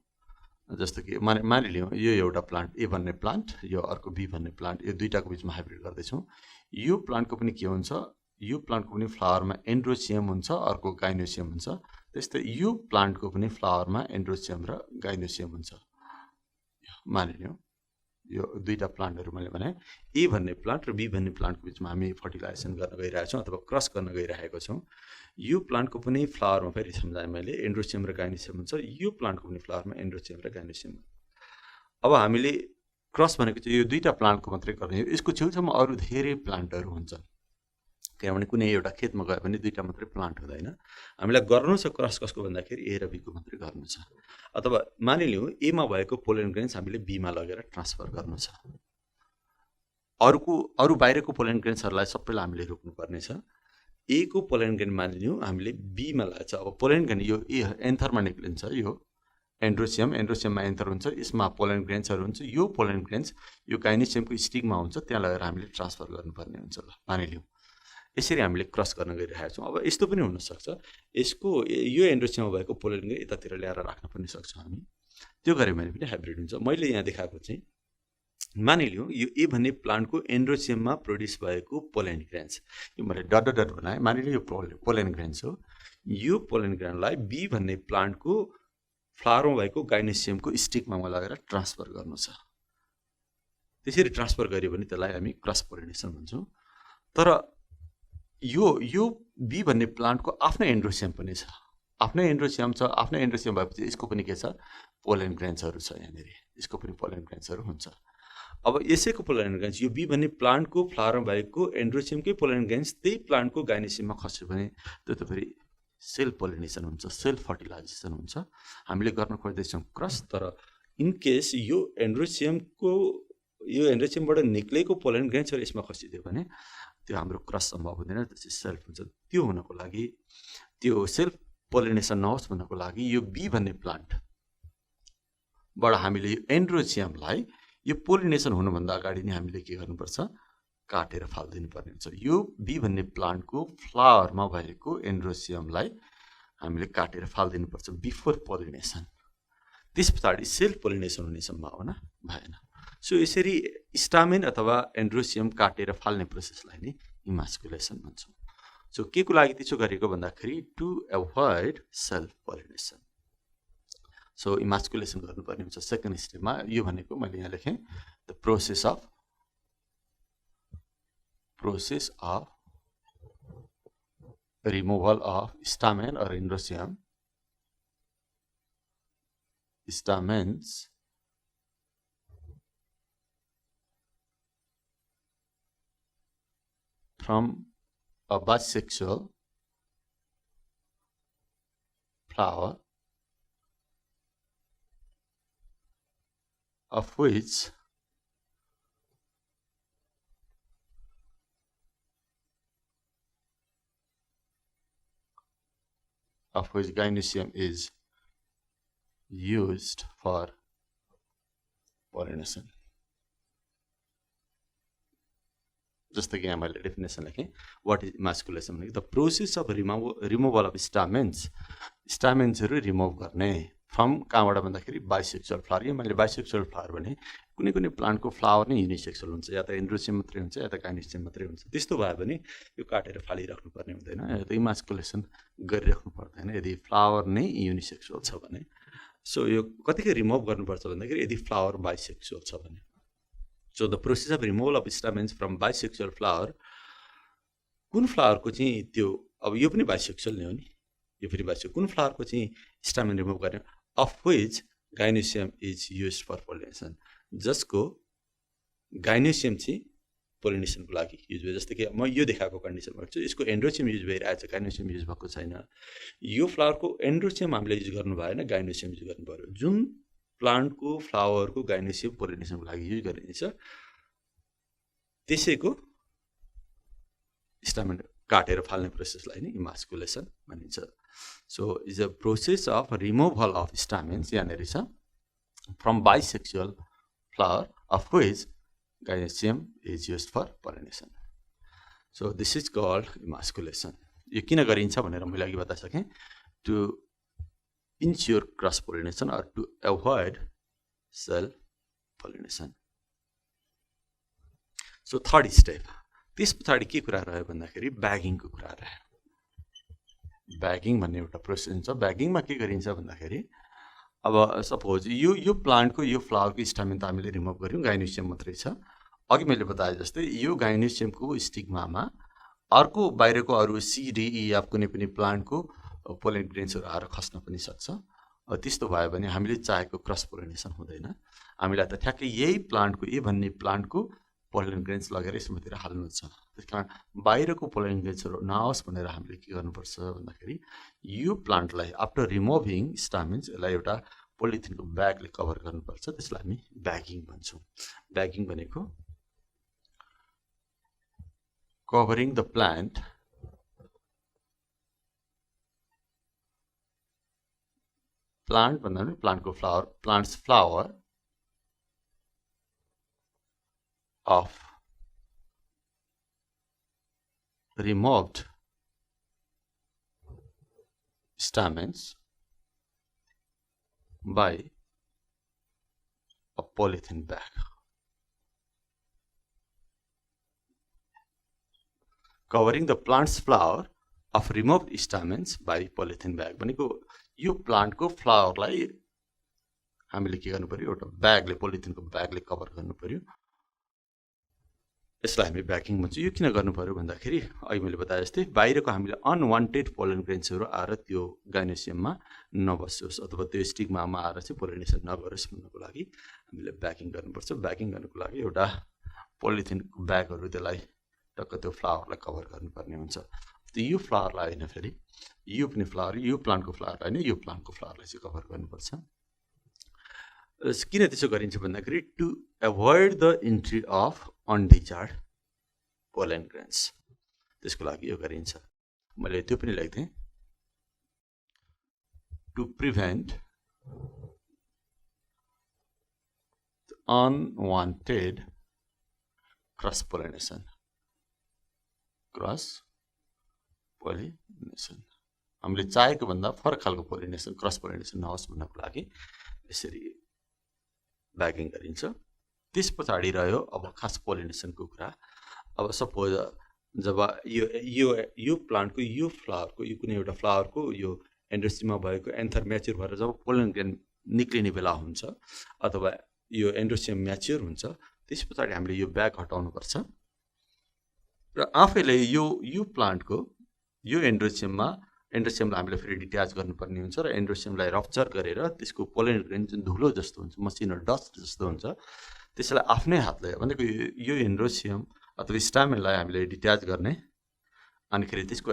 A: जस्तो कि मानिलिउँ यो एउटा प्लान्ट ए भन्ने प्लान्ट, यो अर्को बी भन्ने प्लान्ट, यो दुईटाको बिचमा हाइब्रिड गर्दैछौँ। यो प्लान्टको पनि के हुन्छ, यो प्लान्टको पनि फ्लावरमा एन्ड्रोसियम हुन्छ, अर्को गाइनोसियम हुन्छ। त्यस्तै यो प्लान्टको पनि फ्लावरमा एन्ड्रोसियम र गाइनोसियम हुन्छ। मानिलिउँ यो दुईटा प्लान्टहरू मैले भने ए भन्ने प्लान्ट र बी भन्ने प्लान्टको बिचमा हामी फर्टिलाइजेसन गर्न गइरहेको छौँ अथवा क्रस गर्न गइरहेको छौँ। यो प्लान्टको पनि फ्लावरमा फेरि सम्झाएँ मैले एन्ड्रोसियम र गाइनोसियम हुन्छ, यो प्लान्टको पनि फ्लावरमा एन्ड्रोसियम र गाइनोसियम। अब हामीले क्रस भनेको चाहिँ यो दुईटा प्लान्टको मात्रै गर्ने हो, यसको छेउछाउमा अरू धेरै प्लान्टहरू हुन्छ। किनभने कुनै एउटा खेतमा गयो भने दुईटा मात्रै प्लान्ट हुँदैन, हामीलाई गर्नु छ क्रस कसको भन्दाखेरि ए र बीको मात्रै गर्नु छ। अथवा मानिलिउँ एमा भएको पोलन ग्रेन्स हामीले बीमा लगेर ट्रान्सफर गर्नु छ, अरू बाहिरको पोलन ग्रेन्सहरूलाई सबैलाई हामीले रोक्नुपर्ने छ। ए को पोलन ग्रेन मानिलिउँ हामीले बीमा लाग्छ। अब पोलन ग्रेन यो एन्थरमा निक्लिन्छ, यो एन्ड्रोसियममा एन्थर हुन्छ, यसमा पोलन ग्रेन्सहरू हुन्छ। यो पोलन ग्रेन्स यो गाइनोसियमको स्टिगमा हुन्छ, त्यहाँ लगेर हामीले ट्रान्सफर गर्नुपर्ने हुन्छ। ल मानिलिउँ यसरी हामीले क्रस गर्न गइरहेका छौँ। अब यस्तो पनि हुनसक्छ यसको यो एन्ड्रोसियममा भएको पोलन ग्रेन यतातिर ल्याएर राख्न पनि सक्छौँ हामी, त्यो गऱ्यो भने पनि हाइब्रिड हुन्छ। मैले यहाँ देखाएको चाहिँ मानिलिउँ यो ए भन्ने प्लान्टको एन्ड्रोसियममा प्रोड्युस भएको पोलन ग्रेन्स, यो मैले डट डट बनाएँ, मानिलिउँ यो पोलन ग्रेन्स हो। यो पोलन ग्रेनलाई बी भन्ने प्लान्टको फ्लावरमा भएको गाइनोसियमको स्टिकमा लगेर ट्रान्सफर गर्नु छ। त्यसरी ट्रान्सफर गऱ्यो भने त्यसलाई हामी क्रस पोलिनेसन भन्छौँ। तर यो बी भन्ने प्लान्टको आफ्नै एन्ड्रोसियम पनि छ, आफ्नै एन्ड्रोसियम छ। आफ्नै एन्ड्रोसियम भएपछि यसको पनि के छ, पोलन ग्रेन्सहरू छ यहाँनिर, यसको पनि पोलन ग्रेन्सहरू हुन्छ। अब यसैको पोलन ग्रेन्स यो बी भन्ने प्लान्टको फ्लावरमा भएको एन्ड्रोसियमकै पोलन ग्रेन्स त्यही प्लान्टको गाइनोसियममा खस्यो भने त्यो त फेरि सेल्फ पोलिनेसन हुन्छ, सेल्फ फर्टिलाइजेसन हुन्छ। हामीले गर्न खोज्दैछौँ क्रस, तर इन केस यो एन्ड्रोसियमबाट निक्लेको पोलन ग्रेन्सहरू यसमा खसिदियो भने त्यो हाम्रो क्रस सम्भव हुँदैन, त्यो चाहिँ सेल्फ हुन्छ। त्यो हुनको लागि, त्यो सेल्फ पोलिनेसन नहोस् भन्नको लागि यो बी भन्ने प्लान्टबाट हामीले यो एन्ड्रोसियमलाई यो पोलिनेसन हुनुभन्दा अगाडि नै हामीले के गर्नुपर्छ, काटेर फालिदिनु पर्ने हुन्छ। यो बी भन्ने प्लान्टको फ्लावरमा भएको एन्ड्रोसियमलाई हामीले काटेर फालिदिनुपर्छ बिफोर पोलिनेसन। त्यस पछाडि सेल्फ पोलिनेसन हुने सम्भावना भएन। सो यसरी स्टामेन अथवा एन्ड्रोसियम काटेर फाल्ने प्रोसेसलाई नै इमास्कुलेसन भन्छौँ। सो के को लागि त्यसो गरेको भन्दाखेरि to avoid self pollination. So emasculation गर्नुपर्ने हुन्छ सेकेन्ड स्टेपमा। यो भनेको मैले यहाँ लेखेँ the process of removal of stamen or endocyme, stamens from a bisexual flower of which gynoecium is used for pollination. जस्तो कि यहाँ मैले डेफिनेसन लेखेँ, वाट इज इमास्कुलेसन भनेको the process of removal of स्टामेन्सहरू रिमुभ गर्ने फ्रम कहाँबाट भन्दाखेरि बाइसेक्सुअल फ्लावर। यो मैले बाइसेक्सुअल फ्लावर भने कुनै प्लान्टको फ्लावर नै युनिसेक्सुअल हुन्छ, या त एन्ड्रोसियम मात्रै हुन्छ या त गाइनोसियम मात्रै हुन्छ। त्यस्तो भयो भने यो काटेर फालिराख्नु पर्ने हुँदैन, या त इमास्कुलेसन गरिराख्नु पर्दैन यदि फ्लावर नै युनिसेक्सुअल छ भने। सो यो कतिकै रिमुभ गर्नुपर्छ भन्दाखेरि यदि फ्लावर बाइसेक्सुअल छ भने। So the process of removal of stamens from bisexual flower, कुन फ्लावरको चाहिँ त्यो, अब यो पनि बाइसेक्सुअल नै हो नि, यो फेरि बाइसेक्सुअल, कुन फ्लावरको चाहिँ स्टामेन रिमुभ गर्ने, of which gynoecium is use for pollination, जसको गाइनोसियम चाहिँ पोलिनेसनको लागि युज भयो। जस्तै कि म यो देखाएको कन्डिसन गर्छु, यसको एन्ड्रोसियम युज भइरहेछ, गाइनोसियम युज भएको छैन। यो फ्लावरको एन्ड्रोसियम हामीले युज गर्नु भएन, गाइनोसियम युज गर्नु पर्यो। जुन प्लान्टको फ्लावरको गाइनोसियम पोलिनेसनको लागि युज गरिन्छ त्यसैको स्टामेन काटेर फाल्ने प्रोसेसलाई नै इमास्कुलेसन भनिन्छ। So is a process of removal of stamens यहाँनिर छ from bisexual flower of which gynoecium is used for pollination. So this is called emasculation. यो किन गरिन्छ भनेर मैले अघि बताइसकेँ, to ensure cross pollination or to avoid self pollination. So third step, त्यस पछाडि के कुरा रह्यो भन्दाखेरि ब्यागिङको कुरा रह्यो। ब्यागिङ भन्ने एउटा प्रोसेस हुन्छ। ब्यागिङमा के गरिन्छ भन्दाखेरि अब सपोज यो प्लान्टको यो फ्लावरको स्टामेन त हामीले रिमुभ गऱ्यौँ, गाइनोसियम मात्रै छ। अघि मैले बताए जस्तै यो गाइनोसियमको स्टिग्मामा अर्को बाहिरको अरू CDEF कुनै पनि प्लान्टको पोलन ग्रेन्सहरू आएर खस्न पनि सक्छ। त्यस्तो भयो भने हामीले चाहेको क्रस पोलिनेसन हुँदैन। हामीलाई त ठ्याक्कै यही प्लान्टको, ए भन्ने प्लान्टको पोलन ग्रेन्स लगेर यसमातिर हाल्नु छ। त्यसकारण बाहिरको पोलन ग्रेन्सहरु नआओस् भनेर हामीले के गर्नुपर्छ भन्दाखेरि यो प्लान्टलाई आफ्टर रिमुभिङ स्टामेन्स यसलाई एउटा पोलिथिनको ब्यागले कभर गर्नुपर्छ। त्यसलाई हामी ब्यागिङ भन्छौँ। ब्यागिङ भनेको covering the plant भन्दा पनि प्लान्टको flower, plant's flower of removed stamens by a polythene bag. Covering the plant's flower of removed stamens by polythene bag भनेको यो प्लान्टको फ्लावरलाई हामीले के गर्नु पर्यो, एउटा ब्यागले, पोलिथिनको ब्यागले कभर गर्नु पर्यो। यसलाई हामी ब्यागिङ भन्छौँ। यो किन गर्नु पर्यो भन्दाखेरि अघि मैले बताए जस्तै बाहिरको हामीले अनवान्टेड पोलन ग्रेन्सहरु आएर त्यो गाइनोसियममा नबसोस् अथवा त्यो स्टिग्मामा आएर चाहिँ पोलिनेसन नगरोस् भन्नको लागि हामीले ब्यागिङ गर्नुपर्छ। ब्यागिङ गर्नको लागि एउटा पोलिथिनको ब्यागहरु त्यसलाई टक्क त्यो फ्लावरलाई कभर गर्नुपर्ने हुन्छ। यो फ्लावरलाई हैन, फेरि यो पनि फ्लावर, यो प्लान्टको फ्लावर हैन, यो प्लान्टको फ्लावरलाई चाहिँ कभर गर्नुपर्छ। किन त्यसो गरिन्छ भन्दाखेरि to avoid the entry of undesired pollen grains, त्यसको लागि यो गरिन्छ। मैले त्यो पनि लेख्थे, to prevent unwanted cross pollination, cross pollination हामीले चाहेको भन्दा फरक खालको पोलिनेसन, क्रस पोलिनेसन नहोस् भन्नको लागि यसरी ब्यागिङ गरिन्छ। त्यस पछाडि रह्यो अब खास पोलिनेसनको कुरा। अब सपोज जब यो प्लान्टको यो फ्लावरको, यो कुनै एउटा फ्लावरको यो एन्ड्रोसिममा भएको एन्थर म्याच्योर भएर जब पोलन ग्रेन निक्लिने बेला हुन्छ अथवा यो एन्ड्रोसियम म्याच्योर हुन्छ, त्यस पछाडि हामीले यो ब्याग हटाउनु पर्छ र आफैले यो प्लान्टको यो एन्ड्रोसियमलाई हामीले फेरि डिट्याच गर्नुपर्ने हुन्छ र एन्ड्रोसियमलाई रप्चर गरेर त्यसको पोलन ग्रेन जुन धुलो जस्तो हुन्छ, मसिनो डस्ट जस्तो हुन्छ, त्यसलाई आफ्नै हातले भनेको यो एन्ड्रोसियम अथवा स्टामेनलाई हामीले डिट्याच गर्ने, अनि खेरि त्यसको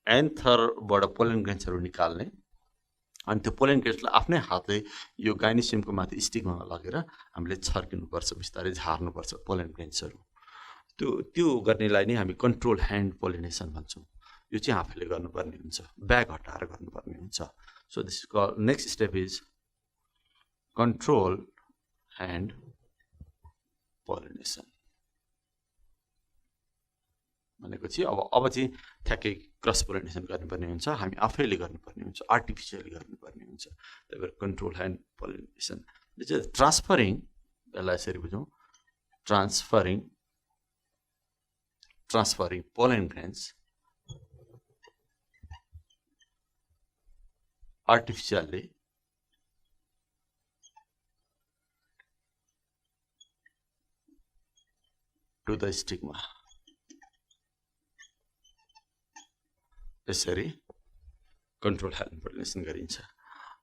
A: एन्थरबाट पोलन ग्रेन्सहरु निकाल्ने, अनि त्यो पोलन ग्रेन्सलाई आफ्नै हातले यो गाइनोसियमको माथि स्टिग्मामा लगेर हामीले छर्किनुपर्छ, बिस्तारै झार्नुपर्छ पोलन ग्रेन्सहरु। त्यो गर्नेलाई नै हामी कन्ट्रोल ह्यान्ड पोलिनेसन भन्छौँ। यो चाहिँ आफैले गर्नुपर्ने हुन्छ, ब्याग हटाएर गर्नुपर्ने हुन्छ। So this is called, next step is control hand pollination भनेको चाहिँ अब चाहिँ ठ्याक्कै क्रस पोलिनेसन गर्नुपर्ने हुन्छ, हामी आफैले गर्नुपर्ने हुन्छ, आर्टिफिसियली गर्नुपर्ने हुन्छ। त्यही भएर कन्ट्रोल ह्यान्ड पोलिनेसन ट्रान्सफरिङ, यसलाई यसरी बुझौँ, transferring pollen grains artificially to the stigma, यसरी कन्ट्रोल ह्यान्ड पोलिनेसन गरिन्छ।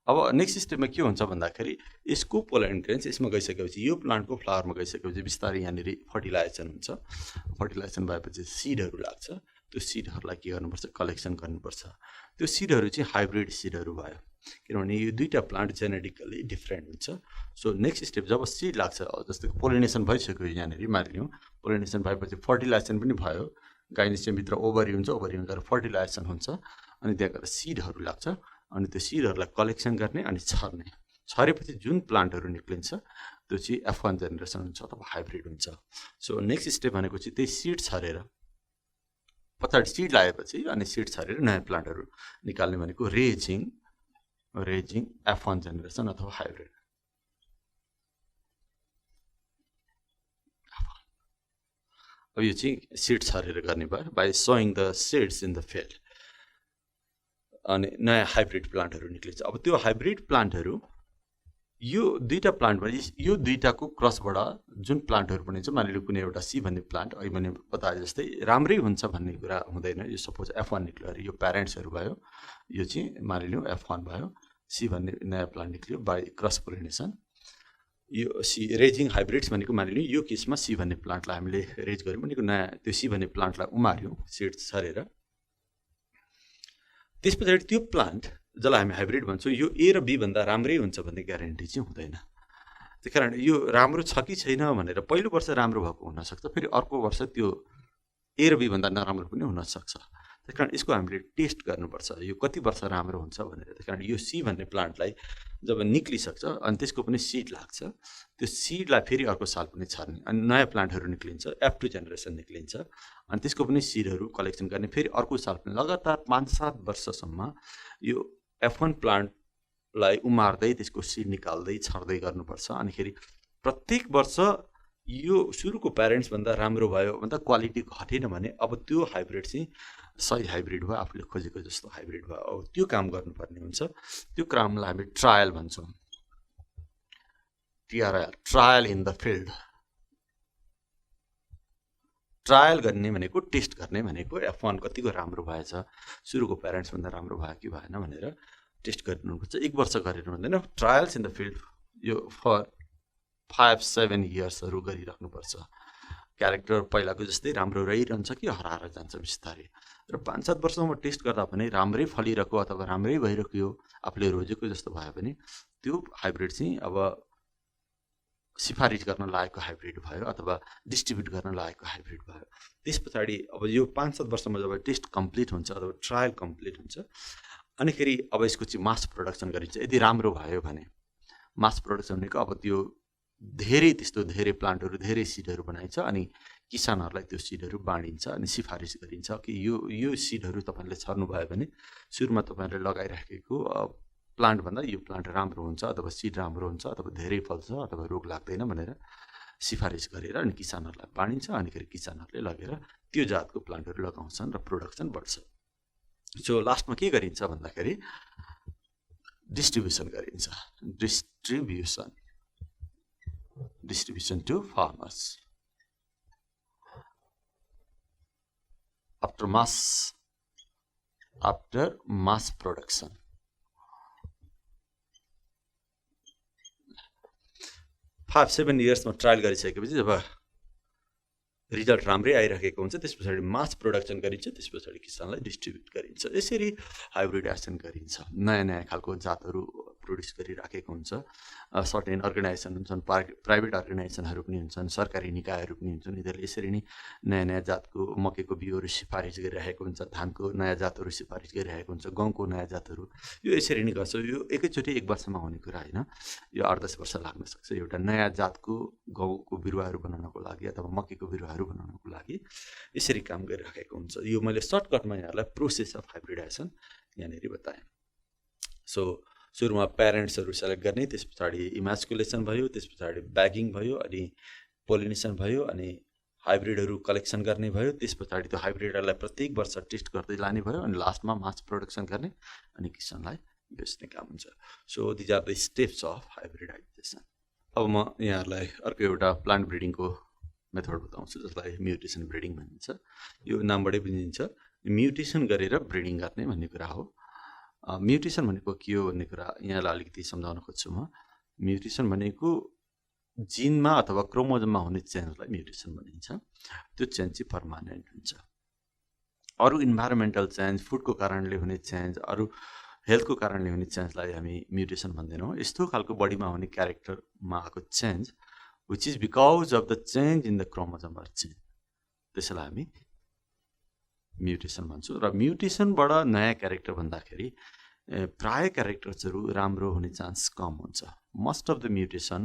A: अब नेक्स्ट स्टेपमा के हुन्छ भन्दाखेरि यसको पोलन ग्रेन्स यसमा गइसकेपछि, यो प्लान्टको फ्लावरमा गइसकेपछि बिस्तारै यहाँनिर फर्टिलाइजेसन हुन्छ। फर्टिलाइजेसन भएपछि सिडहरू लाग्छ। त्यो सिडहरूलाई के गर्नुपर्छ, कलेक्सन गर्नुपर्छ। त्यो सिडहरू चाहिँ हाइब्रिड सिडहरू भयो, किनभने यो दुईटा प्लान्ट जेनेटिकली डिफरेन्ट हुन्छ। सो नेक्स्ट स्टेप जब सिड लाग्छ, जस्तो पोलिनेसन भइसक्यो, यहाँनिर मानिलिउँ पोलिनेसन भएपछि फर्टिलाइजेसन पनि भयो, गाइनोसियमभित्र ओभरी हुन्छ, ओभरीमा गएर फर्टिलाइजेसन हुन्छ, अनि त्यहाँ गएर सिडहरू लाग्छ, अनि त्यो सिडहरूलाई कलेक्सन गर्ने अनि छर्ने। छरेपछि जुन प्लान्टहरू निक्लिन्छ त्यो चाहिँ F1 जेनेरेसन हुन्छ अथवा हाइब्रिड हुन्छ। सो नेक्स्ट स्टेप भनेको चाहिँ त्यही सिड छरेर, पछाडि सिड लागेपछि अनि सिड छरेर नयाँ प्लान्टहरू निकाल्ने भनेको रेजिङ F1 जेनेरेसन अथवा हाइब्रिड। अब यो चाहिँ सिड छरेर गर्ने भयो, by showing the seeds in the field, अनि नयाँ हाइब्रिड प्लान्टहरू निक्लिन्छ। अब त्यो हाइब्रिड प्लान्टहरू यो दुईटा प्लान्टमा, यो दुईटाको क्रसबाट जुन प्लान्टहरू बनिन्छ, मानिलिउँ कुनै एउटा सी भन्ने प्लान्ट, अहिले मैले बताए जस्तै राम्रै हुन्छ भन्ने कुरा हुँदैन। यो सपोज F1 निक्ल्यो अरे, यो प्यारेन्ट्सहरू भयो, यो चाहिँ मानिलिउँ F1 भयो, सी भन्ने नयाँ प्लान्ट निक्ल्यो बाई क्रस पोलिनेसन। यो सी रेजिङ हाइब्रिड्स भनेको मानिलिउँ यो केसमा सी भन्ने प्लान्टलाई हामीले रेज गऱ्यौँ भनेको नयाँ त्यो सी भन्ने प्लान्टलाई उमार्यौँ सिड्स छरेर त्यस पछाडि त्यो प्लान्ट जसलाई हामी हाइब्रिड भन्छौँ यो ए र बी भन्दा राम्रै हुन्छ भन्ने ग्यारेन्टी चाहिँ हुँदैन। त्यही कारण यो राम्रो छ कि छैन भनेर पहिलो वर्ष राम्रो भएको हुनसक्छ, फेरि अर्को वर्ष त्यो ए र बी भन्दा नराम्रो पनि हुनसक्छ। त्यस कारण यसको हामीले टेस्ट गर्नुपर्छ यो कति वर्ष राम्रो हुन्छ भनेर। त्यस कारण यो सी भन्ने प्लान्टलाई जब निक्लिसक्छ अनि त्यसको पनि सिड लाग्छ, त्यो सिडलाई फेरि अर्को साल पनि छर्ने अनि नयाँ प्लान्टहरू निक्लिन्छ, F2 जेनेरेसन निक्लिन्छ अनि त्यसको पनि सिडहरू कलेक्सन गर्ने, फेरि अर्को साल पनि लगातार 5-7 वर्षसम्म यो F1 प्लान्टलाई उमार्दै त्यसको सिड निकाल्दै छर्दै गर्नुपर्छ। अनिखेरि प्रत्येक वर्ष यो सुरुको प्यारेन्ट्सभन्दा राम्रो भयो भन्दा क्वालिटी घटेन भने अब त्यो हाइब्रिड चाहिँ सही हाइब्रिड भयो, आफूले खोजेको जस्तो हाइब्रिड भयो। अब त्यो काम गर्नुपर्ने हुन्छ। त्यो कामलाई हामी ट्रायल भन्छौँ, TRL, trial in the field. Trial गर्ने भनेको टेस्ट गर्ने भनेको F1 कतिको राम्रो भएछ, सुरुको प्यारेन्ट्सभन्दा राम्रो भयो कि भएन भनेर टेस्ट गर्नुपर्छ। 1 वर्ष गरेर हुँदैन, ट्रायल्स इन द फिल्ड यो फर 5-7 इयर्सहरू गरिराख्नुपर्छ। क्यारेक्टर पहिलाको जस्तै राम्रो रहिरहन्छ कि हराएर जान्छ बिस्तारै। र 5-7 वर्षमा टेस्ट गर्दा पनि राम्रै फलिरहेको अथवा राम्रै भइरहेको आफूले रोजेको जस्तो भयो भने त्यो हाइब्रिड चाहिँ अब सिफारिस गर्न लागेको हाइब्रिड भयो अथवा डिस्ट्रिब्युट गर्न लागेको हाइब्रिड भयो। त्यस पछाडि अब यो 5-7 वर्षमा जब टेस्ट कम्प्लिट हुन्छ अथवा ट्रायल कम्प्लिट हुन्छ अनिखेरि अब यसको चाहिँ मास प्रोडक्सन गरिन्छ। यदि राम्रो भयो भने मास प्रोडक्सन भनेको अब त्यो त्यस्तो धेरै प्लान्टहरू धेरै सिडहरू बनाइन्छ अनि किसानहरूलाई त्यो सिडहरू बाँडिन्छ अनि सिफारिस गरिन्छ कि यो सिडहरू तपाईँले छर्नुभयो भने सुरुमा तपाईँहरूले लगाइराखेको प्लान्टभन्दा यो प्लान्ट राम्रो हुन्छ अथवा सिड राम्रो हुन्छ अथवा धेरै फल्छ अथवा रोग लाग्दैन भनेर सिफारिस गरेर अनि किसानहरूलाई बाँडिन्छ। अनिखेरि किसानहरूले लगेर त्यो जातको प्लान्टहरू लगाउँछन् र प्रोडक्सन बढ्छ। सो लास्टमा के गरिन्छ भन्दाखेरि डिस्ट्रिब्युसन गरिन्छ। Distribution to farmers. After mass production. 5-7 इयर्समा trial गरिसकेपछि जब रिजल्ट राम्रै आइरहेको हुन्छ त्यस पछाडि मास प्रोडक्सन गरिन्छ, त्यस पछाडि किसानलाई डिस्ट्रिब्युट गरिन्छ। यसरी हाइब्रिडाइजेसन गरिन्छ। नयाँ नयाँ खालको जातहरू प्रोड्युस गरिराखेको हुन्छ। सर्टेन अर्गनाइजेसन हुन्छन्, प्राइभेट अर्गनाइजेसनहरू पनि हुन्छन्, सरकारी निकायहरू पनि हुन्छन्। यिनीहरूले यसरी नै नयाँ नयाँ जातको मकैको बिउहरू सिफारिस गरिरहेको हुन्छ, धानको नयाँ जातहरू सिफारिस गरिरहेको हुन्छ, गहुँको नयाँ जातहरू। यो यसरी नै गर्छ। यो एकैचोटि 1 वर्षमा हुने कुरा होइन, यो 8-10 वर्ष लाग्न सक्छ एउटा नयाँ जातको गहुँको बिरुवाहरू बनाउनको लागि अथवा मकैको बिरुवाहरू बनाउनको लागि यसरी काम गरिराखेको हुन्छ। यो मैले सर्टकटमा यहाँलाई प्रोसेस अफ हाइब्रिडाइजेसन यहाँनिर बताएँ। सो सुरुमा प्यारेन्ट्सहरू सेलेक्ट गर्ने, त्यस पछाडि इमास्कुलेसन भयो, त्यस पछाडि ब्यागिङ भयो, अनि पोलिनेसन भयो, अनि हाइब्रिडहरू कलेक्सन गर्ने भयो, त्यस पछाडि त्यो हाइब्रिडहरूलाई प्रत्येक वर्ष टेस्ट गर्दै लाने भयो अनि लास्टमा मास प्रोडक्सन गर्ने अनि किसानलाई बेच्ने काम हुन्छ। So these are the steps of hybridization. अब म यहाँहरूलाई अर्को एउटा प्लान्ट ब्रिडिङको मेथड बताउँछु जसलाई म्युटेसन ब्रिडिङ भनिन्छ। यो नामबाटै बुझिन्छ म्युटेसन गरेर ब्रिडिङ गर्ने भन्ने कुरा हो। म्युटेसन भनेको के हो भन्ने कुरा यहाँलाई अलिकति सम्झाउन खोज्छु म। म्युटेसन भनेको जिनमा अथवा क्रोमोजोममा हुने चेन्जलाई म्युटेसन भनिन्छ। त्यो चेन्ज चाहिँ पर्मानेन्ट हुन्छ। अरू इन्भाइरोमेन्टल चेन्ज, फुडको कारणले हुने चेन्ज, अरू हेल्थको कारणले हुने चेन्जलाई हामी म्युटेसन भन्दैनौँ। यस्तो खालको बडीमा हुने क्यारेक्टरमा आएको change which is because of the change in the chromosome or gene, त्यसैलाई हामी म्युटेसन भन्छौँ। र म्युटेसनबाट नयाँ क्यारेक्टर भन्दाखेरि प्राय क्यारेक्टर्सहरू राम्रो हुने चान्स कम हुन्छ। Most of the mutation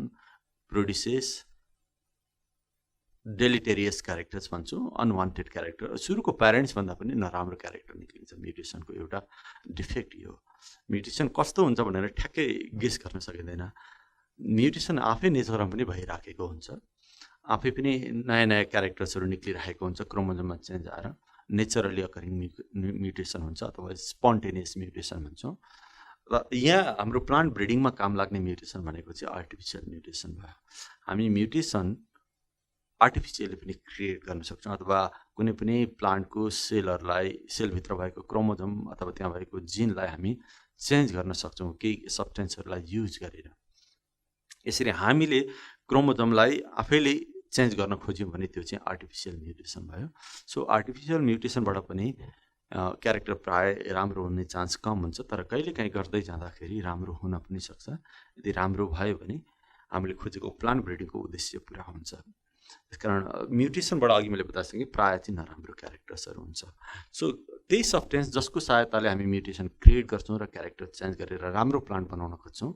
A: produces deleterious characters भन्छौँ, अनवान्टेड क्यारेक्टर। सुरुको प्यारेन्ट्सभन्दा पनि नराम्रो क्यारेक्टर निक्लिन्छ। म्युटेसनको एउटा डिफेक्ट यो। म्युटेसन कस्तो हुन्छ भनेर ठ्याक्कै गेस गर्न सकिँदैन। म्युटेसन आफै नेचरमा पनि भइराखेको हुन्छ, आफै पनि नयाँ नयाँ क्यारेक्टर्सहरू निक्लिरहेको हुन्छ क्रोमोजोममा चेन्ज आएर। नेचरली अकरिङ म्युटेसन हुन्छ अथवा स्पोन्टेनियस म्युटेसन भन्छौँ। र यहाँ हाम्रो प्लान्ट ब्रिडिङमा काम लाग्ने म्युटेसन भनेको चाहिँ आर्टिफिसियल म्युटेसन भयो। हामी म्युटेसन आर्टिफिसियली पनि क्रिएट गर्न सक्छौँ अथवा कुनै पनि प्लान्टको सेलहरूलाई, सेलभित्र भएको क्रोमोजोम अथवा त्यहाँ भएको जिनलाई हामी चेन्ज गर्न सक्छौँ केही सब्सटेन्सहरूलाई युज गरेर। यसरी हामीले क्रोमोजोमलाई आफैले चेन्ज गर्न खोज्यौँ भने त्यो चाहिँ आर्टिफिसियल म्युटेसन भयो। सो आर्टिफिसियल म्युटेसनबाट पनि क्यारेक्टर प्राय राम्रो हुने चान्स कम हुन्छ, तर कहिलेकाहीँ गर्दै जाँदाखेरि राम्रो हुन पनि सक्छ। यदि राम्रो भयो भने हामीले खोजेको प्लान्ट ब्रिडिङको उद्देश्य पुरा हुन्छ। त्यसकारण म्युटेसनबाट अघि मैले बताएको कि प्राय चाहिँ नराम्रो क्यारेक्टर्सहरू हुन्छ। सो त्यही सब्सटेन्स जसको सहायताले हामी म्युटेसन क्रिएट गर्छौँ र क्यारेक्टर चेन्ज गरेर राम्रो प्लान्ट बनाउन खोज्छौँ,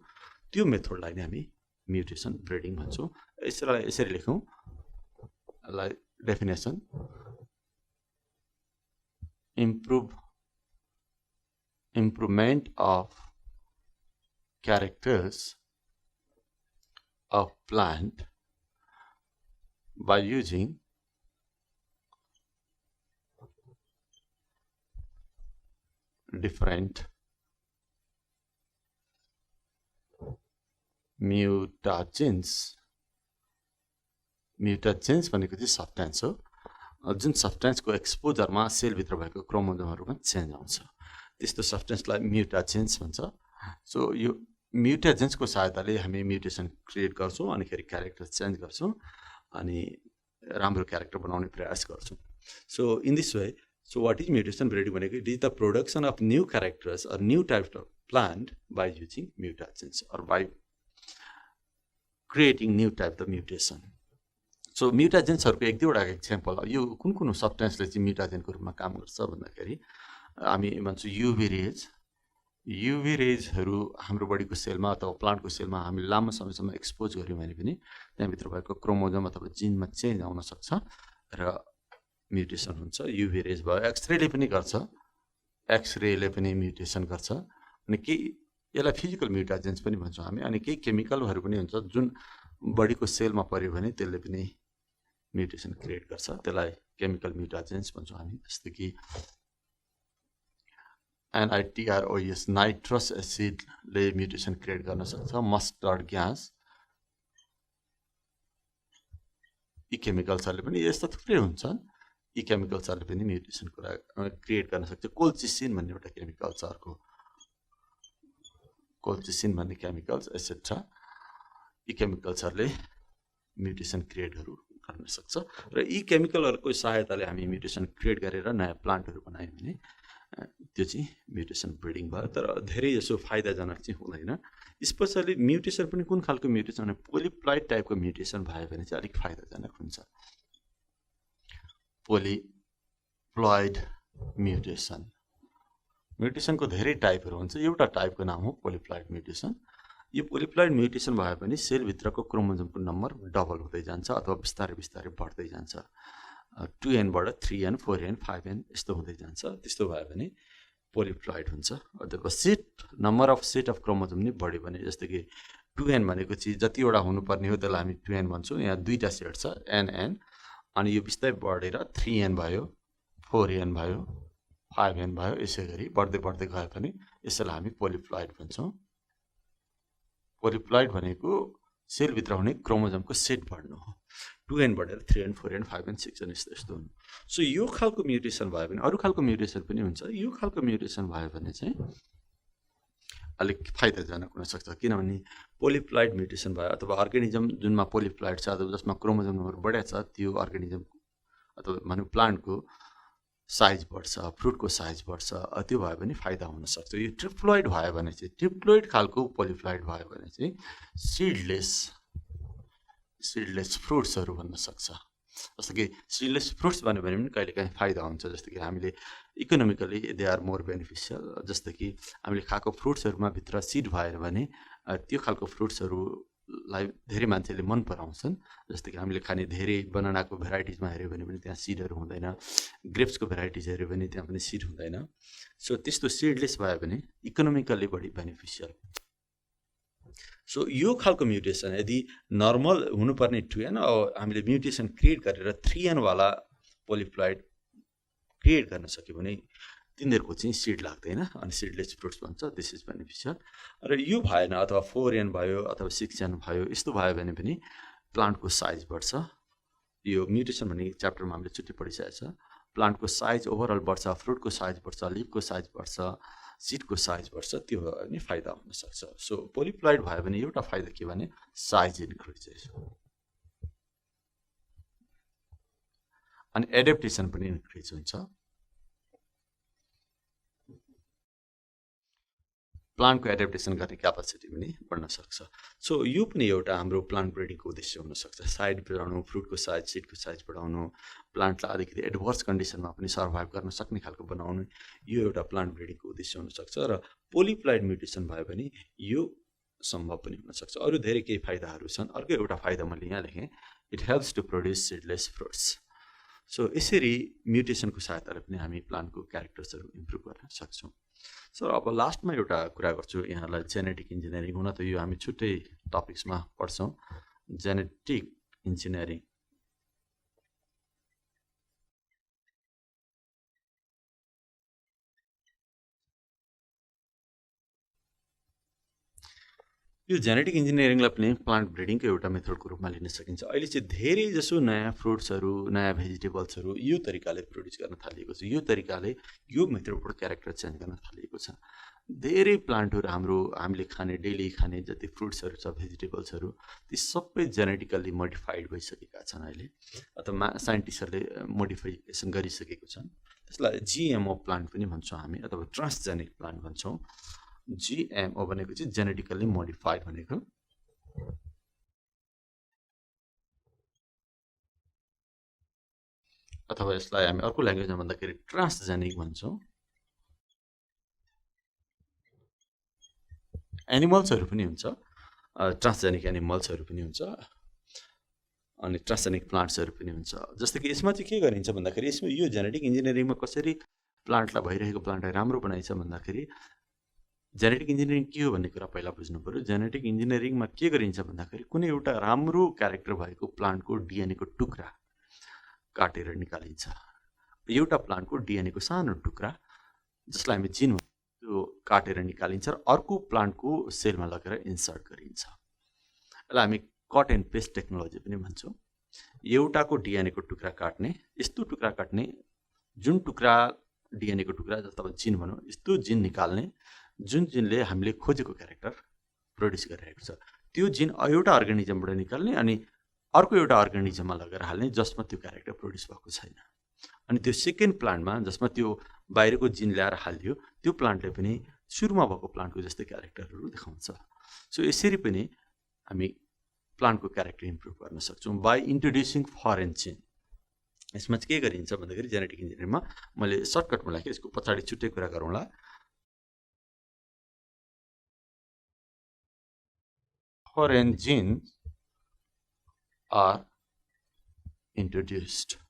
A: त्यो मेथडलाई नै हामी म्युटेसन ब्रिडिङ भन्छौँ। यसरी लेखौँ definition, improvement of characters of plant by using different mutagens भनेको चाहिँ सब्सटेन्स हो, जुन सब्सटेन्सको एक्सपोजरमा सेलभित्र भएको क्रोमोजोमहरूमा चेन्ज आउँछ, त्यस्तो सब्सटेन्सलाई म्युटाजेन्स भन्छ। सो यो म्युटाजेन्सको सहायताले हामी म्युटेसन क्रिएट गर्छौँ, अनिखेरि क्यारेक्टर चेन्ज गर्छौँ अनि राम्रो क्यारेक्टर बनाउने प्रयास गर्छौँ। So in this way, so what is mutation breeding भनेको it is the production of new characters or new types of plant by using mutagens or by creating new type the mutation. So म्युटाजेन्सहरूको एक दुईवटा example, यो कुन कुन सब्सटेन्सले चाहिँ म्युटाजेनको रूपमा काम गर्छ भन्दाखेरि हामी भन्छौँ युभी रेजहरू हाम्रो बडीको सेलमा अथवा प्लान्टको सेलमा हामीले लामो समयसम्म एक्सपोज गऱ्यौँ भने पनि त्यहाँभित्र भएको क्रोमोजोम अथवा जिनमा चेन्ज आउन सक्छ र म्युटेसन हुन्छ। युभी रेज भयो, एक्सरेले पनि गर्छ, एक्सरेले पनि म्युटेसन गर्छ। अनि केही यसलाई फिजिकल म्युटाजेन्स पनि भन्छौँ हामी। अनि केही केमिकलहरू पनि हुन्छ जुन बडीको सेलमा पऱ्यो भने त्यसले पनि म्युटेसन क्रिएट गर्छ, त्यसलाई केमिकल म्युटाजेन्स भन्छौँ हामी। जस्तो कि NITROS नाइट्रस एसिडले म्युटेसन क्रिएट गर्न सक्छ, मस्टर्ड ग्यास, यी केमिकल्सहरूले पनि, यस्ता थुप्रै हुन्छन्, यी केमिकल्सहरूले पनि म्युटेसन क्रिएट गर्न सक्छ। कोल्चिसिन भन्ने एउटा केमिकल छ, अर्को कोल्चिसिन भन्ने केमिकल्स एसेट्रा, यी केमिकल्सहरूले म्युटेसन क्रिएटहरू गर्न सक्छ र यी केमिकलहरूको सहायताले हामी म्युटेसन क्रिएट गरेर नयाँ प्लान्टहरू बनायौँ भने त्यो चाहिँ म्युटेसन ब्रिडिङ भयो। तर धेरै जसो फाइदाजनक चाहिँ हुँदैन। स्पेसली म्युटेसन पनि कुन खालको म्युटेसन भने पोलिप्लॉइड टाइपको म्युटेसन भयो भने चाहिँ अलिक फाइदाजनक हुन्छ। पोलिप्लॉइड म्युटेसनको धेरै टाइपहरू हुन्छ, एउटा टाइपको नाम हो पोलिप्लॉइड म्युटेसन। यो पोलिप्लॉइड म्युटेसन भयो भने सेलभित्रको क्रोमोजोमको नम्बर डबल हुँदै जान्छ अथवा बिस्तारै बिस्तारै बढ्दै जान्छ, 2n बाट 3n 4n 5n यस्तो हुँदै जान्छ। त्यस्तो भयो भने पोलिप्लॉइड हुन्छ। अथवा number of set of chromosome नि बढ्यो भने, जस्तो कि 2n भनेको चाहिँ जतिवटा हुनुपर्ने हो त्यसलाई हामी 2n भन्छौँ, यहाँ दुईवटा सेट छ nn, अनि यो बिस्तारै बढेर 3n भयो, 4n भयो, 5n भयो, यसै गरी बढ्दै बढ्दै गयो भने यसैलाई हामी पोलिप्लॉइड भन्छौँ। पोलिप्लॉइड भनेको सेलभित्र हुने क्रोमोजोमको सेट बढ्नु हो, 2n बढेर 3n 4n 5n 6n यस्तो हुनु। सो यो खालको म्युटेसन भयो भने, अरू खालको म्युटेसन पनि हुन्छ, यो खालको म्युटेसन भयो भने चाहिँ अलिक फाइदाजनक हुनसक्छ। किनभने पोलिप्लॉइड म्युटेसन भयो अथवा अर्गानिजम जुनमा पोलिप्लॉइड छ अथवा जसमा क्रोमोजोम नम्बर बढ्या छ, त्यो अर्गानिजम अथवा भनौँ प्लान्टको साइज बढ्छ, फ्रुटको साइज बढ्छ, त्यो भयो भने फाइदा हुनसक्छ। यो ट्रिप्लोइड भयो भने चाहिँ, ट्रिप्लोइड खालको पोलिप्लॉइड भयो भने चाहिँ सिडलेस फ्रुट्सहरू भन्न सक्छ। जस्तो कि सिडलेस फ्रुट्स भन्यो भने पनि कहिलेकाहीँ फाइदा हुन्छ। जस्तो कि हामीले economically they are more beneficial. जस्तो कि हामीले खाएको फ्रुट्सहरूमा भित्र सिड भएर भने त्यो खालको फ्रुट्सहरूलाई धेरै मान्छेले मन पराउँछन्। जस्तो कि हामीले खाने धेरै बनानाको भेराइटिजमा हेऱ्यो भने पनि त्यहाँ सिडहरू हुँदैन, ग्रेप्सको भेराइटिज हेऱ्यो भने त्यहाँ पनि सिड हुँदैन। सो त्यस्तो सिडलेस भयो भने इकोनोमिकली बढी बेनिफिसियल। सो यो खालको म्युटेसन यदि नर्मल हुनुपर्ने 2n हामीले म्युटेसन क्रिएट गरेर 3n वाला पोलिप्लॉइड क्रिएट गर्न सक्यो भने तिनीहरूको चाहिँ सिड लाग्दैन अनि सिडलेस फ्रुट्स भन्छ, दिस इज बेनिफिसियल। र यो भएन अथवा 4n भयो अथवा 6n भयो, यस्तो भयो भने पनि प्लान्टको साइज बढ्छ। यो म्युटेसन भन्ने च्याप्टरमा हामीले छुट्टै पढिसकेको छ। प्लान्टको साइज ओभरअल बढ्छ, फ्रुटको साइज बढ्छ, लिफको साइज बढ्छ, सिडको साइज बढ्छ, त्यो पनि फाइदा हुनसक्छ। सो पोलिप्लोइड भयो भने एउटा फाइदा के भने साइज इन्क्रिज, अनि एडेप्टेसन पनि इन्क्रिज हुन्छ। प्लान्टको एडेप्टेसन गर्ने क्यापासिटी पनि बढ्न सक्छ। सो यो पनि एउटा हाम्रो प्लान्ट ब्रिडिङको उद्देश्य हुनसक्छ, साइज बढाउनु, फ्रुटको साइज, सिडको साइज बढाउनु, प्लान्टलाई अलिकति एडभर्स कन्डिसनमा पनि सर्भाइभ गर्न सक्ने खालको बनाउनु, यो एउटा प्लान्ट ब्रिडिङको उद्देश्य हुनसक्छ। र पोलिप्लोइड म्युटेसन भयो भने यो सम्भव पनि हुनसक्छ। अरू धेरै केही फाइदाहरू छन्। अर्को एउटा फाइदा मैले यहाँ लेखेँ, it helps to produce seedless fruits. So यसरी म्युटेसनको सहायताले पनि हामी प्लान्टको क्यारेक्टर्सहरू इम्प्रुभ गर्न सक्छौँ। सो अब लास्टमा एउटा कुरा गर्छु यहाँलाई, जेनेटिक इन्जिनियरिङ। हुन त यो हामी छुट्टै टपिक्समा पढ्छौँ, जेनेटिक इन्जिनियरिङ। यो जेनेटिक इन्जिनियरिङलाई पनि प्लान्ट ब्रिडिङको एउटा मेथडको रूपमा लिन सकिन्छ। अहिले चाहिँ धेरै जसो नयाँ फ्रुट्सहरू, नयाँ भेजिटेबल्सहरू यो तरिकाले प्रोड्युस गर्न थालिएको छ। यो तरिकाले यो मेथडबाट क्यारेक्टर चेन्ज गर्न थालिएको छ। धेरै प्लान्टहरू हामीले खाने, डेली खाने जति फ्रुट्सहरू छ, भेजिटेबल्सहरू, ती सबै जेनेटिकल्ली मोडिफाइड भइसकेका छन् अहिले, अथवा साइन्टिस्टहरूले मोडिफिकेसन गरिसकेको छन्। त्यसलाई जिएमओ प्लान्ट पनि भन्छौँ हामी, अथवा ट्रान्सजेनिक प्लान्ट भन्छौँ। जिएमओ भनेको चाहिँ जेनेटिकल्ली मोडिफाइड भनेको। अथवा यसलाई हामी अर्को ल्याङ्ग्वेजमा भन्दाखेरि ट्रान्सजेनिक भन्छौँ। एनिमल्सहरू पनि हुन्छ, ट्रान्सजेनिक एनिमल्सहरू पनि हुन्छ, अनि ट्रान्सजेनिक प्लान्ट्सहरू पनि हुन्छ। जस्तो कि यसमा चाहिँ के गरिन्छ भन्दाखेरि, यसमा यो जेनेटिक इन्जिनियरिङमा कसरी प्लान्टलाई, भइरहेको प्लान्टलाई राम्रो बनाइन्छ भन्दाखेरि, जेनेटिक इन्जिनियरिङ के हो भन्ने कुरा पहिला बुझ्नु पऱ्यो। जेनेटिक इन्जिनियरिङमा के गरिन्छ भन्दाखेरि, कुनै एउटा राम्रो क्यारेक्टर भएको प्लान्टको डिएनएको टुक्रा काटेर निकालिन्छ। एउटा प्लान्टको डिएनएको सानो टुक्रा जसलाई हामी जिन त्यो काटेर निकालिन्छ र अर्को प्लान्टको सेलमा लगेर इन्सर्ट गरिन्छ। यसलाई हामी कट एन्ड पेस्ट टेक्नोलोजी पनि भन्छौँ। एउटाको डिएनएको टुक्रा काट्ने, यस्तो टुक्रा काट्ने, जुन टुक्रा डिएनएको टुक्रा जस्तो जिन भनौँ, यस्तो जिन निकाल्ने जुन जिनले हामीले खोजेको क्यारेक्टर प्रोड्युस गरिरहेको छ। त्यो जिन एउटा अर्गानिजमबाट निकाल्ने अनि अर्को एउटा अर्गानिजममा लगेर हाल्ने जसमा त्यो क्यारेक्टर प्रोड्युस भएको छैन। अनि त्यो सेकेन्ड प्लान्टमा जसमा त्यो बाहिरको जिन ल्याएर हालियो, त्यो प्लान्टले पनि सुरुमा भएको प्लान्टको जस्तै क्यारेक्टरहरू देखाउँछ। सो यसरी पनि हामी प्लान्टको क्यारेक्टर इम्प्रुभ गर्न सक्छौँ बाई इन्ट्रोड्युसिङ फरेन जिन। यसमा चाहिँ के गरिन्छ भन्दाखेरि, जेनेटिक इन्जिनियरिङमा मैले सर्टकटमा लेखेँ, यसको पछाडि छुट्टै कुरा गरौँला। Foreign genes are introduced।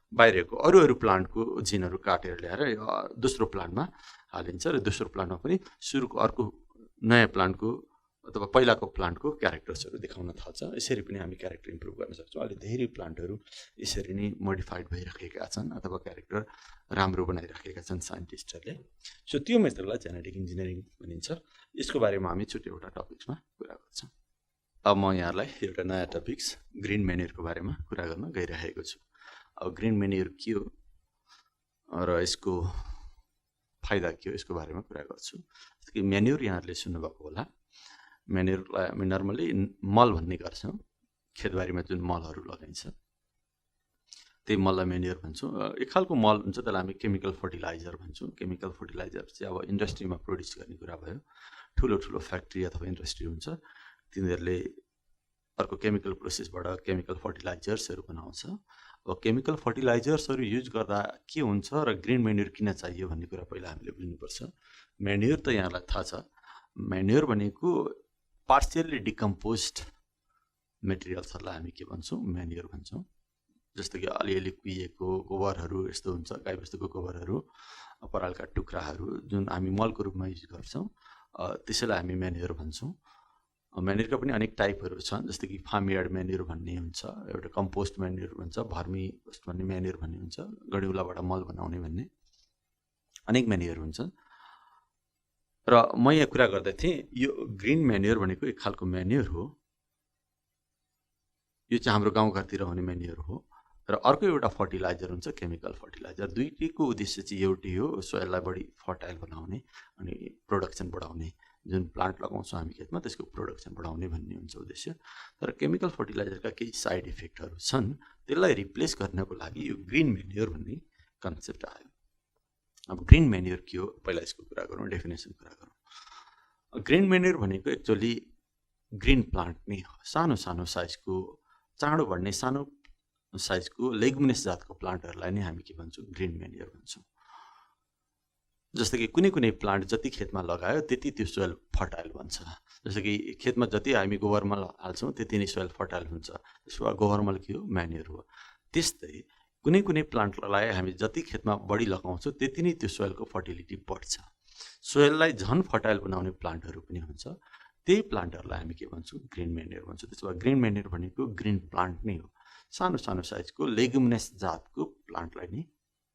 A: बाहिरको अरू प्लान्टको जिनहरू काटेर ल्याएर दोस्रो प्लान्टमा हालिन्छ र दोस्रो प्लान्टमा पनि सुरुको अर्को नयाँ प्लान्टको अथवा पहिलाको प्लान्टको क्यारेक्टर्सहरू देखाउन थाल्छ। यसरी पनि हामी क्यारेक्टर इम्प्रुभ गर्न सक्छौँ। अहिले धेरै प्लान्टहरू यसरी नै मोडिफाइड भइराखेका छन् अथवा क्यारेक्टर राम्रो बनाइराखेका छन् साइन्टिस्टहरूले। सो त्यो मेथडलाई जेनेटिक इन्जिनियरिङ भनिन्छ। यसको बारेमा हामी छुट्टै एउटा टपिक्समा कुरा गर्छौँ। अब म यहाँलाई एउटा नयाँ टपिक्स ग्रिन मेन्युरको बारेमा कुरा गर्न गइरहेको छु। अब ग्रिन मेन्युर के हो र यसको फाइदा के हो, यसको बारेमा कुरा गर्छु। जस्तो कि मेन्युर यहाँहरूले सुन्नुभएको होला। मेन्युरलाई हामी नर्मली मल भन्ने गर्छौँ। खेतबारीमा जुन मलहरू लगाइन्छ त्यही मललाई मेन्युर भन्छौँ। एक खालको मल हुन्छ, त्यसलाई हामी केमिकल फर्टिलाइजर भन्छौँ। केमिकल फर्टिलाइजर चाहिँ अब इन्डस्ट्रीमा प्रोड्युस गर्ने कुरा भयो। ठुलो ठुलो फ्याक्ट्री अथवा इन्डस्ट्री हुन्छ, तिनीहरूले अर्को केमिकल प्रोसेसबाट केमिकल फर्टिलाइजर्सहरू बनाउँछ। अब केमिकल फर्टिलाइजर्सहरू युज गर्दा के हुन्छ र ग्रिन मेन्युर किन चाहियो भन्ने कुरा पहिला हामीले बुझ्नुपर्छ। मेन्युर त यहाँलाई थाहा छ, मेन्युर भनेको पार्सियल्ली डिकम्पोज्ड मेटेरियल्सहरूलाई हामी के भन्छौँ, मेन्युर भन्छौँ। जस्तो कि अलिअलि कुहिएको गोबरहरू यस्तो हुन्छ, गाईबस्तुको गोबरहरू, परालका टुक्राहरू जुन हामी मलको रूपमा युज गर्छौँ, त्यसैलाई हामी मेन्युर भन्छौँ। मेन्युरका पनि अनेक टाइपहरू छन्। जस्तो कि फार्मयार्ड मेन्युर भन्ने हुन्छ, एउटा कम्पोस्ट मेन्युर भन्छ, भर्मी भन्ने मेन्युर भन्ने हुन्छ, गड्युलाबाट मल बनाउने भन्ने अनेक मेन्युर हुन्छन्। र म यहाँ कुरा गर्दै थिएँ, यो ग्रिन मेन्युर भनेको एक खालको मेन्युर हो। यो चाहिँ हाम्रो गाउँघरतिर हुने मेन्युर हो। र अर्को एउटा फर्टिलाइजर हुन्छ केमिकल फर्टिलाइजर। दुईटैको उद्देश्य चाहिँ एउटै हो, सोइललाई बढी फर्टाइल बनाउने अनि प्रोडक्सन बढाउने। जुन प्लान्ट लगाउँछौँ हामी खेतमा त्यसको प्रोडक्सन बढाउने भन्ने हुन्छ उद्देश्य। तर केमिकल फर्टिलाइजरका केही साइड इफेक्टहरू छन्, त्यसलाई रिप्लेस गर्नको लागि यो ग्रिन मेन्योर भन्ने कन्सेप्ट आयो। अब ग्रिन मेन्योर के हो, पहिला यसको कुरा गरौँ, डेफिनेसन कुरा गरौँ। ग्रिन मेन्योर भनेको एक्चुअली ग्रिन प्लान्ट नै हो, सानो सानो साइजको, चाँडो बढ्ने सानो साइजको लेगुमिनस जातको प्लान्टहरूलाई नै हामी के भन्छौँ, ग्रिन मेन्योर भन्छौँ। जस्तो कि कुनै कुनै प्लान्ट जति खेतमा लगायो त्यति त्यो सोइल फर्टाइल बन्छ। जस्तो कि खेतमा जति हामी गोबर मल हाल्छौँ त्यति नै सोइल फर्टाइल हुन्छ, त्यसो भए गोबर मल के हो, मेन्योर हो। त्यस्तै कुनै कुनै प्लान्टलाई हामी जति खेतमा बढी लगाउँछौँ त्यति नै त्यो सोइलको फर्टिलिटी बढ्छ। सोइललाई झन् फर्टाइल बनाउने प्लान्टहरू पनि हुन्छ, त्यही प्लान्टहरूलाई हामी के भन्छौँ, ग्रिन मेन्योर भन्छौँ। त्यसो भए ग्रिन मेन्योर भनेको ग्रिन प्लान्ट नै हो, सानो सानो साइजको लेगुमिनस जातको प्लान्टलाई नै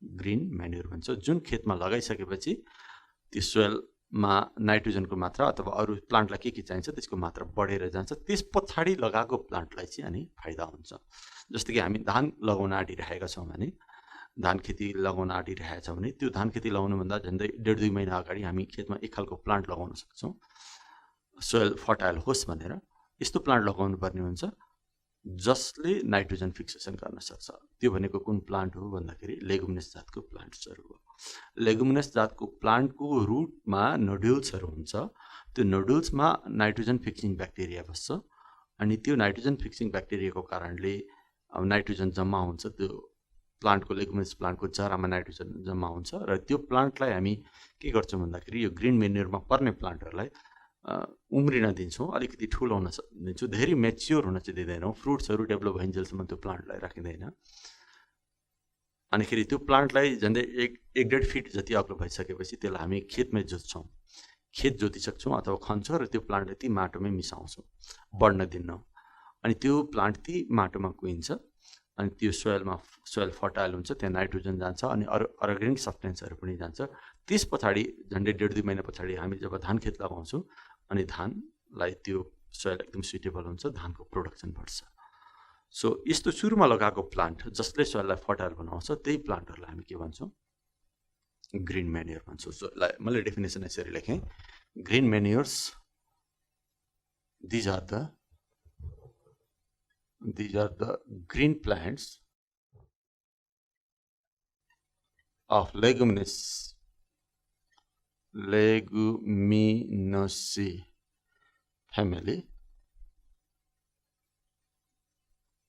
A: ग्रिन मेन्योर भन्छ। जुन खेतमा लगाइसकेपछि त्यो सोइलमा नाइट्रोजनको मात्रा अथवा अरू प्लान्टलाई के चाहिन्छ त्यसको मात्रा बढेर जान्छ, त्यस पछाडि लगाएको प्लान्टलाई चाहिँ अनि फाइदा हुन्छ। जस्तो कि हामी धान लगाउन आँटिरहेका छौँ भने, धान खेती लगाउन आँटिरहेका छौँ भने त्यो धान खेती लगाउनुभन्दा झन्डै 1.5-2 महिना अगाडि हामी खेतमा एक खालको प्लान्ट लगाउन सक्छौँ, सोइल फर्टाइल होस् भनेर। यस्तो प्लान्ट लगाउनु पर्ने हुन्छ जसले नाइट्रोजन फिक्सेसन गर्न सक्छ। त्यो भनेको कुन प्लान्ट हो भन्दाखेरि लेगुमिनस जातको प्लान्ट्सहरू हो। लेगुमिनस जातको प्लान्टको रुटमा नोड्युल्सहरू हुन्छ, त्यो नोड्युल्समा नाइट्रोजन फिक्सिङ ब्याक्टेरिया बस्छ अनि त्यो नाइट्रोजन फिक्सिङ ब्याक्टेरियाको कारणले अब नाइट्रोजन जम्मा हुन्छ, त्यो प्लान्टको लेगुमिनस प्लान्टको जरामा नाइट्रोजन जम्मा हुन्छ र त्यो प्लान्टलाई हामी के गर्छौँ भन्दाखेरि यो ग्रिन मेन्योरमा पर्ने प्लान्टहरूलाई उम्रिन दिन्छौँ, अलिकति ठुलो हुन दिन्छौँ, धेरै मेच्योर हुन चाहिँ दिँदैनौँ। फ्रुट्सहरू डेभलप भइन्जेलसम्म त्यो प्लान्टलाई राखिँदैन। अनिखेरि त्यो प्लान्टलाई झन्डै 1-1.5 फिट जति अग्लो भइसकेपछि त्यसलाई हामी खेतमै जोत्छौँ, खेत जोतिसक्छौँ अथवा खन्छौँ र त्यो प्लान्टलाई ती माटोमै मिसाउँछौँ, बढ्न दिन्नौँ। अनि त्यो प्लान्ट ती माटोमा कुहिन्छ अनि त्यो सोइल फर्टाइल हुन्छ, त्यहाँ नाइट्रोजन जान्छ अनि अरू अर्ग्यानिक सब्सटेन्सहरू पनि जान्छ। त्यस पछाडि झन्डै 1.5-2 महिना पछाडि हामी जब धान खेत लगाउँछौँ अनि धानलाई त्यो सोइल एकदम सुइटेबल हुन्छ, धानको प्रोडक्सन बढ्छ। सो यस्तो सुरुमा लगाएको प्लान्ट जसले सोइललाई फर्टाइल बनाउँछ त्यही प्लान्टहरूलाई हामी के भन्छौँ, ग्रिन मेन्योर भन्छौँ। सो मैले डेफिनेसन यसरी लेखेँ, green manures these are the green plants of Leguminosae family,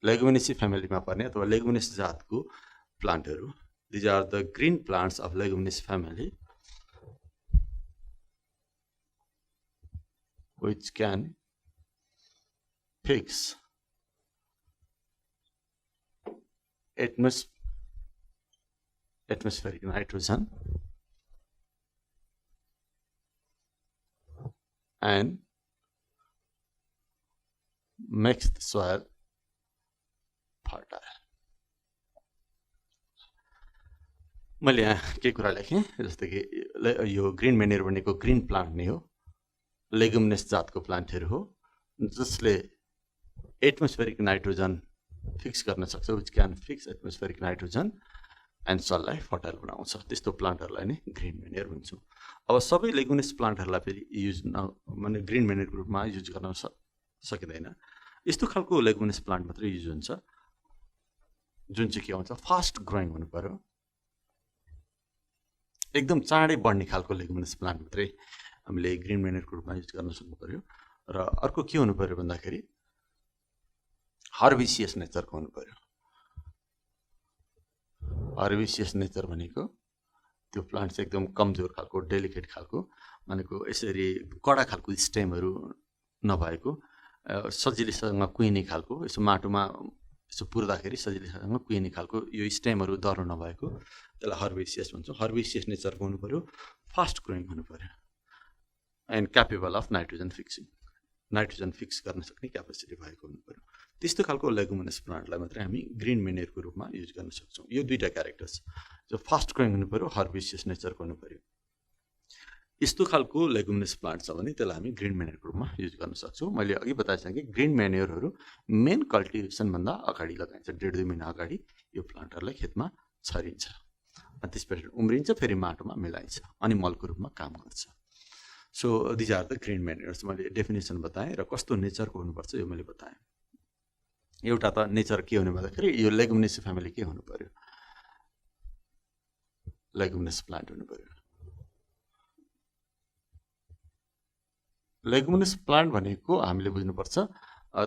A: Leguminosae family मा पर्ने अथवा Leguminous जातको प्लान्टहरू। These are the green plants of Leguminous family which can fix atmospheric nitrogen and makes the soil fertile. मैले यहाँ के कुरा लेखेँ, जस्तो कि यो ग्रिन मेन्योर भनेको ग्रिन प्लान्ट नै हो, लेगुमिनस जातको प्लान्टहरू हो जसले एटमोस्फेरिक नाइट्रोजन फिक्स गर्न सक्छ, which can fix atmospheric nitrogen and सललाई फर्टाइल बनाउँछ। त्यस्तो प्लान्टहरूलाई नै ग्रिन मेन्योर भन्छौँ। अब सबै लेगुमिनस प्लान्टहरूलाई फेरि युज माने ग्रिन मेन्योरको रूपमा युज गर्न सकिँदैन। यस्तो खालको लेगुमिनस प्लान्ट मात्रै युज हुन्छ जुन चाहिँ के भन्छ, फास्ट ग्रोइङ हुनु पर्यो, एकदम चाँडै बढ्ने खालको लेगुमिनस प्लान्ट मात्रै हामीले ग्रिन मेन्योरको रूपमा युज गर्न सक्नु पर्यो। र अर्को के हुनु पर्यो भन्दाखेरि हर्बिसियस नेचरको हुनु पर्यो। हर्बिसियस नेचर भनेको त्यो प्लान्ट चाहिँ एकदम कमजोर खालको, डेलिकेट खालको, भनेको यसरी कडा खालको स्टेमहरू नभएको, सजिलैसँग कुहिने खालको, यसो माटोमा यसो पुर्दाखेरि सजिलैसँग कुहिने खालको यो स्टेमहरू दह्रो नभएको, त्यसलाई हर्बिसियस भन्छौँ। हर्बिसियस नेचरको हुनु पर्यो, फास्ट ग्रोइङ हुनु पर्यो and capable of nitrogen fixing, nitrogen fix गर्न सक्ने क्यापेसिटी भएको हुनु पर्यो। त्यस्तो खालको लेगुमिनस प्लान्टलाई मात्रै हामी ग्रिन मेन्योरको रूपमा युज गर्न सक्छौँ। यो दुईवटा क्यारेक्टर्स, जो फास्ट ग्रोइङ हुनु पर्यो, हर्बिसियस नेचरको हुनु पर्यो। यस्तो खालको लेगुमिनस प्लान्ट छ भने त्यसलाई हामी ग्रिन मेन्योरको रूपमा युज गर्न सक्छौँ। मैले अघि बताएँ कि ग्रिन मेन्योरहरू मेन कल्टिभेसनभन्दा अगाडि लगाइन्छ, 1.5-2 महिना अगाडि यो प्लान्टहरूलाई खेतमा छरिन्छ अनि त्यसपछि उम्रिन्छ, फेरि माटोमा मिलाइन्छ अनि मलको रूपमा काम गर्छ। So these are the green manures. मैले डेफिनेसन बताएँ र कस्तो नेचरको हुनुपर्छ यो मैले बताएँ। एउटा त नेचर के हुने भन्दाखेरि यो लेगुमिनेसी फ्यामिली के हुनु पर्यो, लेगुमिनस प्लान्ट हुनु पर्यो। लेगुमिनस प्लान्ट भनेको हामीले बुझ्नुपर्छ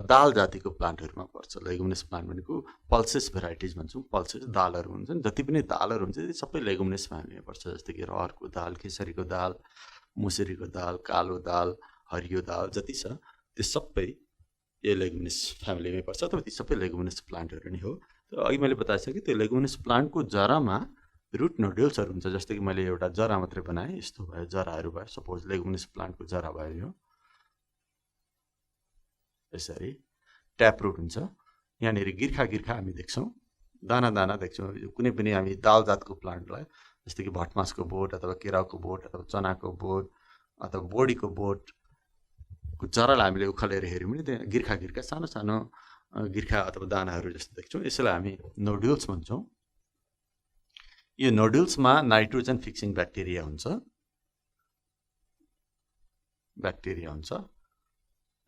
A: दाल जातिको प्लान्टहरूमा पर्छ। लेगुमिनस प्लान्ट भनेको पल्सेस भेराइटिज भन्छौँ, पल्सेस दालहरू हुन्छन्, जति पनि दालहरू हुन्छ सबै लेगुमिनस फ्यामिलीमा पर्छ। जस्तै कि रहरको दाल, केसरीको दाल, मुसुरीको दाल, कालो दाल, हरियो दाल जति छ त्यो सबै यो लेगुमिनस फ्यामिलीमै पर्छ अथवा ती सबै लेगुमिनस प्लान्टहरू नै हो। तर अघि मैले बताइसकेँ त्यो लेगुमिनस प्लान्टको जरामा रुट नोड्युल्सहरू हुन्छ। जस्तै कि मैले एउटा जरा मात्रै बनाएँ, यस्तो भयो, जराहरू भयो। सपोज लेगुमिनस प्लान्टको जरा भयो यो यसरी ट्याप रुट हुन्छ। यहाँनिर गिर्खा गिर्खा हामी देख्छौँ, दाना दाना देख्छौँ। कुनै पनि हामी दाल जातको प्लान्टलाई जस्तै कि भटमासको बोट अथवा केराउको बोट अथवा चनाको बोट अथवा बोडीको बोटको जरालाई हामीले उखालेर हेऱ्यौँ भने त्यहाँ गिर्खा गिर्खा सानो सानो गिर्खा अथवा दानाहरू जस्तो देख्छौँ। यसलाई हामी नोड्युल्स भन्छौँ। यो नोड्युल्समा नाइट्रोजन फिक्सिङ ब्याक्टेरिया हुन्छ,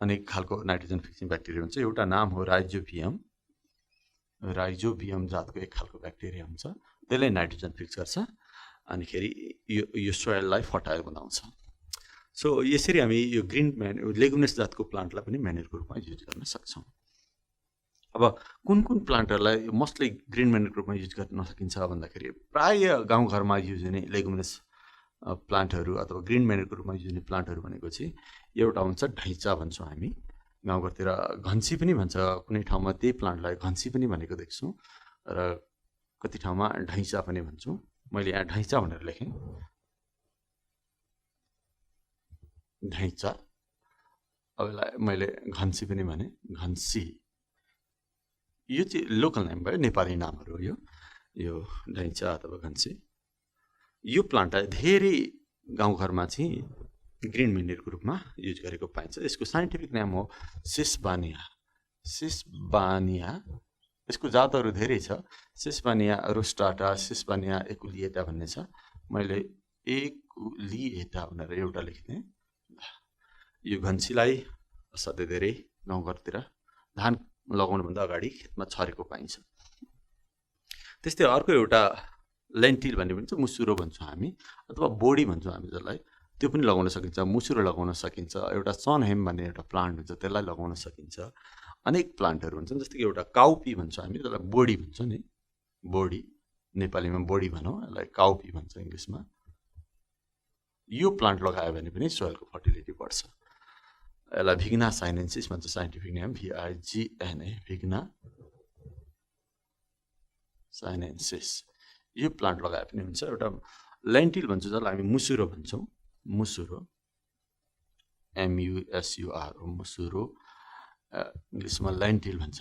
A: अनेक खालको नाइट्रोजन फिक्सिङ ब्याक्टेरिया हुन्छ। एउटा नाम हो राइजोबियम, राइजोबियम जातको एक खालको ब्याक्टेरिया हुन्छ, त्यसले नाइट्रोजन फिक्स गर्छ अनिखेरि यो सोइललाई फर्टाइल बनाउँछ। सो यसरी हामी यो ग्रिन लेगुमिनस जातको प्लान्टलाई पनि म्यान्युरको रूपमा युज गर्न सक्छौँ। अब कुन कुन प्लान्टहरूलाई मोस्टली ग्रिन म्यान्युरको रूपमा युज गर्न सकिन्छ भन्दाखेरि प्रायः गाउँघरमा युज हुने लेगुमिनस प्लान्टहरू अथवा ग्रिन म्यान्युरको रूपमा युज हुने प्लान्टहरू भनेको चाहिँ एउटा हुन्छ ढैँचा भन्छौँ हामी, गाउँघरतिर घन्सी पनि भन्छ, कुनै ठाउँमा त्यही प्लान्टलाई घन्सी पनि भनेको देख्छौँ र कति ठाउँमा ढैँचा पनि भन्छौँ। मैले यहाँ ढैँचा भनेर लेखेँ, ढैँचा। अब यसलाई मैले घन्सी पनि भने, घन्सी। यो चाहिँ लोकल नेम भयो, नेपाली नामहरू हो यो ढैँचा अथवा घन्सी। यो प्लान्टलाई धेरै गाउँघरमा चाहिँ ग्रिन म्यान्युरको रूपमा युज गरेको पाइन्छ। यसको साइन्टिफिक नाम हो सिसबानिया, सिसबानिया। यसको जातहरू धेरै छ, सिसबानिया रोस्टाटा, सिसबानिया एकुलिएटा भन्ने छ। मैले एकुलिएटा भनेर एउटा लेख्थेँ। यो घन्सीलाई असाध्यै धेरै गाउँघरतिर धान लगाउनुभन्दा अगाडि खेतमा छरेको पाइन्छ। त्यस्तै अर्को एउटा लेन्टिल भन्ने भन्छ, मुसुरो भन्छौँ हामी अथवा बोडी भन्छौँ हामी जसलाई, त्यो पनि लगाउन सकिन्छ। मुसुरो लगाउन सकिन्छ। एउटा सनहेम भन्ने एउटा प्लान्ट हुन्छ, त्यसलाई लगाउन सकिन्छ। अनेक प्लान्टहरू हुन्छन्, जस्तै कि एउटा काउपी भन्छौँ हामी, त्यसलाई बोडी भन्छौँ नि, बोडी नेपालीमा बोडी भनौँ, यसलाई काउपी भन्छ इङ्ग्लिसमा। यो प्लान्ट लगायो भने पनि सोइलको फर्टिलिटी बढ्छ। यसलाई भिग्ना साइनेन्सिस भन्छ, साइन्टिफिक नेम VIGNA, भिग्ना साइनेन्सिस। यो प्लान्ट लगाए पनि हुन्छ। एउटा लेन्टिल भन्छौँ जसलाई हामी मुसुरो भन्छौँ, मुसुरो MUSUR, मुसुरो इङ्ग्लिसमा लेन्टिल भन्छ।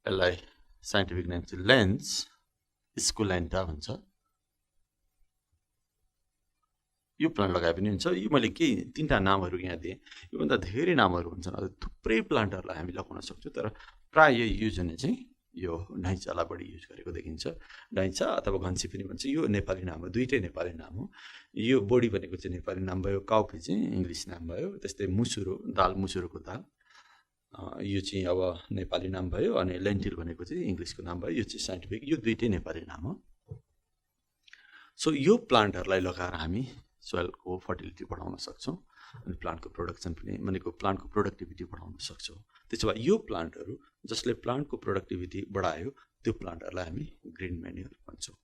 A: यसलाई साइन्टिफिक नेम चाहिँ लेन्स स्कुलेन्टा भन्छ। यो प्लान्ट लगाए पनि हुन्छ। यो मैले केही 3टा नामहरू यहाँ दिएँ, योभन्दा धेरै नामहरू हुन्छन्। अझ थुप्रै प्लान्टहरूलाई हामी लगाउन सक्छौँ, तर प्रायः युज हुने चाहिँ यो ढैँचालाई बढी युज गरेको देखिन्छ। ढैँचा अथवा घन्सी पनि भन्छ, यो नेपाली नाम हो, दुईटै नेपाली नाम हो। यो बोडी भनेको चाहिँ नेपाली नाम भयो, काउपी चाहिँ इङ्ग्लिस नाम भयो। त्यस्तै मुसुरो, दाल, मुसुरोको दाल, यो चाहिँ अब नेपाली नाम भयो। अनि लेन्टिल भनेको चाहिँ इङ्ग्लिसको नाम भयो, यो चाहिँ साइन्टिफिक, यो दुईटै नेपाली नाम हो। सो यो प्लान्टहरूलाई लगाएर हामी सोइलको फर्टिलिटी बढाउन सक्छौँ अनि प्लान्टको प्रोडक्सन पनि भनेको प्लान्टको प्रोडक्टिभिटी बढाउन सक्छौँ। त्यसो भए यो प्लान्टहरू जसले प्लान्टको प्रोडक्टिभिटी बढायो त्यो प्लान्टहरूलाई हामी ग्रिन म्यान्युर भन्छौँ।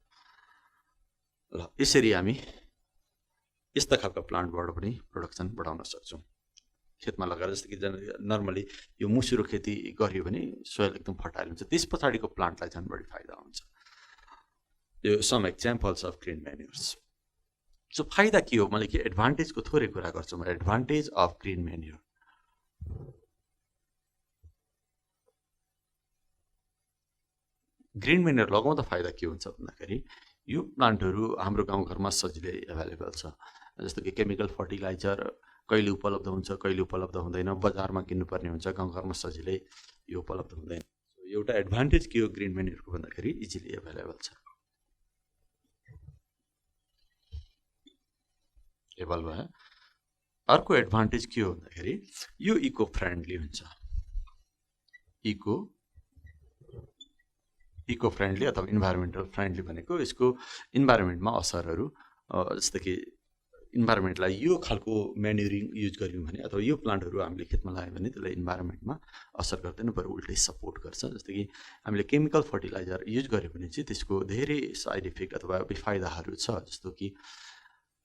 A: ल यसरी हामी यस्ता खालका प्लान्टबाट पनि प्रोडक्सन बढाउन सक्छौँ खेतमा लगाएर। जस्तो कि नर्मली यो मुसुरो खेती गरियो भने सोइल एकदम फर्टाइल हुन्छ, त्यस पछाडिको प्लान्टलाई झन् बढी फाइदा हुन्छ। यो some examples of green manures. So फाइदा के हो, मैले के एडभान्टेजको थोरै कुरा गर्छु म। एडभान्टेज अफ ग्रिन म्यान्युर, ग्रिन म्यान्युर लगाउँदा फाइदा के हुन्छ भन्दाखेरि यो प्लान्टहरू हाम्रो गाउँघरमा सजिलै एभाइलेबल छ। जस्तो कि केमिकल फर्टिलाइजर
B: कहिले उपलब्ध हुन्छ कहिले उपलब्ध हुँदैन, बजारमा किन्नुपर्ने हुन्छ, गाउँघरमा सजिलै यो उपलब्ध हुँदैन। एउटा एडभान्टेज के हो ग्रिन म्यान्युरको भन्दाखेरि इजिली एभाइलेबल छ, एभल भयो। अर्को एडभान्टेज के हो भन्दाखेरि यो इको फ्रेन्डली हुन्छ। इको फ्रेन्डली अथवा इन्भाइरोमेन्टल फ्रेन्डली भनेको यसको इन्भाइरोमेन्टमा असरहरू, जस्तो कि इन्भाइरोमेन्टलाई यो खालको म्यान्युरिङ युज गऱ्यौँ भने अथवा यो प्लान्टहरू हामीले खेतमा लगायौँ भने त्यसलाई इन्भाइरोमेन्टमा असर गर्दैन, बरु उल्टै सपोर्ट गर्छ। जस्तो कि हामीले केमिकल फर्टिलाइजर युज गऱ्यो भने चाहिँ त्यसको धेरै साइड इफेक्ट अथवा बेफाइदाहरू छ। जस्तो कि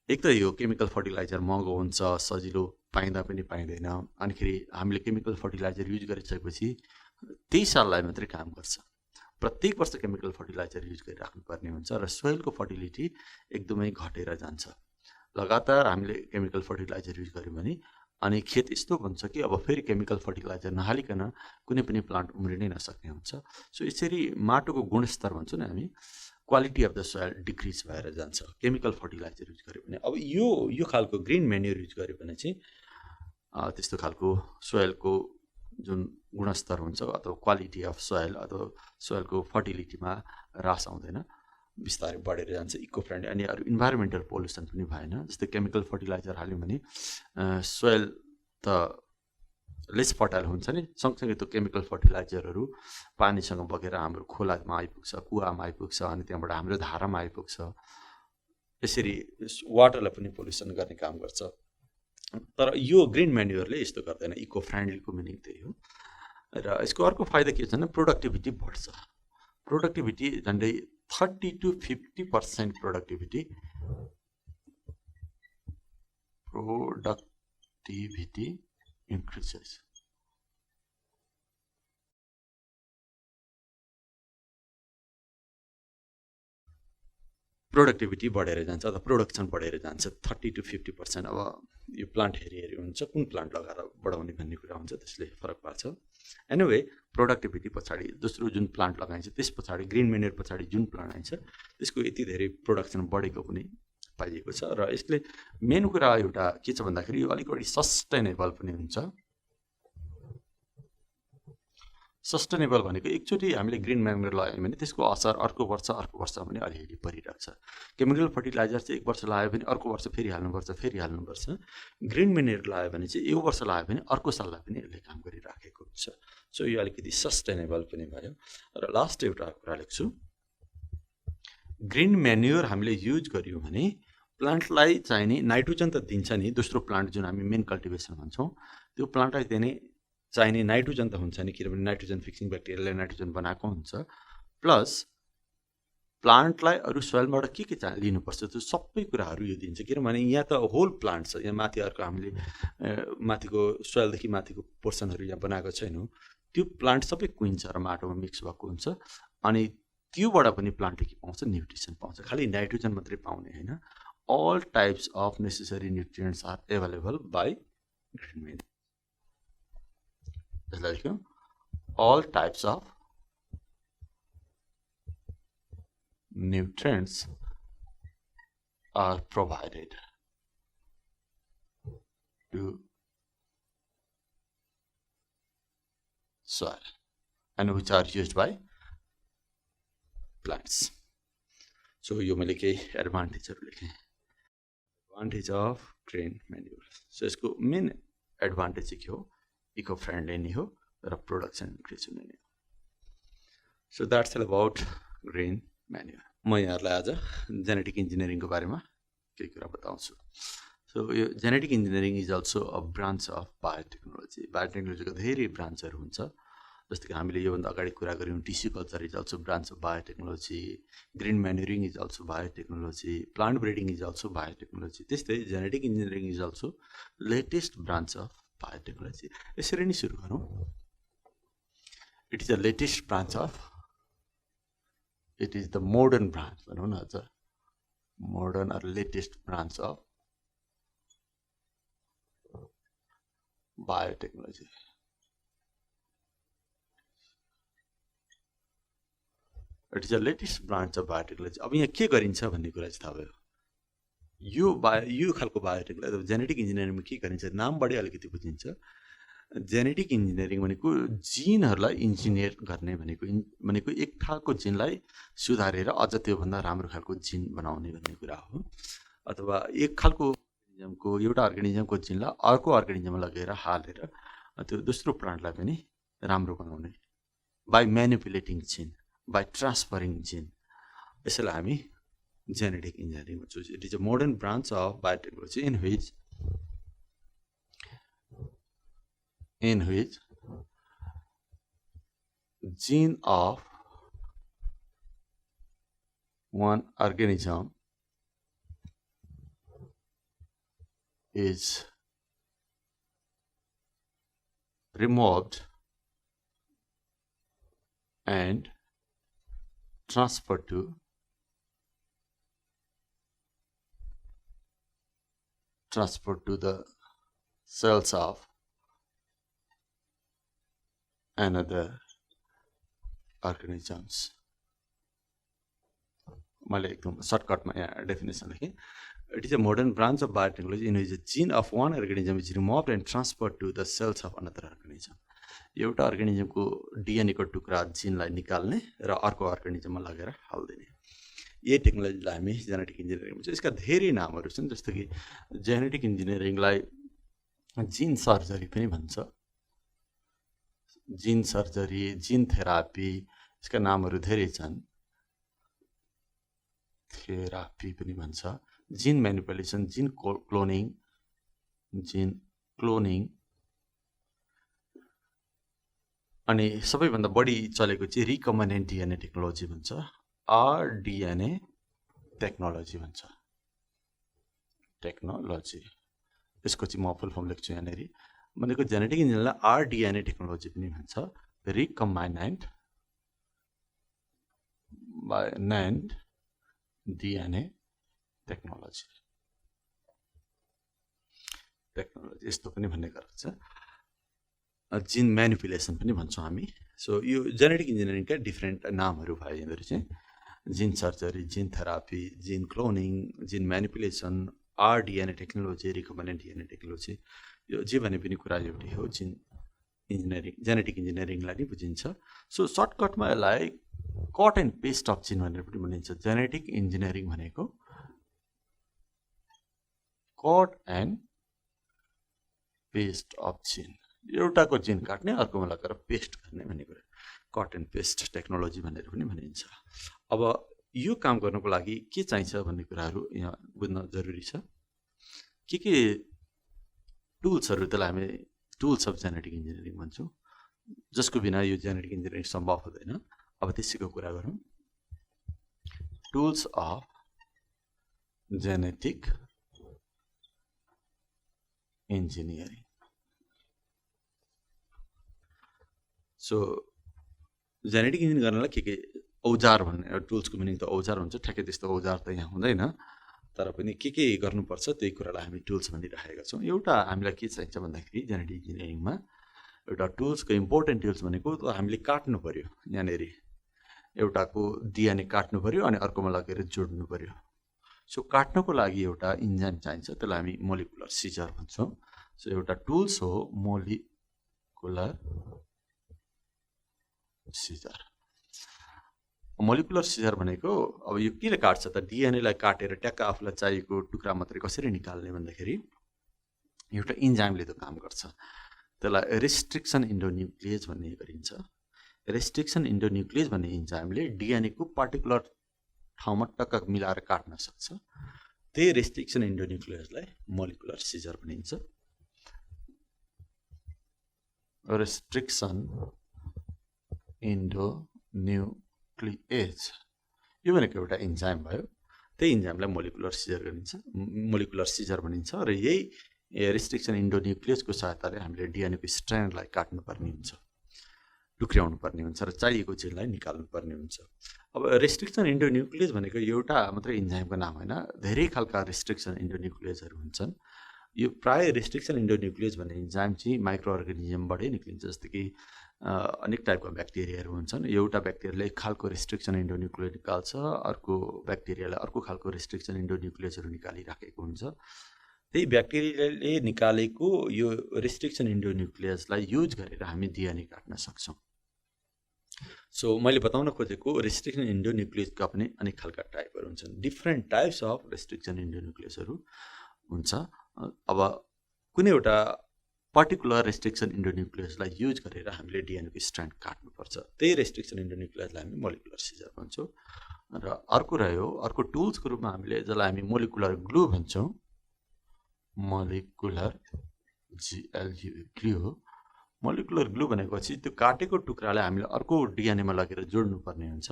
B: एक त यो केमिकल फर्टिलाइजर महँगो हुन्छ, सजिलो पाइँदा पनि पाइँदैन, अनिखेरि हामीले केमिकल फर्टिलाइजर युज गरिसकेपछि त्यही साललाई मात्रै काम गर्छ, प्रत्येक वर्ष केमिकल फर्टिलाइजर युज गरिराख्नुपर्ने हुन्छ र सोइलको फर्टिलिटी एकदमै घटेर जान्छ। लगातार हामीले केमिकल फर्टिलाइजर युज गऱ्यौँ भने अनि खेत यस्तो हुन्छ कि अब फेरि केमिकल फर्टिलाइजर नहालिकन कुनै पनि प्लान्ट उम्रिनै नसक्ने हुन्छ। सो यसरी माटोको गुणस्तर भन्छौँ नि हामी, quality of the soil decrease भएर जान्छ केमिकल फर्टिलाइजर युज गऱ्यो भने। अब यो खालको ग्रिन म्यान्युर युज गऱ्यो भने चाहिँ त्यस्तो खालको सोइलको जुन गुणस्तर हुन्छ अथवा क्वालिटी अफ सोइल अथवा सोइलको फर्टिलिटीमा ह्रास आउँदैन, बिस्तारै बढेर जान्छ, इको फ्रेन्डली। अनि अरू इन्भाइरोमेन्टल पोल्युसन पनि भएन। जस्तै केमिकल फर्टिलाइजर हाल्यौँ भने सोइल त लेस फर्टाइल हुन्छ नि, सँगसँगै त्यो केमिकल फर्टिलाइजरहरू पानीसँग बगेर हाम्रो खोलामा आइपुग्छ, कुवामा आइपुग्छ, अनि त्यहाँबाट हाम्रो धारामा आइपुग्छ, यसरी वाटरलाई पनि पोल्युसन गर्ने काम गर्छ। तर यो ग्रिन म्यान्युरले यस्तो गर्दैन, इको फ्रेन्डलीको मिनिङ त्यही हो। र यसको अर्को फाइदा के छ भने प्रोडक्टिभिटी बढ्छ। प्रोडक्टिभिटी झन्डै 30 to 50% प्रोडक्टिभिटी increases। प्रोडक्टिभिटी बढेर जान्छ अथवा प्रोडक्सन बढेर जान्छ 30 to 50%। अब यो प्लान्ट हेरी हुन्छ, कुन प्लान्ट लगाएर बढाउने भन्ने कुरा हुन्छ, त्यसले फरक पार्छ। एनिवे प्रोडक्टिभिटी पछाडि दोस्रो जुन प्लान्ट लगाइन्छ त्यस पछाडि ग्रिन म्यान्युर पछाडि जुन प्लान्ट आइन्छ त्यसको यति धेरै प्रोडक्सन बढेको पनि पाइएको छ। र यसले मेन कुरा एउटा के छ भन्दाखेरि यो अलिक बढी सस्टेनेबल पनि हुन्छ। सस्टेनेबल भनेको एकचोटि हामीले ग्रिन म्यान्युर लगायौँ भने त्यसको असर अर्को वर्ष पनि अलिअलि परिरहेको छ। केमिकल फर्टिलाइजर चाहिँ एक वर्ष लगायो भने अर्को वर्ष फेरि हाल्नुपर्छ। ग्रिन म्यान्युर लगायो भने चाहिँ यो वर्ष लगायो भने अर्को साललाई पनि यसले काम गरिराखेको हुन्छ। सो यो अलिकति सस्टेनेबल पनि भयो। र लास्ट एउटा कुरा लेख्छु, ग्रिन म्यान्युर हामीले युज गऱ्यौँ भने प्लान्टलाई चाहिने नाइट्रोजन त दिन्छ नि, दोस्रो प्लान्ट जुन हामी मेन कल्टिभेसन भन्छौँ त्यो प्लान्टलाई दिने चाहिने नाइट्रोजन त हुन्छ नि, किनभने नाइट्रोजन फिक्सिङ ब्याक्टेरियाले नाइट्रोजन बनाएको हुन्छ। प्लस प्लान्टलाई अरू सोइलबाट के लिनुपर्छ त्यो सबै कुराहरू यो दिन्छ, किनभने यहाँ त होल प्लान्ट छ, यहाँ माथि अर्को हामीले माथिको सोइलदेखि माथिको पोर्सनहरू यहाँ बनाएको छैनौँ, त्यो प्लान्ट सबै कुहिन्छ र माटोमा मिक्स भएको हुन्छ। अनि त्योबाट पनि प्लान्टले के पाउँछ, न्युट्रिसन पाउँछ। खालि नाइट्रोजन मात्रै पाउने होइन, all types of necessary nutrients are available by green manure। all types of nutrients are provided to soil and which are used by plants। so यो मैले केही एडभान्टेजहरू लेखेँ। एडभान्टेज अफ ग्रिन म्यान्युर, सो यसको main advantage चाहिँ के हो, eco friendly नै हो र प्रोडक्सन इन्क्रिज हुने नै हो। So that's all about green manure. म यहाँहरूलाई आज जेनेटिक इन्जिनियरिङको बारेमा केही कुरा बताउँछु। सो यो genetic engineering is also a branch of biotechnology. बायोटेक्नोलोजीको धेरै ब्रान्चहरू हुन्छ, जस्तो कि हामीले योभन्दा अगाडि कुरा गऱ्यौँ tissue culture is also branch of biotechnology, green manuring is also biotechnology, plant breeding is also biotechnology. त्यस्तै genetic engineering is also latest branch of biotechnology. यसरी नै सुरु गरौँ। It is the latest branch of, it is the modern branch भनौँ न, अझ modern or latest branch of biotechnology. It is the latest branch of biotechnology. अब यहाँ के गरिन्छ भन्ने कुरा चाहिँ थाहा भयो। यो खालको बायोटेकलाई जेनेटिक इन्जिनियरिङमा के गरिन्छ नामबाटै अलिकति बुझिन्छ जेनेटिक इन्जिनियरिङ भनेको जिनहरूलाई इन्जिनियर गर्ने भनेको एक खालको जिनलाई सुधारेर अझ त्योभन्दा राम्रो खालको जिन बनाउने भन्ने कुरा हो अथवा एक खालको एउटा अर्गानिजमको जिनलाई अर्को अर्गानिजममा लगेर हालेर त्यो दोस्रो प्लान्टलाई पनि राम्रो बनाउने बाई म्यानिपुलेटिङ जिन बाई ट्रान्सफरिङ जिन यसैलाई हामी genetic engineering भन्छौँ it is a modern branch of biotechnology in which gene of one organism is removed and transferred to the cells of another organisms. मैले एकदम सर्टकटमा यहाँ डेफिनेसन लेखेँ it is a modern branch of biotechnology in which the gene of one organism is removed and transferred to the cells of another organism एउटा अर्गानिजमको डिएनएको टुक्रा जिनलाई निकाल्ने र अर्को अर्गानिजममा लगेर हालिदिने यही टेक्नोलोजीलाई हामी जेनेटिक इन्जिनियरिङ भन्छ यसका धेरै नामहरू छन् जस्तो कि जेनेटिक इन्जिनियरिङलाई जिन सर्जरी पनि भन्छ जिन सर्जरी जिन थेरापी यसका नामहरू धेरै छन् थेरापी पनि भन्छ जिन म्यानिपुलेसन जिन क्लोनिङ अनि सबैभन्दा बढी चलेको चाहिँ रिकम्बिनेन्ट डिएनए टेक्नोलोजी भन्छ आरडिएनए टेक्नोलोजी भन्छ टेक्नोलोजी यसको चाहिँ म फुल फर्म लेख्छु यहाँनिर भनेको जेनेटिक इन्जिनियरिङलाई आरडिएनए टेक्नोलोजी पनि भन्छ रिकम्बाइनेन्ट डिएनए टेक्नोलोजी यस्तो पनि भन्ने गर्छ जिन म्यानिपुलेसन पनि भन्छौँ हामी सो यो जेनेटिक इन्जिनियरिङका डिफ्रेन्ट नामहरू भयो यिनीहरू चाहिँ जिन सर्जरी जिन थेरापी जिन क्लोनिङ जिन म्यानिपुलेसन आरडिएनए टेक्नोलोजी रिकम्बिनेन्ट डिएनए टेक्नोलोजी यो जे भने पनि कुरा एउटै हो जिन इन्जिनियरिङ जेनेटिक इन्जिनियरिङलाई नै बुझिन्छ सो सर्टकटमा यसलाई कट एन्ड पेस्ट अफ जिन भनेर पनि भनिन्छ जेनेटिक इन्जिनियरिङ भनेको कट एन्ड पेस्ट अफ जिन एउटाको जिन काट्ने अर्कोमा लगेर पेस्ट गर्ने भन्ने कुरा कट एन्ड पेस्ट टेक्नोलोजी भनेर पनि भनिन्छ अब यो काम गर्नको लागि के चाहिन्छ भन्ने कुराहरू यहाँ बुझ्न जरुरी छ के टुल्सहरू त्यसलाई हामी टुल्स अफ जेनेटिक इन्जिनियरिङ भन्छौँ जसको बिना यो जेनेटिक इन्जिनियरिङ सम्भव हुँदैन अब त्यसैको कुरा गरौँ tools of genetic engineering so genetic engineering गर्नलाई के औजार भन्ने टुल्सको मिनिङ त औजार हुन्छ ठ्याक्कै त्यस्तो औजार त यहाँ हुँदैन तर पनि के गर्नुपर्छ त्यही कुरालाई हामी टुल्स भनिराखेका छौँ एउटा हामीलाई के चाहिन्छ भन्दाखेरि जेनेटिक इन्जिनियरिङमा एउटा टुल्सको इम्पोर्टेन्ट टुल्स भनेको हामीले काट्नु पऱ्यो यहाँनिर एउटाको डिएनए काट्नु पऱ्यो अनि अर्कोमा लगेर जोड्नु पऱ्यो सो काट्नको लागि एउटा इन्जाइम चाहिन्छ त्यसलाई हामी मोलिकुलर सिजर भन्छौँ सो एउटा टुल्स हो मोलिकुलर सिजर भनेको अब यो किन काट्छ त डिएनएलाई काटेर ट्याक्क आफूलाई चाहिएको टुक्रा मात्रै कसरी निकाल्ने भन्दाखेरि एउटा इन्जाइमले त्यो काम गर्छ त्यसलाई रेस्ट्रिक्सन इन्डोन्युक्लियस भन्ने गरिन्छ रेस्ट्रिक्सन इन्डोन्युक्लियस भन्ने इन्जाइमले डिएनएको पार्टिकुलर ठाउँमा टक्क मिलाएर काट्न सक्छ त्यही रेस्ट्रिक्सन इन्डोन्युक्लियसलाई मोलिकुलर सिजर भनिन्छ रेस्ट्रिक्सन इन्डोन्युक्लियस यो भनेको एउटा इन्जाइम भयो त्यही इन्जाइमलाई मोलिकुलर सिजर भनिन्छ र यही रेस्ट्रिक्सन इन्डोन्युक्लियसको सहायताले हामीले डिएनएको स्ट्रान्डलाई काट्नुपर्ने हुन्छ टुक्र्याउनु पर्ने हुन्छ र चाहिएको जिनलाई निकाल्नु पर्ने हुन्छ अब रेस्ट्रिक्सन इन्डोन्युक्लियस भनेको एउटा मात्रै इन्जाइमको नाम होइन धेरै खालका रेस्ट्रिक्सन इन्डोन्युक्लियसहरू हुन्छन् यो प्राय रेस्ट्रिक्सन इन्डोन्युक्लियस भन्ने इन्जाइम चाहिँ माइक्रो अर्गानिजमबाटै निक्लिन्छ जस्तो कि अनेक टाइपका ब्याक्टेरियाहरू हुन्छन्। एउटा ब्याक्टेरियाले एक खालको रेस्ट्रिक्सन इन्डोन्युक्लियस निकाल्छ, अर्को ब्याक्टेरियाले अर्को खालको रेस्ट्रिक्सन इन्डोन्युक्लियसहरू निकालिराखेको हुन्छ। त्यही ब्याक्टेरियाले निकालेको यो रेस्ट्रिक्सन इन्डोन्युक्लियसलाई युज गरेर हामी डिएनए काट्न सक्छौँ। सो मैले बताउन खोजेको रेस्ट्रिक्सन इन्डोन्युक्लियसका पनि अनेक खालका टाइपहरू हुन्छन्। डिफ्रेन्ट टाइप्स अफ रेस्ट्रिक्सन इन्डोन्युक्लियसहरू हुन्छ। अब कुनै एउटा पर्टिकुलर रेस्ट्रिक्सन इन्डोन्युक्लियसलाई युज गरेर हामीले डिएनएको स्ट्रान्ड काट्नुपर्छ। त्यही रेस्ट्रिक्सन इन्डोन्युक्लियसलाई हामी मोलिकुलर सिजर भन्छौँ। र अर्को रह्यो, अर्को टुल्सको रूपमा हामीले जसलाई हामी मोलिकुलर ग्लू भन्छौँ, मोलिकुलर ग्लू। मोलिकुलर ग्लू भनेको चाहिँ त्यो काटेको टुक्रालाई हामीले अर्को डिएनएमा लगेर जोड्नुपर्ने हुन्छ।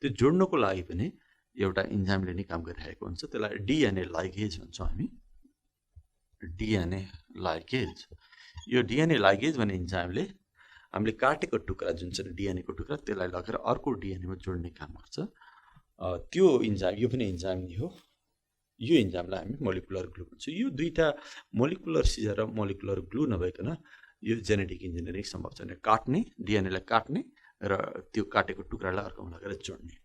B: त्यो जोड्नको लागि पनि एउटा इन्जाइमले नै काम गरिरहेको हुन्छ। त्यसलाई डिएनए लाइगेज भन्छौँ हामी, डिएनए लाइगेज। यो डिएनए लाइगेज भन्ने इन्जाइमले हामीले काटेको टुक्रा जुन चाहिँ डिएनएको टुक्रा त्यसलाई लगेर अर्को डिएनएमा जोड्ने काम गर्छ। त्यो इन्जाइम, यो पनि इन्जाइम नै हो। यो इन्जाइमलाई हामी मोलिकुलर ग्लू भन्छौँ। यो दुईवटा मोलिकुलर सिजर र मोलिकुलर ग्लू नभइकन यो जेनेटिक इन्जिनियरिङ सम्भव छैन। काट्ने, डिएनएलाई काट्ने र त्यो काटेको टुक्रालाई अर्कोमा लगेर जोड्ने।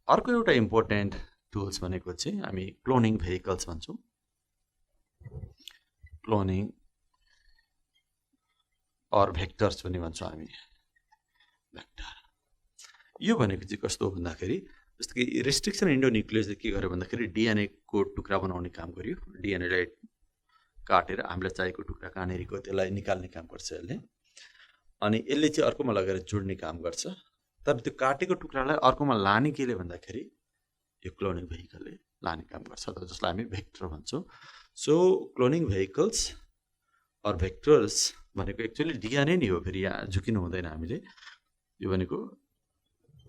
B: अर्को एउटा इम्पोर्टेन्ट टुल्स भनेको चाहिँ हामी क्लोनिङ भेहिकल्स भन्छौँ। क्लोनिङ अर भेक्टर्स पनि भन्छौँ हामी, भेक्टर। यो भनेको चाहिँ कस्तो हो भन्दाखेरि, जस्तो कि रेस्ट्रिक्सन इन्डोन्युक्लियसले के गर्यो भन्दाखेरि डिएनएको टुक्रा बनाउने काम गर्यो। डिएनएलाई काटेर हामीलाई चाहिएको टुक्रा कहाँनिरको त्यसलाई निकाल्ने काम गर्छ यसले, अनि यसले चाहिँ अर्कोमा लगेर जोड्ने काम गर्छ। तर त्यो काटेको टुक्रालाई अर्कोमा लाने केले भन्दाखेरि यो क्लोनिङ भेहिकलले लाने काम गर्छ, जसलाई हामी भेक्टर भन्छौँ। So cloning vehicles or vectors भनेको एक्चुअली डिएनए नै हो। फेरि यहाँ झुकिनु हुँदैन हामीले। यो भनेको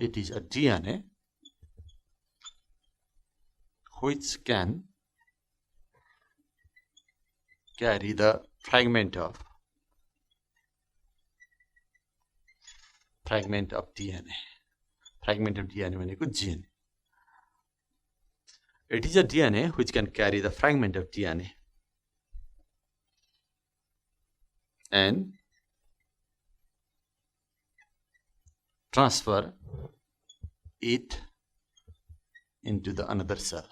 B: it is a DNA which can carry the fragment of DNA. Fragment of DNA भनेको gene. It is a DNA which can carry the fragment of DNA and transfer it into the another cell.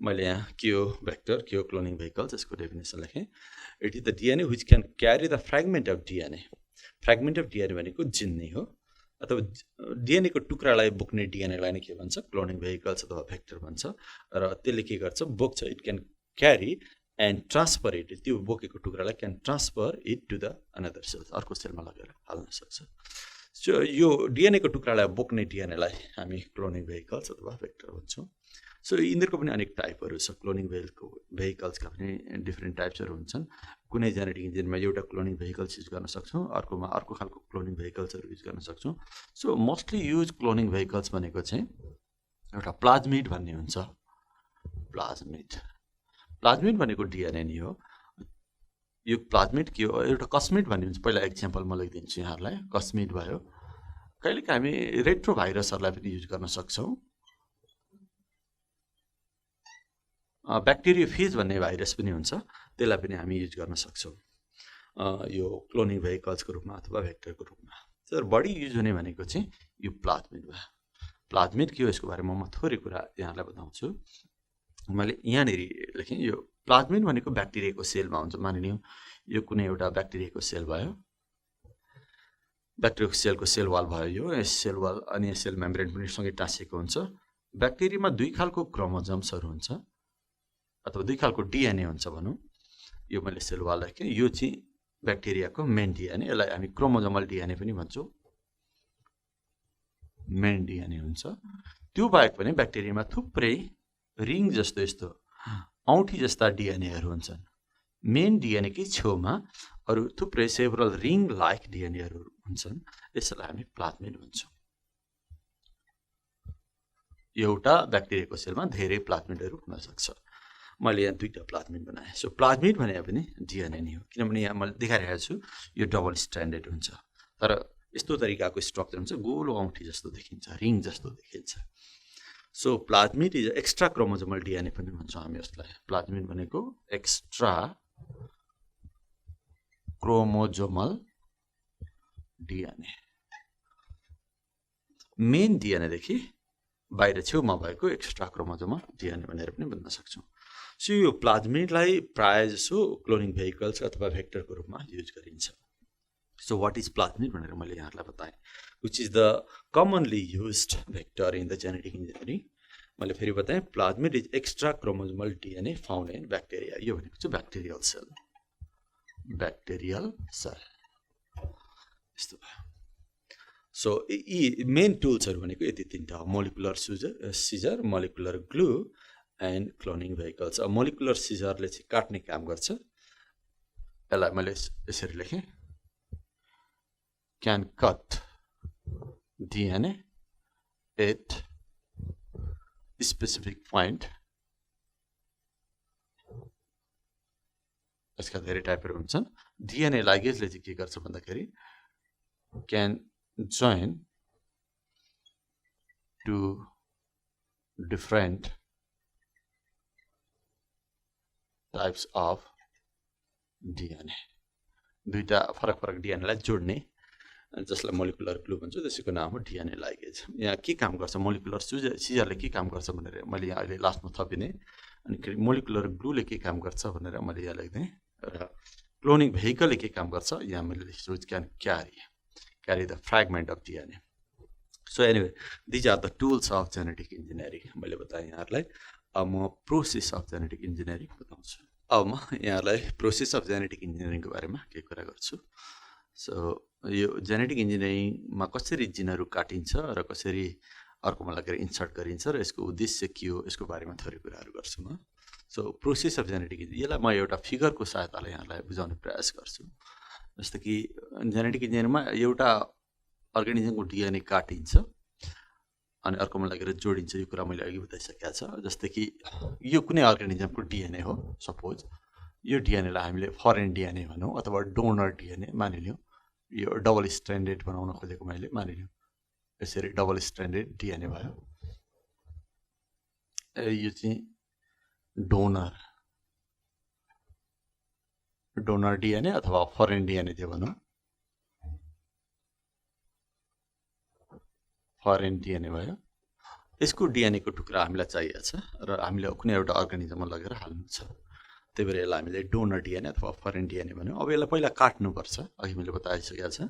B: मैले यहाँ के हो vector, के हो cloning vehicles, यसको definition लेखेँ। It is the DNA which can carry the fragment of DNA. Fragment of DNA भनेको gene नै हो, अथवा डिएनएको टुक्रालाई बोक्ने डिएनएलाई नै के भन्छ, क्लोनिङ भेहिकल्स अथवा भेक्टर भन्छ। र त्यसले के गर्छ, बोक्छ। It can carry and transfer it, त्यो बोकेको टुक्रालाई can transfer it to the another cell, अर्को सेलमा लगेर हाल्न सक्छ। सो यो डिएनएको टुक्रालाई बोक्ने डिएनएलाई हामी क्लोनिङ भेहिकल्स अथवा भेक्टर भन्छौँ। सो यिनीहरूको पनि अनेक टाइपहरू छ। क्लोनिङ भेहिकल्सका पनि डिफ्रेन्ट टाइप्सहरू हुन्छन्। कुनै जेनेटिक इन्जिनमा एउटा क्लोनिङ भेहिकल्स युज गर्न सक्छौँ, अर्कोमा अर्को खालको क्लोनिङ भेहिकल्सहरू युज गर्न सक्छौँ। So mostly use cloning vehicles भनेको चाहिँ एउटा प्लाज्मिड भन्ने हुन्छ। प्लाज्मिड भनेको डिएनए नै हो। यो प्लाज्मिड के हो, एउटा कस्मिड भन्ने हुन्छ। पहिला एक्जाम्पल म लेखिदिन्छु यहाँहरूलाई। कस्मिड भयो। कहिलेकाहीँ हामी रेट्रो भाइरसहरूलाई पनि युज गर्न सक्छौँ। ब्याक्टेरियोफेज भन्ने भाइरस पनि हुन्छ, त्यसलाई पनि हामी युज गर्न सक्छौँ यो क्लोनिङ भेहिकल्सको रूपमा अथवा भेक्टरको रूपमा। तर बढी युज हुने भनेको चाहिँ यो प्लाज्मिड भयो। प्लाज्मिड के हो, यसको बारेमा म थोरै कुरा यहाँलाई बताउँछु। मैले यहाँनिर लेखेँ, यो प्लाज्मिड भनेको ब्याक्टेरियाको सेलमा हुन्छ। मानिलिउँ यो कुनै एउटा ब्याक्टेरियाको सेल भयो, ब्याक्टेरियाको सेलको सेल वाल भयो। यो सेल वाल अनि सेल मेम्ब्रेन पनि सँगै टाँसिएको हुन्छ। ब्याक्टेरियामा दुई खालको क्रोमोजम्सहरू हुन्छ अथवा दुई खालको डिएनए हुन्छ भनौँ। यो मैले सेल वाल राखेँ। यो चाहिँ ब्याक्टेरियाको मेन डिएनए, यसलाई हामी क्रोमोजोमल डिएनए पनि भन्छौँ। मेन डिएनए हुन्छ। त्यो बाहेक पनि ब्याक्टेरियामा थुप्रै रिङ जस्तो यस्तो औँठी जस्ता डिएनएहरू हुन्छन्। मेन डिएनएकै छेउमा अरू थुप्रै सेभरल रिङ लाइक डिएनएहरू हुन्छन्। यसलाई हामी प्लाज्मिड भन्छौँ। एउटा ब्याक्टेरियाको सेलमा धेरै प्लाज्मिडहरू हुन सक्छ। मैले यहाँ दुईवटा प्लाज्मिड बनाएँ। सो प्लाज्मिड भने पनि डिएनए नै हो, किनभने यहाँ मैले देखाइरहेको छु यो डबल स्ट्यान्डर्ड हुन्छ। तर यस्तो तरिकाको स्ट्रक्चर हुन्छ, गोलो औँठी जस्तो देखिन्छ, रिङ जस्तो देखिन्छ। So plasmid is extra chromosomal DNA पनि भन्छौँ हामी यसलाई। प्लाज्मिड भनेको एक्स्ट्रा क्रोमोजोमल डिएनए मेन डिएनएदेखि बाहिर छेउमा भएको एक्स्ट्रा क्रोमोजोमल डिएनए भनेर पनि भन्न सक्छौँ सो यो प्लाज्मिडलाई प्राय जसो क्लोनिङ भेहिकल्स अथवा भेक्टरको रूपमा युज गरिन्छ सो वाट इज प्लाज्मिड भनेर मैले यहाँहरूलाई बताएँ which is the commonly used vector in the genetic engineering मैले फेरि बताएँ plasmid is extra chromosomal DNA found in bacteria यो भनेको चाहिँ ब्याक्टेरियल सेल यस्तो भयो सो यी मेन टुल्सहरू भनेको यति तिनवटा हो molecular scissor molecular glue and cloning vehicles molecular सिजरले चाहिँ काट्ने काम गर्छ यसलाई मैले यसरी लेखेँ can cut DNA at specific point यसका धेरै टाइपहरू हुन्छन् डिएनए लाइगेजले चाहिँ के गर्छ भन्दाखेरि can join to different types of DNA दुईटा फरक डिएनएलाई जोड्ने जसलाई मोलिकुलर ग्लू भन्छ त्यसैको नाम हो डिएनए लाइगेज यहाँ के काम गर्छ मोलिकुलर सिजरले के काम गर्छ भनेर मैले यहाँ अहिले लास्टमा थपिदिएँ अनि मोलिकुलर ग्लूले के काम गर्छ भनेर मैले यहाँ लेख्दिएँ र क्लोनिङ भेहिकलले के काम गर्छ यहाँ मैले लेख्छु can carry the fragment of DNA. So anyway, these are the tools of genetic engineering. मैले बताएँ यहाँहरूलाई अब म प्रोसेस अफ जेनेटिक इन्जिनियरिङ बताउँछु अब म यहाँहरूलाई प्रोसेस अफ जेनेटिक इन्जिनियरिङको बारेमा केही कुरा गर्छु सो यो जेनेटिक इन्जिनियरिङमा कसरी जिनहरू काटिन्छ र कसरी अर्कोमा लगेर इन्सर्ट गरिन्छ र यसको उद्देश्य के हो यसको बारेमा थोरै कुराहरू गर्छु म सो प्रोसेस अफ जेनेटिक यसलाई म एउटा फिगरको सहायताले यहाँलाई बुझाउने प्रयास गर्छु जस्तो कि जेनेटिक इन्जिनियरिङमा एउटा अर्गानिजमको डिएनए काटिन्छ अनि अर्कोमा लगेर जोडिन्छ यो कुरा मैले अघि बताइसकेको छ जस्तै कि यो कुनै अर्गानिजमको डिएनए हो सपोज यो डिएनएलाई हामीले फरेन डिएनए भनौँ अथवा डोनर डिएनए मानिलिउँ यो डबल स्ट्यान्डर्ड बनाउन खोजेको मैले मानिलिउँ यसरी डबल स्ट्यान्डर्ड डिएनए भयो यो चाहिँ डोनर डिएनए अथवा फरेन डिएनए थियो भनौँ फरेन डिएनए भयो यसको डिएनएको टुक्रा हामीलाई चाहिएको छ र हामीले कुनै एउटा अर्गानिजममा लगेर हाल्नु छ त्यही भएर यसलाई हामीले डोनर डिएनए अथवा फरेन डिएनए भन्यौँ अब यसलाई पहिला काट्नुपर्छ अघि मैले बताइसकेको छ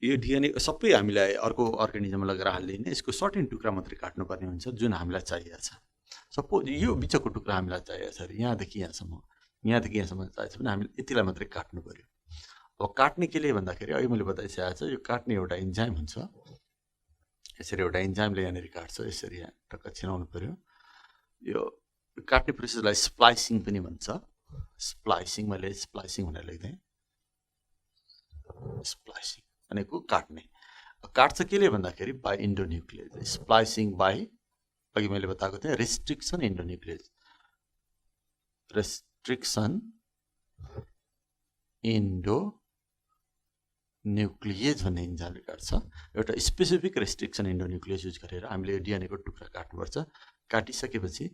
B: यो डिएनए सबै हामीलाई अर्को अर्गानिजममा लगेर हालिदिने यसको सर्टेन टुक्रा मात्रै काट्नुपर्ने हुन्छ जुन हामीलाई चाहिएको छ सपोज यो बिचको टुक्रा हामीलाई चाहिएको छ अरे यहाँदेखि यहाँसम्म चाहिएको छ भने हामीले यतिलाई मात्रै काट्नु पर्यो अब काट्ने के लिए भन्दाखेरि अहिले मैले बताइसकेको छ यो काट्ने एउटा इन्जाइम हुन्छ यसरी एउटा इन्जाइमले यहाँनिर काट्छ यसरी यहाँ टक्क छिनाउनु पर्यो यो काट्ने प्रोसेसलाई स्प्लाइसिङ पनि भन्छ स्प्लाइसिङ मैले स्प्लाइसिङ भनेर लेख्देँ स्प्लाइसिङ भनेको काट्ने काट्छ के लिए भन्दाखेरि बाई इन्डोन्युक्लियस स्प्लाइसिङ बाई अघि मैले बताएको थिएँ रेस्ट्रिक्सन इन्डोन्युक्लियस इन्डोन्युक्लियस भन्ने इन्जाइमले काट्छ एउटा स्पेसिफिक रेस्ट्रिक्सन इन्डोन्युक्लियस युज गरेर हामीले यो डिएनएको टुक्रा काट्नुपर्छ काटिसकेपछि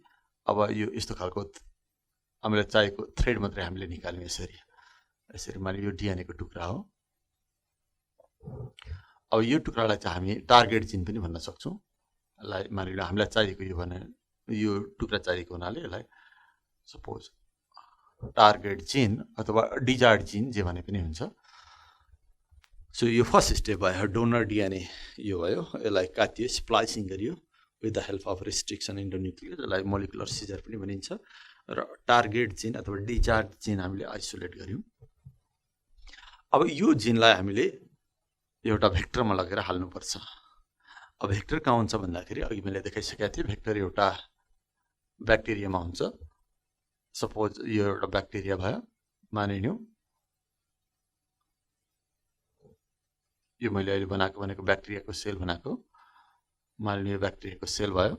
B: अब यो यस्तो खालको हामीलाई चाहिएको थ्रेड मात्रै हामीले निकाल्यौँ यसरी मानिलिउँ यो डिएनएको टुक्रा हो अब यो टुक्रालाई चाहिँ हामी टार्गेट जिन पनि भन्न सक्छौँ यसलाई मानिलिउँ हामीलाई चाहिएको यो भने यो टुक्रा चाहिएको हुनाले यसलाई सपोज टार्गेट जिन अथवा डिजायर्ड जिन जे भने पनि हुन्छ सो यो फर्स्ट स्टेप भयो डोनर डिएनए यो भयो यसलाई काटियो स्प्लाइसिङ गरियो with the help of restriction endonuclease यसलाई मोलिकुलर सिजर पनि भनिन्छ र टार्गेट जिन अथवा डिजायर्ड जिन हामीले आइसोलेट गर्यौँ अब यो जिनलाई हामीले एउटा भेक्टरमा लगेर हाल्नुपर्छ अब भेक्टर कहाँ हुन्छ भन्दाखेरि अघि मैले देखाइसकेको थिएँ भेक्टर एउटा ब्याक्टेरियामा हुन्छ सपोज यो एउटा ब्याक्टेरिया भयो मानिलिउँ यो मैले अहिले बनाएको भनेको ब्याक्टेरियाको सेल बनाएको मानिलिउँ यो ब्याक्टेरियाको सेल भयो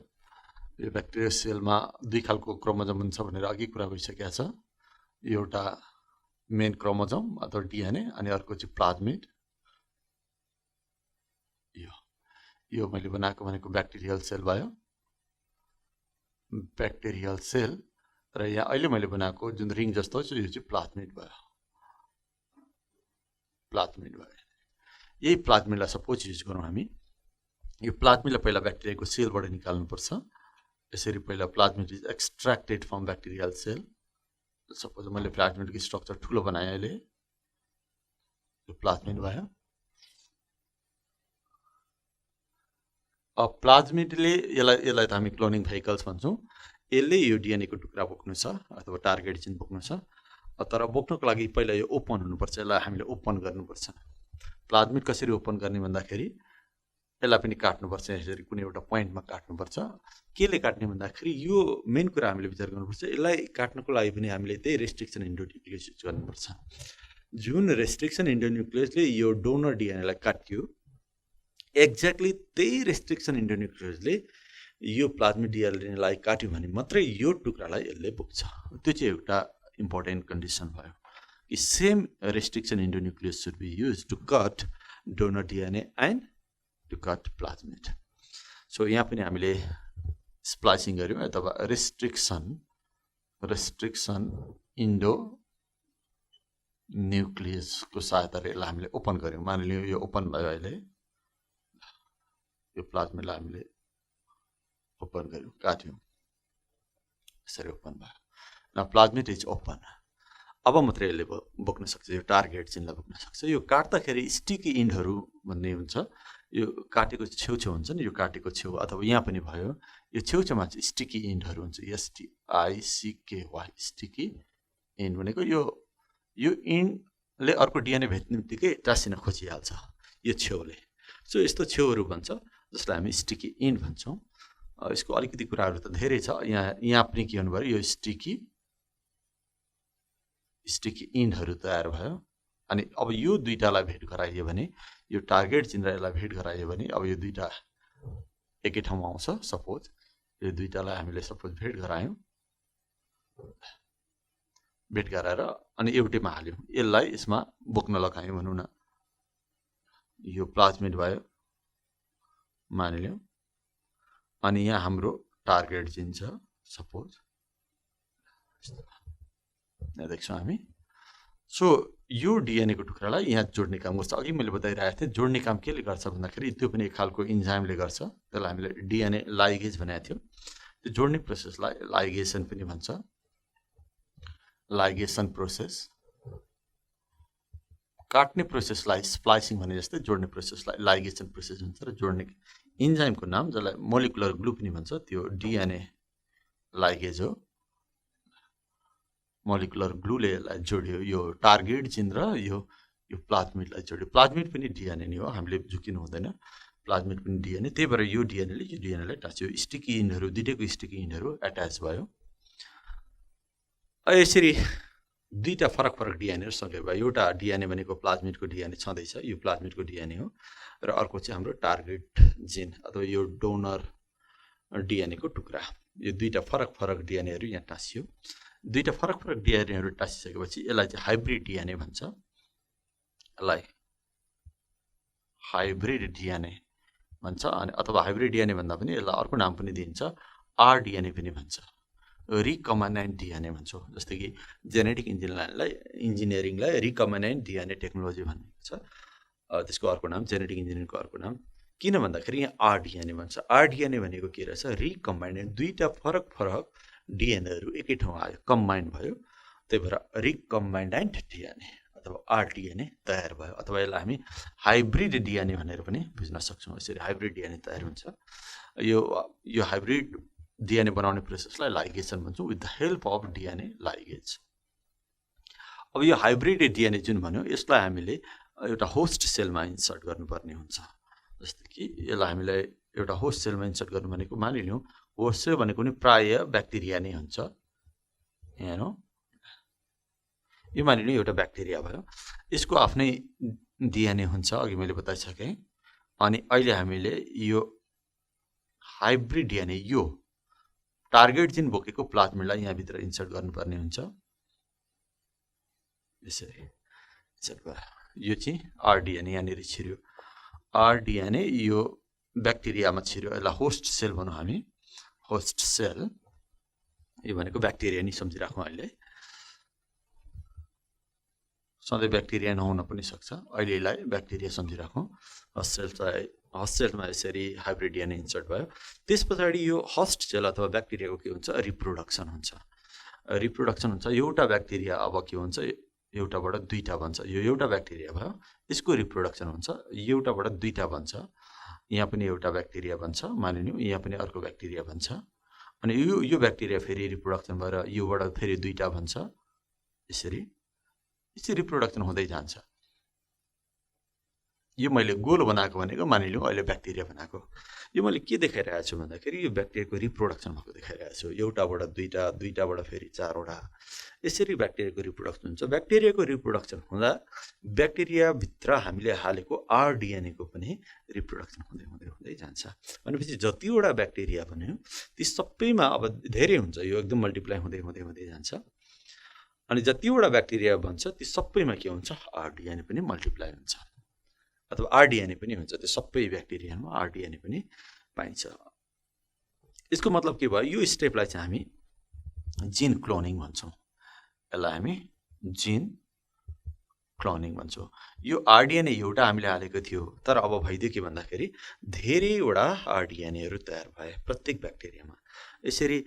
B: यो ब्याक्टेरिया सेलमा दुई खालको क्रोमोजोम हुन्छ भनेर अघि कुरा भइसकेको छ एउटा मेन क्रोमोजोम अथवा डिएनए अनि अर्को चाहिँ प्लाज्मिड यो मैले बनाएको भनेको ब्याक्टेरियल सेल भयो ब्याक्टेरियल सेल र यहाँ अहिले मैले बनाएको जुन रिङ जस्तो छ यो चाहिँ प्लाज्मिड भयो यही प्लाज्मिडलाई सपोज युज गरौँ हामी यो प्लाज्मिडलाई पहिला ब्याक्टेरियाको सेलबाट निकाल्नुपर्छ यसरी पहिला plasmid is extracted from bacterial cell suppose मैले प्लाज्मिडको स्ट्रक्चर ठुलो बनाएँ अहिले यो प्लाज्मिड भयो प्लाज्मिडले यसलाई त हामी क्लोनिङ भेहिकल्स भन्छौँ यसले यो डिएनएको टुक्रा बोक्नु छ अथवा टार्गेट जिन बोक्नु छ तर बोक्नको लागि पहिला यो ओपन हुनुपर्छ यसलाई हामीले ओपन गर्नुपर्छ प्लाज्मिड कसरी ओपन गर्ने भन्दाखेरि यसलाई पनि काट्नुपर्छ यसरी कुनै एउटा पोइन्टमा काट्नुपर्छ केले काट्ने भन्दाखेरि यो मेन कुरा हामीले विचार गर्नुपर्छ यसलाई काट्नको लागि पनि हामीले त्यही रेस्ट्रिक्सन इन्डोन्युक्लियस युज गर्नुपर्छ जुन रेस्ट्रिक्सन इन्डोन्युक्लियसले यो डोनर डिएनएलाई काट्यो एक्ज्याक्टली त्यही रेस्ट्रिक्सन इन्डोन्युक्लियसले यो प्लाज्मिड डिएनएलाई काट्यो भने मात्रै यो टुक्रालाई यसले बोक्छ त्यो चाहिँ एउटा इम्पोर्टेन्ट कन्डिसन भयो कि same restriction endonuclease should be use to cut donor DNA and to cut plasmid so यहाँ पनि हामीले स्प्लाइसिङ गर्यौँ अथवा रेस्ट्रिक्सन इन्डो न्युक्लियसको सहायताले यसलाई हामीले ओपन गर्यौँ मानिलियो यो ओपन भयो अहिले यो प्लाज्मिडलाई हामीले ओपन गर्यौँ काट्यौँ यसरी ओपन भयो न प्लाज्मिड इज ओपन अब मात्रै यसले बोक्न सक्छ यो टार्गेट जिनलाई बोक्न सक्छ यो काट्दाखेरि स्टिकी इन्डहरू भन्ने हुन्छ यो काटेको छेउछेउ हुन्छ नि यो काटेको छेउ अथवा यहाँ पनि भयो यो छेउछेउमा चाहिँ स्टिकी इन्डहरू हुन्छ STICKY स्टिकी इन्ड भनेको यो इन्डले अर्को डिएनए भेट्ने बित्तिकै टाँसिन खोजिहाल्छ यो छेउले सो यस्तो छेउहरू भन्छ जसलाई हामी स्टिकी इन्ड भन्छौँ यसको अलिकति कुराहरू त धेरै छ यहाँ पनि के भन्नुभयो यो स्टिकी इन्डहरू तयार भयो अनि अब यो दुईटालाई भेट गराइयो भने यो टार्गेट जिन र यसलाई भेट गराइयो भने अब यो दुईटा एकै ठाउँमा आउँछ सपोज यो दुईटालाई हामीले सपोज भेट गरायौँ भेट गराएर अनि एउटैमा हाल्यौँ यसलाई यसमा बोक्न लगायौँ भनौँ न यो प्लाज्मिड भयो मानिलियौँ अनि यहाँ हाम्रो टार्गेट जिन छ सपोज यहाँ देख्छौँ हामी सो यो डिएनएको टुक्रालाई यहाँ जोड्ने काम गर्छ अघि मैले बताइरहेको थिएँ जोड्ने काम केले गर्छ भन्दाखेरि त्यो पनि एक खालको इन्जाइमले गर्छ त्यसलाई हामीले डिएनए लाइगेज भनेको थियौँ त्यो जोड्ने प्रोसेसलाई लाइगेसन पनि भन्छ लाइगेसन प्रोसेस काट्ने प्रोसेसलाई स्प्लाइसिङ भने जस्तै जोड्ने प्रोसेसलाई लाइगेसन प्रोसेस भन्छ र जोड्ने इन्जाइमको नाम जसलाई मोलिकुलर ग्लू पनि भन्छ त्यो डिएनए लाइगेज हो मोलिकुलर ग्लूले यसलाई जोड्यो यो टार्गेट जिन र यो प्लाज्मिडलाई जोड्यो प्लाज्मिड पनि डिएनए नै हो हामीले झुकिनु हुँदैन प्लाज्मिड पनि डिएनए त्यही भएर यो डिएनएलाई टाँच्यो स्टिकी इन्डहरू दुईटैको स्टिकी इन्डहरू एट्याच भयो यसरी दुईटा फरक डिएनएहरू सँगै भयो एउटा डिएनए भनेको प्लाज्मिडको डिएनए छँदैछ यो प्लाज्मिडको डिएनए हो र अर्को चाहिँ हाम्रो टार्गेट जिन अथवा यो डोनर डिएनएको टुक्रा यो दुईटा फरक डिएनएहरू यहाँ टाँसियो दुईटा फरक डिएनएहरू टाँसिसकेपछि यसलाई चाहिँ हाइब्रिड डिएनए भन्छ यसलाई हाइब्रिड डिएनए भन्छ अनि अथवा हाइब्रिड डिएनए भन्दा पनि यसलाई अर्को नाम पनि दिइन्छ आरडिएनए पनि भन्छ रिकम्बाइन्ड डिएनए भन्छौँ जस्तै कि जेनेटिक इन्जिनियरिङलाई रिकम्बाइन्ड डिएनए टेक्नोलोजी भनिएको छ त्यसको अर्को नाम जेनेटिक इन्जिनियरिङको अर्को नाम किन भन्दाखेरि यहाँ आरडिएनए भन्छ आरडिएनए भनेको के रहेछ रिकम्बाइन्ड दुईटा फरक डिएनएहरू एकै ठाउँ आयो कम्बाइन्ड भयो त्यही भएर रिकम्बाइन्ड डिएनए अथवा आरडिएनए तयार भयो अथवा यसलाई हामी हाइब्रिड डिएनए भनेर पनि बुझ्न सक्छौँ यसरी हाइब्रिड डिएनए तयार हुन्छ यो हाइब्रिड डिएनए बनाउने प्रोसेसलाई लाइगेसन भन्छौँ with the help of DNA ligase अब यो हाइब्रिड डिएनए जुन भन्यो यसलाई हामीले एउटा होस्ट सेलमा इन्सर्ट गर्नुपर्ने हुन्छ जस्तै कि यसलाई हामीले एउटा होस्ट सेलमा इन्सर्ट गर्नु भनेको मानिलिउँ होस्ट सेल भनेको पनि प्रायः ब्याक्टेरिया नै हुन्छ हेर्नु यो मानिलिउँ एउटा ब्याक्टेरिया भयो यसको आफ्नै डिएनए हुन्छ अघि मैले बताइसकेँ अनि अहिले हामीले यो हाइब्रिड डिएनए यो टार्गेट जिन बोकेको प्लाज्मिडलाई यहाँभित्र इन्सर्ट गर्नुपर्ने हुन्छ यसरी इन्सर्ट भयो यो चाहिँ आरडिएनए यहाँनिर छिर्यो आरडिएनए यो ब्याक्टेरियामा छिर्यो यसलाई होस्ट सेल भनौँ हामी होस्ट सेल यो भनेको ब्याक्टेरिया नि सम्झिराखौँ अहिले सधैँ ब्याक्टेरिया नहुन पनि सक्छ अहिले यसलाई ब्याक्टेरिया सम्झिराखौँ होस्ट सेलमा यसरी हाइब्रिड डिएनए इन्सर्ट भयो त्यस पछाडि यो होस्ट सेल अथवा ब्याक्टेरियाको के हुन्छ रिप्रोडक्सन हुन्छ एउटा ब्याक्टेरिया अब के हुन्छ एउटाबाट दुईटा बन्छ यो एउटा ब्याक्टेरिया भयो यसको रिप्रोडक्सन हुन्छ एउटाबाट दुईटा बन्छ यहाँ पनि एउटा ब्याक्टेरिया बन्छ मानिलिउँ यहाँ पनि अर्को ब्याक्टेरिया बन्छ अनि यो ब्याक्टेरिया फेरि रिप्रोडक्सन भएर योबाट फेरि दुईटा बन्छ यसरी रिप्रोडक्सन हुँदै जान्छ यो मैले गोल बनाएको भनेको मानिलिउँ अहिले ब्याक्टेरिया बनाएको यो मैले के देखाइरहेको छु भन्दाखेरि यो ब्याक्टेरियाको रिप्रोडक्सन भएको देखाइरहेको छु एउटाबाट दुईटा दुईटाबाट फेरि चारवटा यसरी ब्याक्टेरियाको रिप्रोडक्सन हुन्छ ब्याक्टेरियाको रिप्रोडक्सन हुँदा ब्याक्टेरियाभित्र हामीले हालेको आरडिएनएको पनि रिप्रोडक्सन हुँदै हुँदै हुँदै जान्छ भनेपछि जतिवटा ब्याक्टेरिया भन्यो ती सबैमा अब धेरै हुन्छ यो एकदम मल्टिप्लाई हुँदै हुँदै हुँदै जान्छ अनि जतिवटा ब्याक्टेरिया बन्छ ती सबैमा के हुन्छ आरडिएनए पनि मल्टिप्लाई हुन्छ अथवा आरडिएनए पनि हुन्छ त्यो सबै ब्याक्टेरियामा आरडिएनए पनि पाइन्छ यसको मतलब के भयो यो स्टेपलाई चाहिँ हामी जिन क्लोनिङ भन्छौँ यसलाई हामी जिन क्लोनिङ भन्छौँ यो आरडिएनए एउटा हामीले हालेको थियो तर अब भइदियो के भन्दाखेरि धेरैवटा आरडिएनएहरू तयार भए प्रत्येक ब्याक्टेरियामा यसरी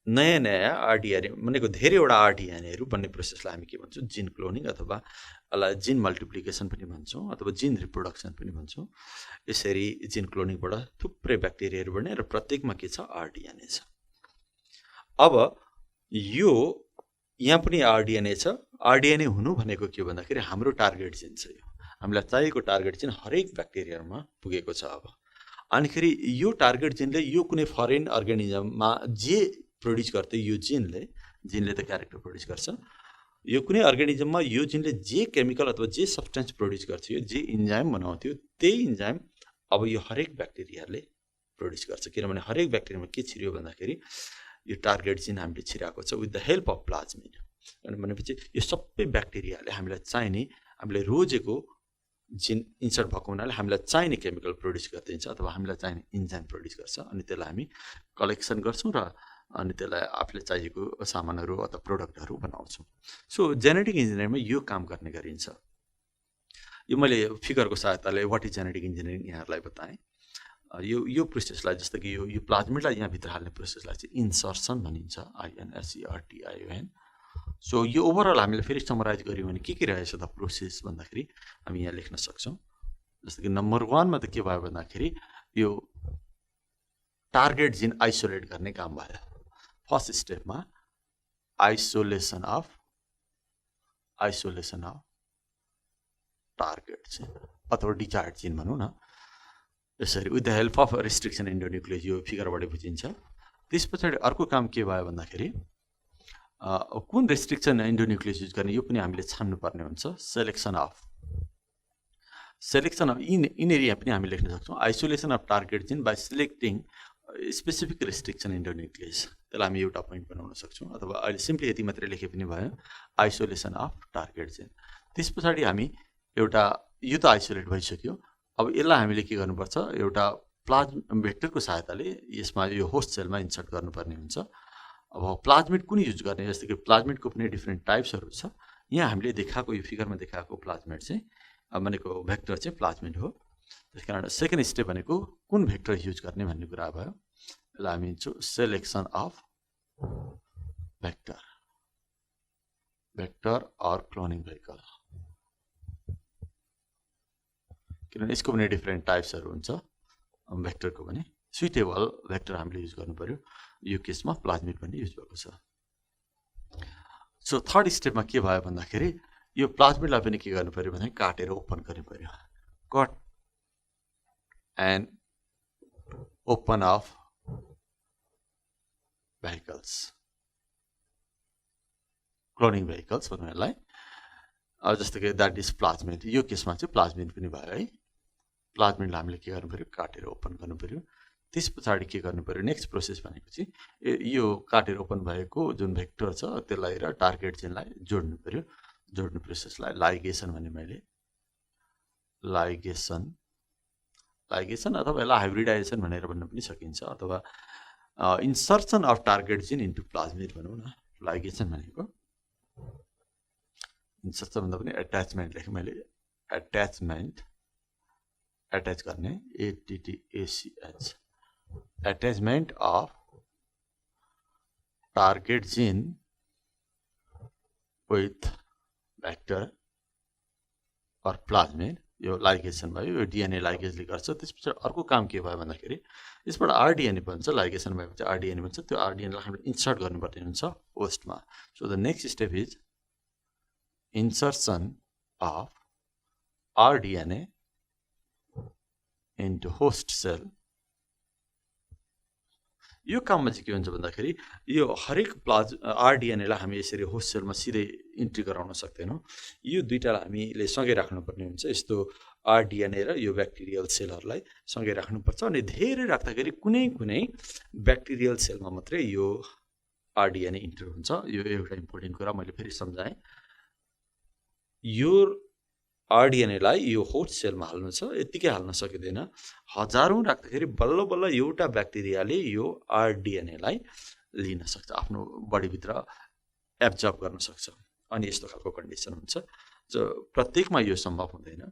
B: नयाँ नयाँ आरडिएनए भनेको धेरैवटा आरडिएनएहरू बन्ने प्रोसेसलाई हामी के भन्छौँ जिन क्लोनिङ अथवा यसलाई जिन मल्टिप्लिकेसन पनि भन्छौँ अथवा जिन रिप्रोडक्सन पनि भन्छौँ यसरी जिन क्लोनिङबाट थुप्रै ब्याक्टेरियाहरू बन्ने र प्रत्येकमा के छ आरडिएनए छ अब यो यहाँ पनि आरडिएनए छ आरडिएनए हुनु भनेको के भन्दाखेरि हाम्रो टार्गेट जिन छ यो हामीलाई चाहिएको टार्गेट जिन हरेक ब्याक्टेरियामा पुगेको छ अब अनिखेरि यो टार्गेट जिनले यो कुनै फरेन अर्गानिजममा जे प्रोड्युस गर्दै यो जिनले त क्यारेक्टर प्रोड्युस गर्छ यो कुनै अर्गानिजममा यो जिनले जे केमिकल अथवा जे सब्सटेन्स प्रोड्युस गर्थ्यो जे इन्जाइम बनाउँथ्यो त्यही इन्जाइम अब यो हरेक ब्याक्टेरियाले प्रोड्युस गर्छ किनभने हरेक ब्याक्टेरियामा के छिर्यो भन्दाखेरि यो टार्गेट जिन हामीले छिराएको छ with the help of plasmid भनेपछि यो सबै ब्याक्टेरियाले हामीलाई चाहिने हामीले रोजेको जिन इन्सर्ट भएको हुनाले हामीलाई चाहिने केमिकल प्रोड्युस गरिदिन्छ अथवा हामीलाई चाहिने इन्जाइम प्रोड्युस गर्छ अनि त्यसलाई हामी कलेक्सन गर्छौँ र अनि त्यसलाई आफूले चाहिएको सामानहरू अथवा प्रोडक्टहरू बनाउँछौँ सो जेनेटिक इन्जिनियरिङमा यो काम गर्ने गरिन्छ यो मैले फिगरको सहायताले वाट इज जेनेटिक इन्जिनियरिङ यहाँहरूलाई बताएँ यो प्रोसेसलाई जस्तो कि यो प्लाज्मिडलाई यहाँभित्र हाल्ने प्रोसेसलाई चाहिँ इन्सर्सन भनिन्छ INSERTION सो यो ओभरअल हामीले फेरि समराइज गऱ्यौँ भने के रहेछ त प्रोसेस भन्दाखेरि हामी यहाँ लेख्न सक्छौँ जस्तो कि नम्बर 1मा त के भयो भन्दाखेरि यो टार्गेट जिन आइसोलेट गर्ने काम भयो फर्स्ट स्टेपमा आइसोलेसन अफ टार्गेट जिन अथवा डिजायर्ड जिन भनौँ न यसरी with the help of restriction endonuclease यो फिगरबाट बुझिन्छ त्यस पछाडि अर्को काम के भयो भन्दाखेरि कुन रेस्ट्रिक्सन एन्डोन्युक्लियोज युज गर्ने यो पनि हामीले छान्नुपर्ने हुन्छ सेलेक्सन अफ यिनीहरू यहाँ पनि हामी लेख्न सक्छौँ आइसोलेसन अफ टार्गेट जिन बाई सिलेक्टिङ स्पेसिफिक रेस्ट्रिक्सन एन्डोन्युक्लियोज त्यसलाई हामी एउटा पोइन्ट बनाउन सक्छौँ अथवा अहिले सिम्पली यति मात्रै लेखे पनि भयो आइसोलेसन अफ टार्गेट जिन त्यस पछाडि हामी एउटा यो त आइसोलेट भइसक्यो अब यसलाई हामीले के गर्नुपर्छ एउटा भेक्टरको सहायताले यसमा यो होस्ट सेलमा इन्सर्ट गर्नुपर्ने हुन्छ अब प्लाज्मिड कुन युज गर्ने जस्तो कि प्लाज्मिडको पनि डिफ्रेन्ट टाइप्सहरू छ यहाँ हामीले देखाएको यो फिगरमा देखाएको प्लाज्मिड चाहिँ भनेको भेक्टर चाहिँ प्लाज्मिड हो त्यस कारण सेकेन्ड स्टेप भनेको कुन भेक्टर युज गर्ने भन्ने कुरा भयो यसलाई हामी भन्छौँ selection of vector or cloning vehicle किनभने यसको पनि डिफ्रेन्ट टाइप्सहरू हुन्छ भेक्टरको पनि सुइटेबल भेक्टर हामीले युज गर्नु पर्यो यो केसमा प्लाज्मिड पनि युज भएको छ सो थर्ड स्टेपमा के भयो भन्दाखेरि यो प्लाज्मिडलाई पनि के गर्नु पर्यो भने काटेर ओपन गर्नु पर्यो cut and open of vehicles cloning vehicles भनौँ यसलाई जस्तो कि द्याट इज प्लाज्मिड यो केसमा चाहिँ प्लाज्मिड पनि भयो है प्लाज्मिडलाई हामीले के गर्नु पर्यो काटेर ओपन गर्नु पर्यो त्यस पछाडि के गर्नु पर्यो नेक्स्ट प्रोसेस भनेको चाहिँ यो काटेर ओपन भएको जुन भेक्टर छ त्यसलाई र टार्गेट जिनलाई जोड्नु पर्यो जोड्ने प्रोसेसलाई लाइगेसन भने मैले लाइगेसन अथवा यसलाई हाइब्रिडाइजेसन भनेर भन्न पनि सकिन्छ अथवा इन्सर्सन अफ टार्गेट जिन इन्टु प्लाज्मिड भनौँ न, लाइगेसन भनेको इन्सर्सन भन्दा पनि एट्याचमेन्ट लेखेँ मैले, एट्याचमेन्ट एट्याच गर्ने ATTACH, एट्याचमेन्ट अफ टार्गेट जिन विथ भेक्टर अर प्लाज्मिड, यो लाइगेसन भयो, यो डिएनए लाइगेजले गर्छ। त्यसपछि अर्को काम के भयो भन्दाखेरि यसबाट आरडिएनए बन्छ, लाइगेसन भएपछि आरडिएनए बन्छ, त्यो आरडिएनएलाई हामीले इन्सर्ट गर्नुपर्ने हुन्छ होस्टमा। So the next step is insertion of rDNA into host cell. यो काममा चाहिँ के हुन्छ भन्दाखेरि यो हरेक आरडिएनएलाई हामी यसरी होस्ट सेलमा सिधै इन्ट्री गराउन सक्दैनौँ, यो दुईटालाई हामीले सँगै राख्नुपर्ने हुन्छ। यस्तो आरडिएनए र यो ब्याक्टेरियल सेलहरूलाई सँगै राख्नुपर्छ, अनि धेरै राख्दाखेरि कुनै कुनै ब्याक्टेरियल सेलमा मात्रै यो आरडिएनए इन्टर हुन्छ। यो एउटा इम्पोर्टेन्ट कुरा मैले फेरि सम्झाएँ। यो आरडिएनएलाई यो होस्ट सेलमा हाल्नु छ, यत्तिकै हाल्न सकिँदैन। हजारौँ राख्दाखेरि बल्ल बल्ल एउटा ब्याक्टेरियाले यो आरडिएनएलाई लिन सक्छ, आफ्नो बडीभित्र एब्जर्ब गर्न सक्छ, अनि यस्तो खालको कन्डिसन हुन्छ। जो प्रत्येकमा यो सम्भव हुँदैन।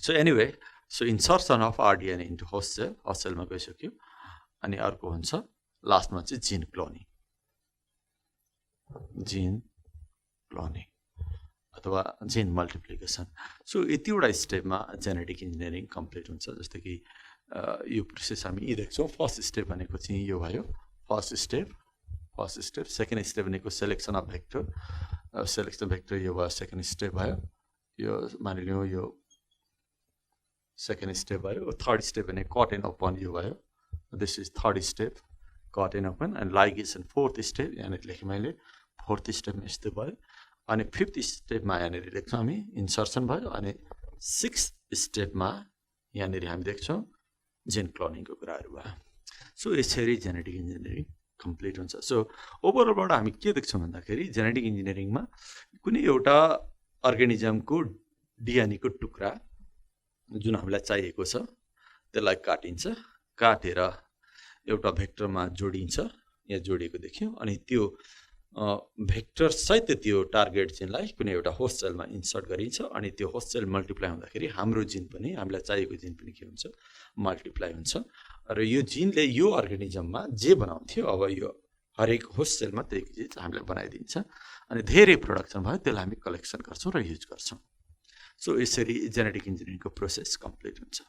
B: So anyway, so insertion of rDNA into host सेलमा गइसक्यो। अनि अर्को हुन्छ लास्टमा चाहिँ जिन क्लोनिङ अथवा जिन मल्टिप्लिकेसन। सो यतिवटा स्टेपमा जेनेटिक इन्जिनियरिङ कम्प्लिट हुन्छ। जस्तो कि यो प्रोसेस हामी यी देख्छौँ। फर्स्ट स्टेप भनेको चाहिँ यो भयो, फर्स्ट स्टेप। सेकेन्ड स्टेप भनेको selection of vector, selection vector यो भयो, सेकेन्ड स्टेप भयो। यो मानिलिउँ यो सेकेन्ड स्टेप भयो। थर्ड स्टेप भने कट एन्ड ओपन, यो भयो, this is third step, cut and open. And ligation fourth step, यहाँनिर लेखेँ मैले, फोर्थ स्टेपमा यस्तो भयो। अनि फिफ्थ स्टेपमा यहाँनिर लेख्छौँ हामी इन्सर्सन भयो। अनि सिक्स्थ स्टेपमा यहाँनिर हामी देख्छौँ जेन क्लोनिङको कुराहरू भयो। सो यसरी जेनेटिक इन्जिनियरिङ कम्प्लिट हुन्छ। सो ओभरअलबाट हामी के देख्छौँ भन्दाखेरि जेनेटिक इन्जिनियरिङमा कुनै एउटा अर्गानिजमको डिएनएको टुक्रा जुन हामीलाई चाहिएको छ त्यसलाई काटिन्छ, काटेर एउटा भेक्टरमा जोडिन्छ, यहाँ जोडिएको देख्यौँ। अनि त्यो भेक्टर सहित त्यो टार्गेट जिनलाई कुनै एउटा होस्ट सेलमा इन्सर्ट गरिन्छ, अनि त्यो होस्ट सेल मल्टिप्लाई हुँदाखेरि हाम्रो जिन पनि, हामीलाई चाहिएको जिन पनि के हुन्छ, मल्टिप्लाई हुन्छ। र यो जिनले यो अर्गानिजममा जे बनाउँथ्यो अब यो हरेक होस्ट सेलमा त्यही चिज हामीलाई बनाइदिन्छ। अनि धेरै प्रोडक्सन भयो, त्यसलाई हामी कलेक्सन गर्छौँ र युज गर्छौँ। सो यसरी जेनेटिक इन्जिनियरिङको प्रोसेस कम्प्लिट हुन्छ।